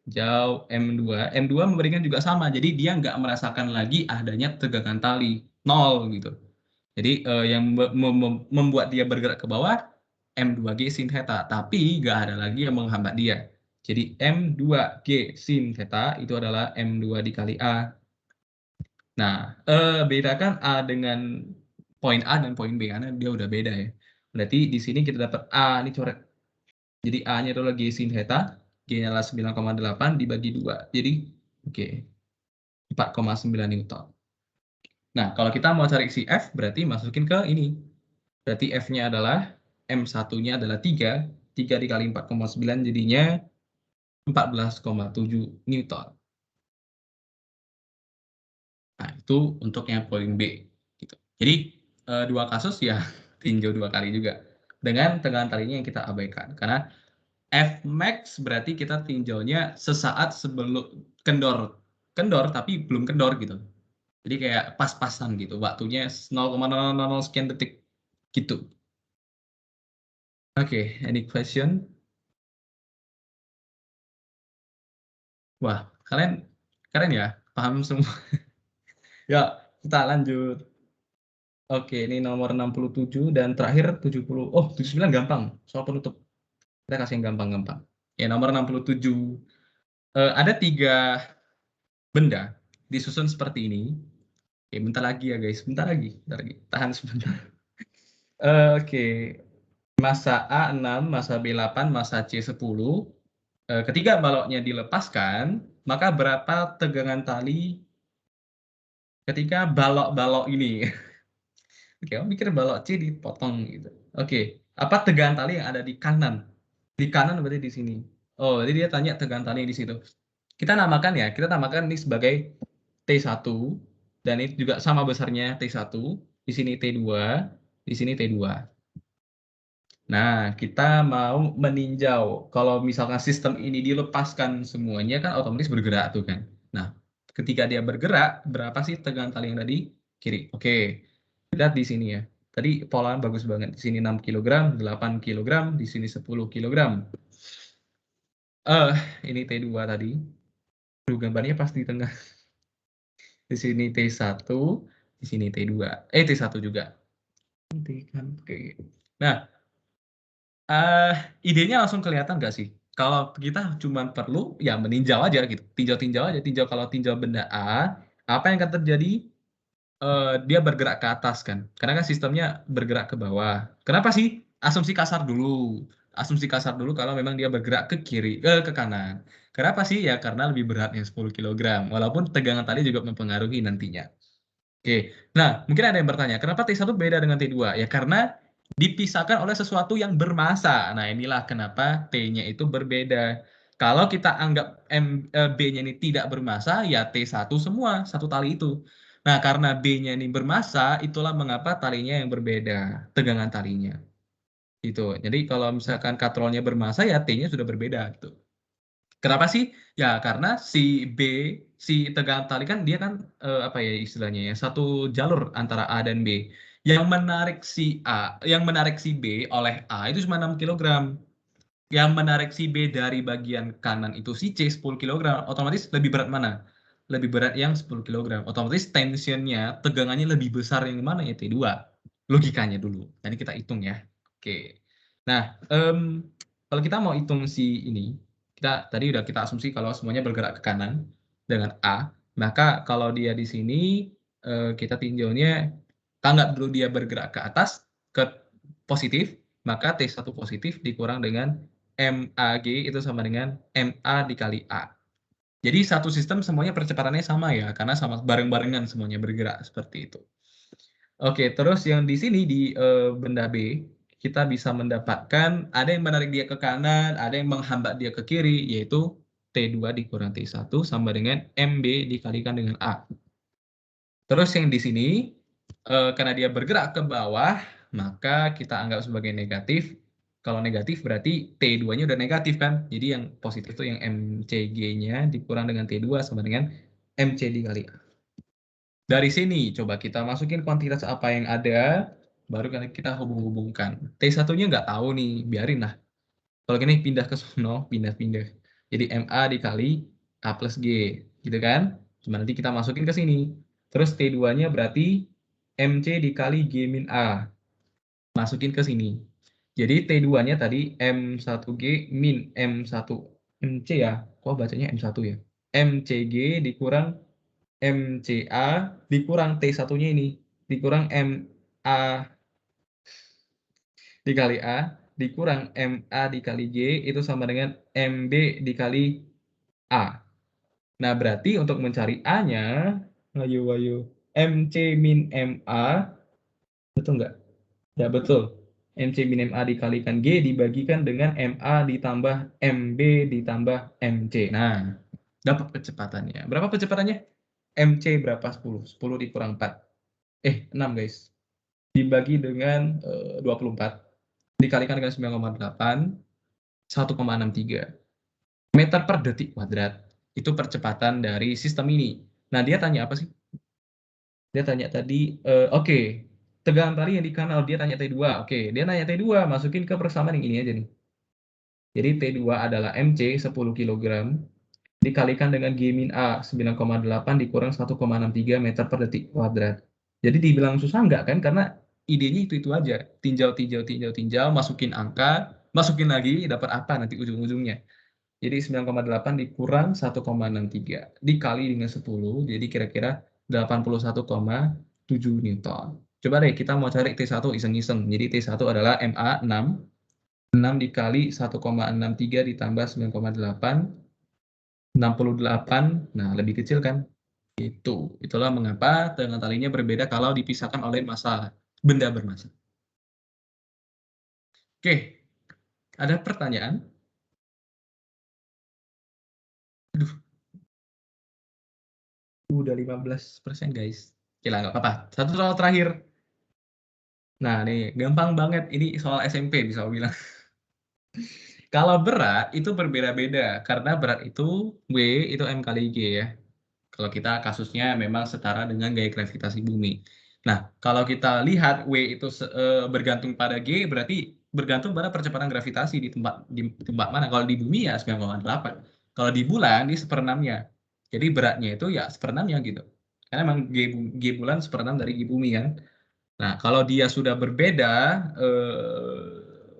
jauh M2. M2 memberikan juga sama, jadi dia nggak merasakan lagi adanya tegangan tali, 0 gitu. Jadi yang membuat dia bergerak ke bawah, M2G sin theta, tapi nggak ada lagi yang menghambat dia. Jadi M2G sin theta itu adalah M2 dikali A. Nah, bedakan A dengan poin A dan poin B, karena dia udah beda ya. Berarti di sini kita dapat A, ini coret. Jadi A-nya adalah G sin theta, G-nya adalah 9,8 dibagi 2. Jadi, oke, 4,9 Newton. Nah, kalau kita mau cari si F, berarti masukin ke ini. Berarti F-nya adalah, M1-nya adalah 3. 3 dikali 4,9 jadinya 14,7 Newton. Nah, itu untuk yang poin B. Gitu. Jadi, dua kasus ya tinjau 2 kali juga. dengan tegangan talinya yang kita abaikan. Karena Fmax berarti kita tinjaunya sesaat sebelum kendor tapi belum kendor gitu. Jadi kayak pas-pasan gitu, waktunya 0,000 sekian detik gitu. Oke, any question? Wah, kalian keren ya, paham semua. Ya, kita lanjut. Oke, ini nomor 67 dan terakhir 70. Oh, 79 gampang, soal penutup. Kita kasih yang gampang-gampang. Ya, nomor 67. Ada 3 benda disusun seperti ini. Oke, bentar lagi ya guys, bentar lagi. Tahan sebentar. Oke, massa A6, massa B8, massa C10. Ketika baloknya dilepaskan, maka berapa tegangan tali ketika balok-balok ini? Oke, kamu mikir balok C dipotong gitu. Oke, apa tegangan tali yang ada di kanan? Di kanan berarti di sini. Oh, jadi dia tanya tegangan tali yang di situ. Kita namakan ini sebagai T1 dan itu juga sama besarnya T1. Di sini T2, di sini T2. Nah, kita mau meninjau kalau misalkan sistem ini dilepaskan semuanya kan otomatis bergerak tuh kan. Nah, ketika dia bergerak, berapa sih tegangan tali yang ada di kiri? Oke, lihat di sini ya. Tadi polanya bagus banget. Di sini 6 kg, 8 kg, di sini 10 kg. Ini T2 tadi. Aduh, gambarnya pas di tengah. Di sini T1, di sini T2. T1 juga. Oke. Nah, idenya langsung kelihatan nggak sih? Kalau kita cuma perlu ya meninjau aja gitu, tinjau aja, kalau tinjau benda A, apa yang akan terjadi? Dia bergerak ke atas kan, karena kan sistemnya bergerak ke bawah. Kenapa sih? Asumsi kasar dulu kalau memang dia bergerak ke kiri, ke kanan. Kenapa sih? Ya karena lebih beratnya 10 kg, walaupun tegangan tali juga mempengaruhi nantinya. Oke, nah mungkin ada yang bertanya, kenapa T1 beda dengan T2? Ya karena dipisahkan oleh sesuatu yang bermassa. Nah, inilah kenapa T-nya itu berbeda. Kalau kita anggap B-nya ini tidak bermassa, ya T1 semua, satu tali itu. Nah, karena B-nya ini bermassa, itulah mengapa talinya yang berbeda, tegangan talinya. Gitu. Jadi kalau misalkan katrolnya bermassa, ya T-nya sudah berbeda. Gitu. Kenapa sih? Ya karena si tegangan tali kan dia kan apa ya istilahnya ya, satu jalur antara A dan B. Yang menarik si B oleh A itu cuma 6 kg. Yang menarik si B dari bagian kanan itu si C 10 kg. Otomatis lebih berat mana? Lebih berat yang 10 kg. Otomatis tensionnya, tegangannya lebih besar yang mana ya T2. Logikanya dulu. Nanti kita hitung ya. Oke. Nah, kalau kita mau hitung si ini, tadi udah kita asumsi kalau semuanya bergerak ke kanan dengan A, maka kalau dia di sini kita tinjaunya, anggap dulu dia bergerak ke atas ke positif, maka T1 positif dikurang dengan MAG itu sama dengan MA dikali A. Jadi satu sistem semuanya percepatannya sama ya, karena sama bareng-barengan semuanya bergerak seperti itu. Oke, terus yang di sini di benda B, kita bisa mendapatkan ada yang menarik dia ke kanan, ada yang menghambat dia ke kiri, yaitu T2 dikurang T1 sama dengan MB dikalikan dengan A. Terus yang di sini, karena dia bergerak ke bawah, maka kita anggap sebagai negatif. Kalau negatif berarti T2-nya udah negatif kan, jadi yang positif itu yang MCG-nya dikurang dengan T2 sama dengan MC dikali A. Dari sini, coba kita masukin kuantitas apa yang ada, baru kita hubung-hubungkan. T1-nya nggak tahu nih, biarin lah. Kalau gini pindah ke sono, pindah-pindah. Jadi MA dikali A plus G, gitu kan? Cuma nanti kita masukin ke sini. Terus T2-nya berarti MC dikali G min A. Masukin ke sini. Jadi T2-nya tadi M1G min M1 MC ya. Kok bacanya M1 ya? MCG dikurang MCA dikurang T1-nya ini. Dikurang MA dikali A dikurang MA dikali G itu sama dengan MB dikali A. Nah, berarti untuk mencari A-nya, ayo. MC min MA, betul nggak? Ya, betul. MC min MA dikalikan G dibagikan dengan MA ditambah MB ditambah MC. Nah, dapat kecepatannya. Berapa kecepatannya? MC berapa? 10. 10 dikurang 4. 6 guys. Dibagi dengan 24. dikalikan dengan 9,8, 1,63 meter per detik kuadrat. Itu percepatan dari sistem ini. Nah, dia tanya apa sih? Dia tanya tadi, oke, tegangan tali yang di kanal, dia tanya T2. Oke, dia nanya T2, masukin ke persamaan yang ini aja nih. Jadi T2 adalah MC 10 kg dikalikan dengan G-A 9,8 dikurang 1,63 meter per detik kuadrat. Jadi dibilang susah enggak kan? Karena idenya itu aja. Tinjau, masukin angka, masukin lagi, dapat apa nanti ujung-ujungnya. Jadi 9,8 dikurang 1,63 dikali dengan 10, jadi kira-kira 81,7 Newton. Coba deh kita mau cari T1 iseng-iseng. Jadi T1 adalah MA 6 dikali 1,63 ditambah 9,8, 68, nah lebih kecil kan? Itulah mengapa tegangan talinya berbeda kalau dipisahkan oleh massa, benda bermassa. Oke, ada pertanyaan? Aduh, udah 15% guys. Gila, nggak apa-apa. Satu soal terakhir. Nah, nih, gampang banget. Ini soal SMP bisa aku bilang. Kalau berat itu berbeda-beda, karena berat itu W itu M kali G ya. Kalau kita kasusnya memang setara dengan gaya gravitasi bumi. Nah, kalau kita lihat W itu bergantung pada G, berarti bergantung pada percepatan gravitasi di tempat mana. Kalau di bumi ya 9,8. Kalau di bulan di 1/6-nya. Jadi beratnya itu ya 1/6-nya gitu. Karena memang G bulan 1/6 dari G bumi kan. Nah, kalau dia sudah berbeda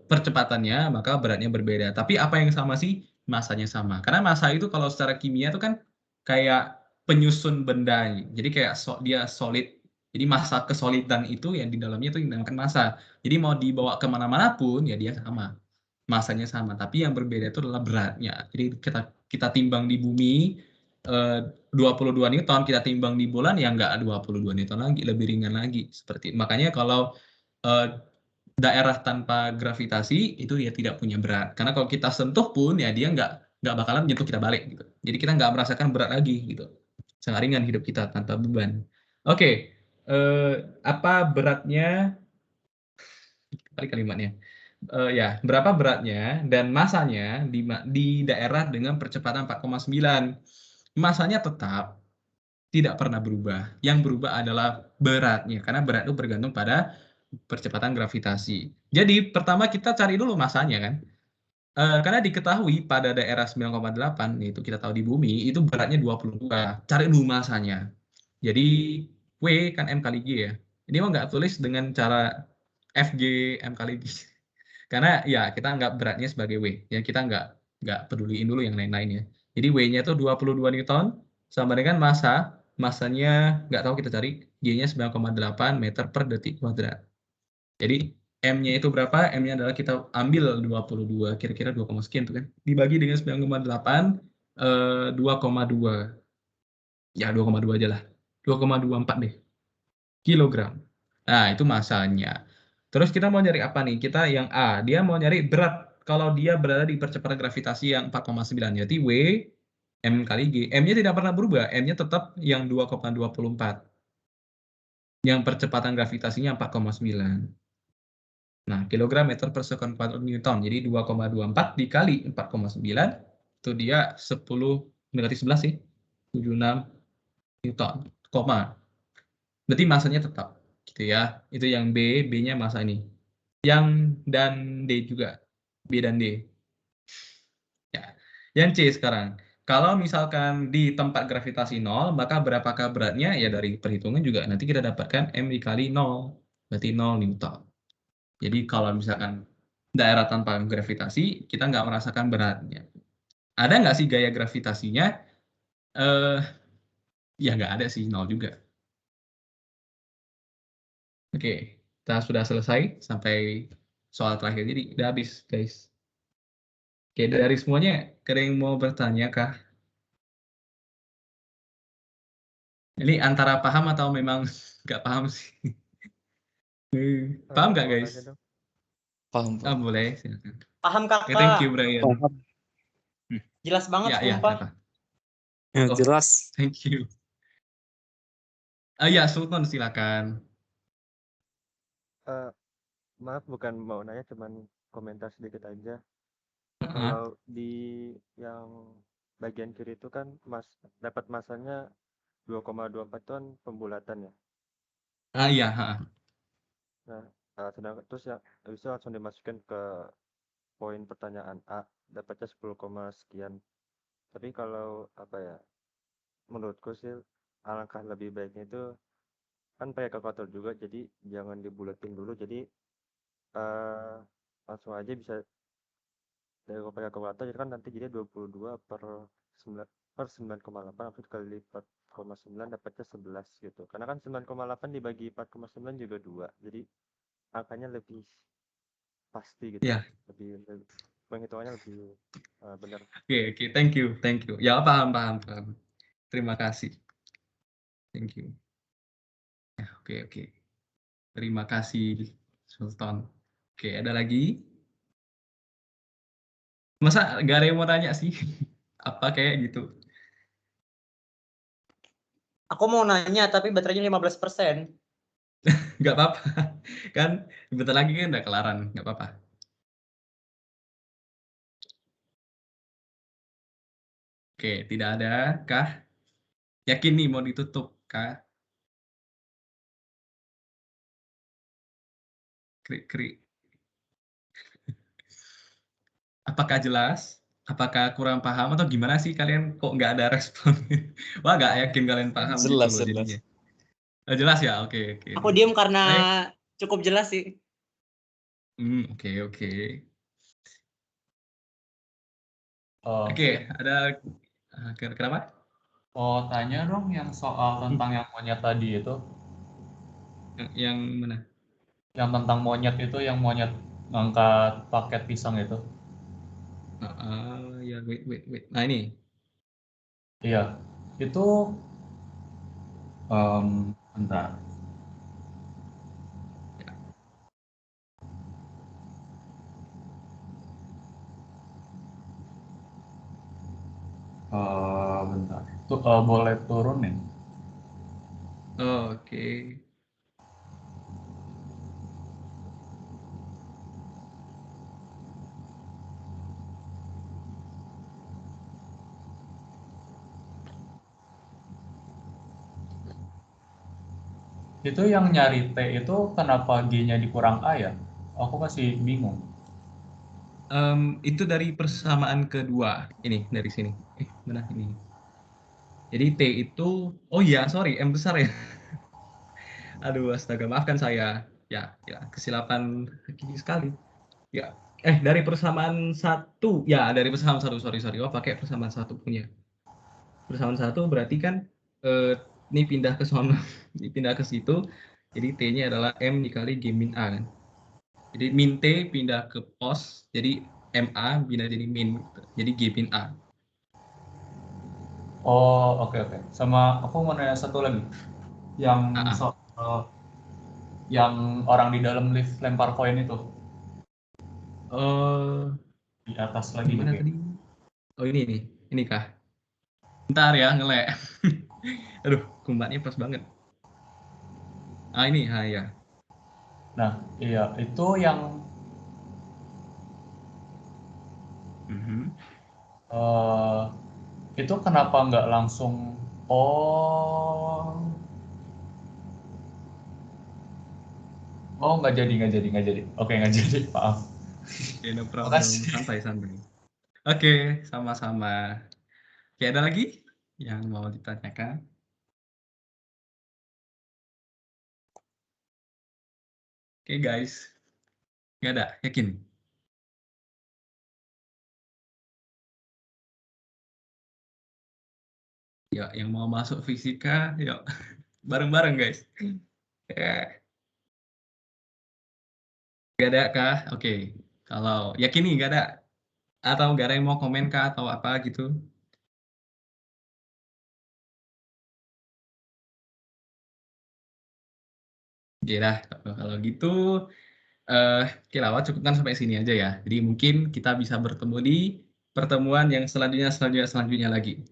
percepatannya, maka beratnya berbeda. Tapi apa yang sama sih? Masanya sama. Karena massa itu kalau secara kimia itu kan kayak penyusun benda. Jadi kayak dia solid. Jadi massa kesolidan itu yang di dalamnya itu dinamakan massa. Jadi mau dibawa kemana-mana pun ya dia sama. Massanya sama. Tapi yang berbeda itu adalah beratnya. Jadi kita timbang di bumi 22 Newton, kita timbang di bulan ya nggak 22 Newton lagi, lebih ringan lagi. Makanya kalau daerah tanpa gravitasi itu ya tidak punya berat. Karena kalau kita sentuh pun ya dia nggak bakalan menyentuh kita balik gitu. Jadi kita nggak merasakan berat lagi gitu. Sangat ringan hidup kita tanpa beban. Oke, apa beratnya? Kali kalimatnya. Ya, berapa beratnya dan masanya di daerah dengan percepatan 4,9. Masanya tetap tidak pernah berubah. Yang berubah adalah beratnya, karena berat itu bergantung pada percepatan gravitasi. Jadi pertama kita cari dulu masanya kan. Karena diketahui pada daerah 9,8, yaitu kita tahu di bumi, itu beratnya 22. Cari dulu masanya. Jadi W kan M kali G ya. Ini mau nggak tulis dengan cara FG M kali G. Karena ya kita anggap beratnya sebagai W. Ya kita nggak peduliin dulu yang lain-lain ya. Jadi W-nya itu 22 Newton sama dengan massa. Massanya nggak tahu kita cari. G-nya 9,8 meter per detik kuadrat. Jadi M-nya itu berapa? M-nya adalah kita ambil 22, kira-kira 2, sekian tuh kan. Dibagi dengan 9,8, 2,2. Ya 2,2 aja lah. 2,24 deh. Kilogram. Nah, itu massanya. Terus kita mau nyari apa nih? Kita yang A. Dia mau nyari berat. Kalau dia berada di percepatan gravitasi yang 4,9. Jadi W, M kali G. M-nya tidak pernah berubah. M-nya tetap yang 2,24. Yang percepatan gravitasinya 4,9. Nah, kilogram meter per sekon kuadrat Newton. Jadi 2,24 dikali 4,9 itu dia 10 negatif 11 sih. 76 Newton. Koma. Berarti masanya tetap gitu ya. Itu yang B, B-nya massa ini. Yang dan D juga. B dan D. Ya. Yang C sekarang. Kalau misalkan di tempat gravitasi 0, maka berapakah beratnya? Ya dari perhitungan juga nanti kita dapatkan M dikali 0. Berarti 0 Newton. Jadi kalau misalkan daerah tanpa gravitasi, kita nggak merasakan beratnya. Ada nggak sih gaya gravitasinya? Ya nggak ada sih, 0 juga. Oke, kita sudah selesai sampai soal terakhir. Jadi udah habis, guys. Oke, dari semuanya, ada yang mau bertanya kah? Ini antara paham atau memang nggak paham sih? Paham nggak, guys? Paham, Ah, boleh, silakan. Paham Oke, kakak. thank you, Brian. Jelas banget Ya, sumpah. kenapa? Ya, Oh, jelas. thank you. Ya, Sultan silakan. maaf bukan mau nanya, cuman komentar sedikit aja. Heeh. Kalau di yang bagian kiri itu kan dapat masanya 2,24 itu kan pembulatan ya. Ah iya, heeh. Nah, sedangkan terus yang habis itu langsung dimasukin ke poin pertanyaan A, dapatnya 10, sekian. Tapi kalau apa ya, menurutku sih alangkah lebih baiknya itu kan pakai kalkulator juga, jadi jangan dibulatin dulu, jadi langsung aja bisa dari pakai kalkulator, jadi kan nanti jadi 22 per 9,8 aku dikali 4,9 dapatnya 11 gitu, karena kan 9,8 dibagi 4,9 juga 2, jadi angkanya lebih pasti gitu, Iya. lebih penghitungannya lebih benar. Oke, thank you. Ya, paham. Terima kasih. Thank you. Ya, oke. Terima kasih, Sultan. Oke, ada lagi? Masa nggak ada yang mau tanya sih? Apa kayak gitu? Aku mau nanya tapi baterainya 15%. Nggak apa-apa. Kan bentar lagi kan udah kelaran, nggak apa-apa. Oke, tidak ada kah? Yakin nih mau ditutup kah? Krik. Apakah jelas? Apakah kurang paham atau gimana sih kalian kok nggak ada respon? Wah, nggak yakin kalian paham gitu Jelas, loh jelas. jadinya. Jelas ya? Oke. Aku diem karena Ayo. cukup jelas sih. Oke. Oke, Ada kenapa? mau tanya dong yang soal tentang yang monyet tadi itu. Yang mana? Yang tentang monyet itu, yang monyet ngangkat paket pisang itu. Ya, wait. Nah, ini. Iya, itu bentar. Bentar. Tuh, boleh turunin. Oke. Itu yang nyari T itu kenapa G-nya dikurang A ya? Aku masih bingung. Itu dari persamaan kedua. Ini dari sini. Mana ini? Jadi T itu, oh iya, sorry, M besar ya. Aduh, astaga, maafkan saya. Ya, kesilapan gini sekali. Ya, dari persamaan satu. Ya, dari persamaan satu, sorry. Oh, pakai persamaan satu punya. Persamaan satu berarti kan ini pindah ke sono, ini pindah ke situ. Jadi T-nya adalah M dikali G min A kan. Jadi min T pindah ke pos, jadi MA pindah jadi min, jadi G min A. Oh, oke. Sama aku mau nanya satu lagi. Yang soal yang orang di dalam lift lempar koin itu. Di atas lagi Gimana nih. tadi? Oh, ini kah? Bentar ya, ngelek. Aduh, kumbatnya pas banget. Ini, ya. Nah, iya, itu yang itu kenapa nggak langsung nggak jadi. Oke, nggak jadi, maaf. Oke, no problem. Santai. Oke, sama-sama. Oke, ada lagi yang mau ditanyakan? Oke, guys. Nggak ada, yakin? Yuk, yang mau masuk fisika, yuk. Bareng-bareng, guys. Nggak ada kah? Oke. Kalau yakin nih nggak ada? Atau nggak ada yang mau komen kah? Atau apa gitu? Oke dah, kalau gitu Kilawat cukupkan sampai sini aja ya. Jadi mungkin kita bisa bertemu di pertemuan yang selanjutnya lagi.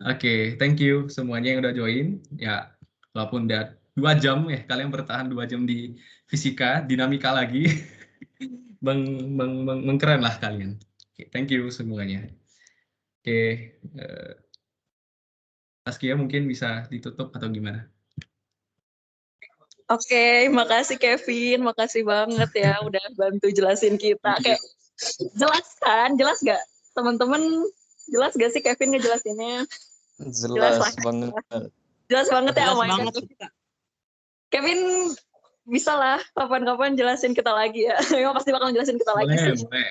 Oke, thank you semuanya yang udah join. Ya, walaupun udah 2 jam ya, kalian bertahan 2 jam di fisika, dinamika lagi. Mengkeren lah kalian. Oke, thank you semuanya. Oke, Saskia mungkin bisa ditutup atau gimana? Oke, makasih Kevin, makasih banget ya udah bantu jelasin kita. Kayak jelas kan? Jelas gak? Teman-teman jelas gak sih Kevin ngejelasinnya? Jelas lah. Jelas banget. Jelas banget ya Jelas Om banget Aika. kita. Kevin bisa lah kapan-kapan jelasin kita lagi ya. Memang pasti bakal jelasin kita lagi Boleh, sih. boleh.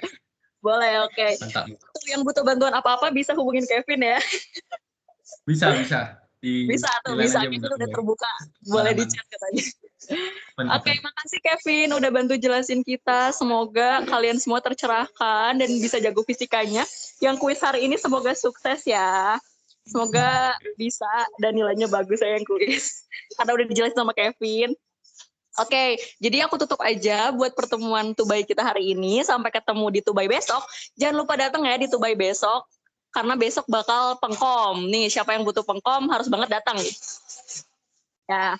Boleh, oke. Mantap. Yang butuh bantuan apa-apa bisa hubungin Kevin ya. Bisa. Bisa tuh, bisa. Kevin udah terbuka. Boleh di chat katanya. Oke, makasih Kevin udah bantu jelasin kita. Semoga kalian semua tercerahkan dan bisa jago fisikanya. Yang kuis hari ini semoga sukses ya. Semoga bisa dan nilainya bagus ya yang kuis. Karena udah dijelasin sama Kevin. Oke, jadi aku tutup aja buat pertemuan Tubai kita hari ini. Sampai ketemu di Tubai besok. Jangan lupa datang ya di Tubai besok. Karena besok bakal pengkom. Nih, siapa yang butuh pengkom harus banget datang. Ya,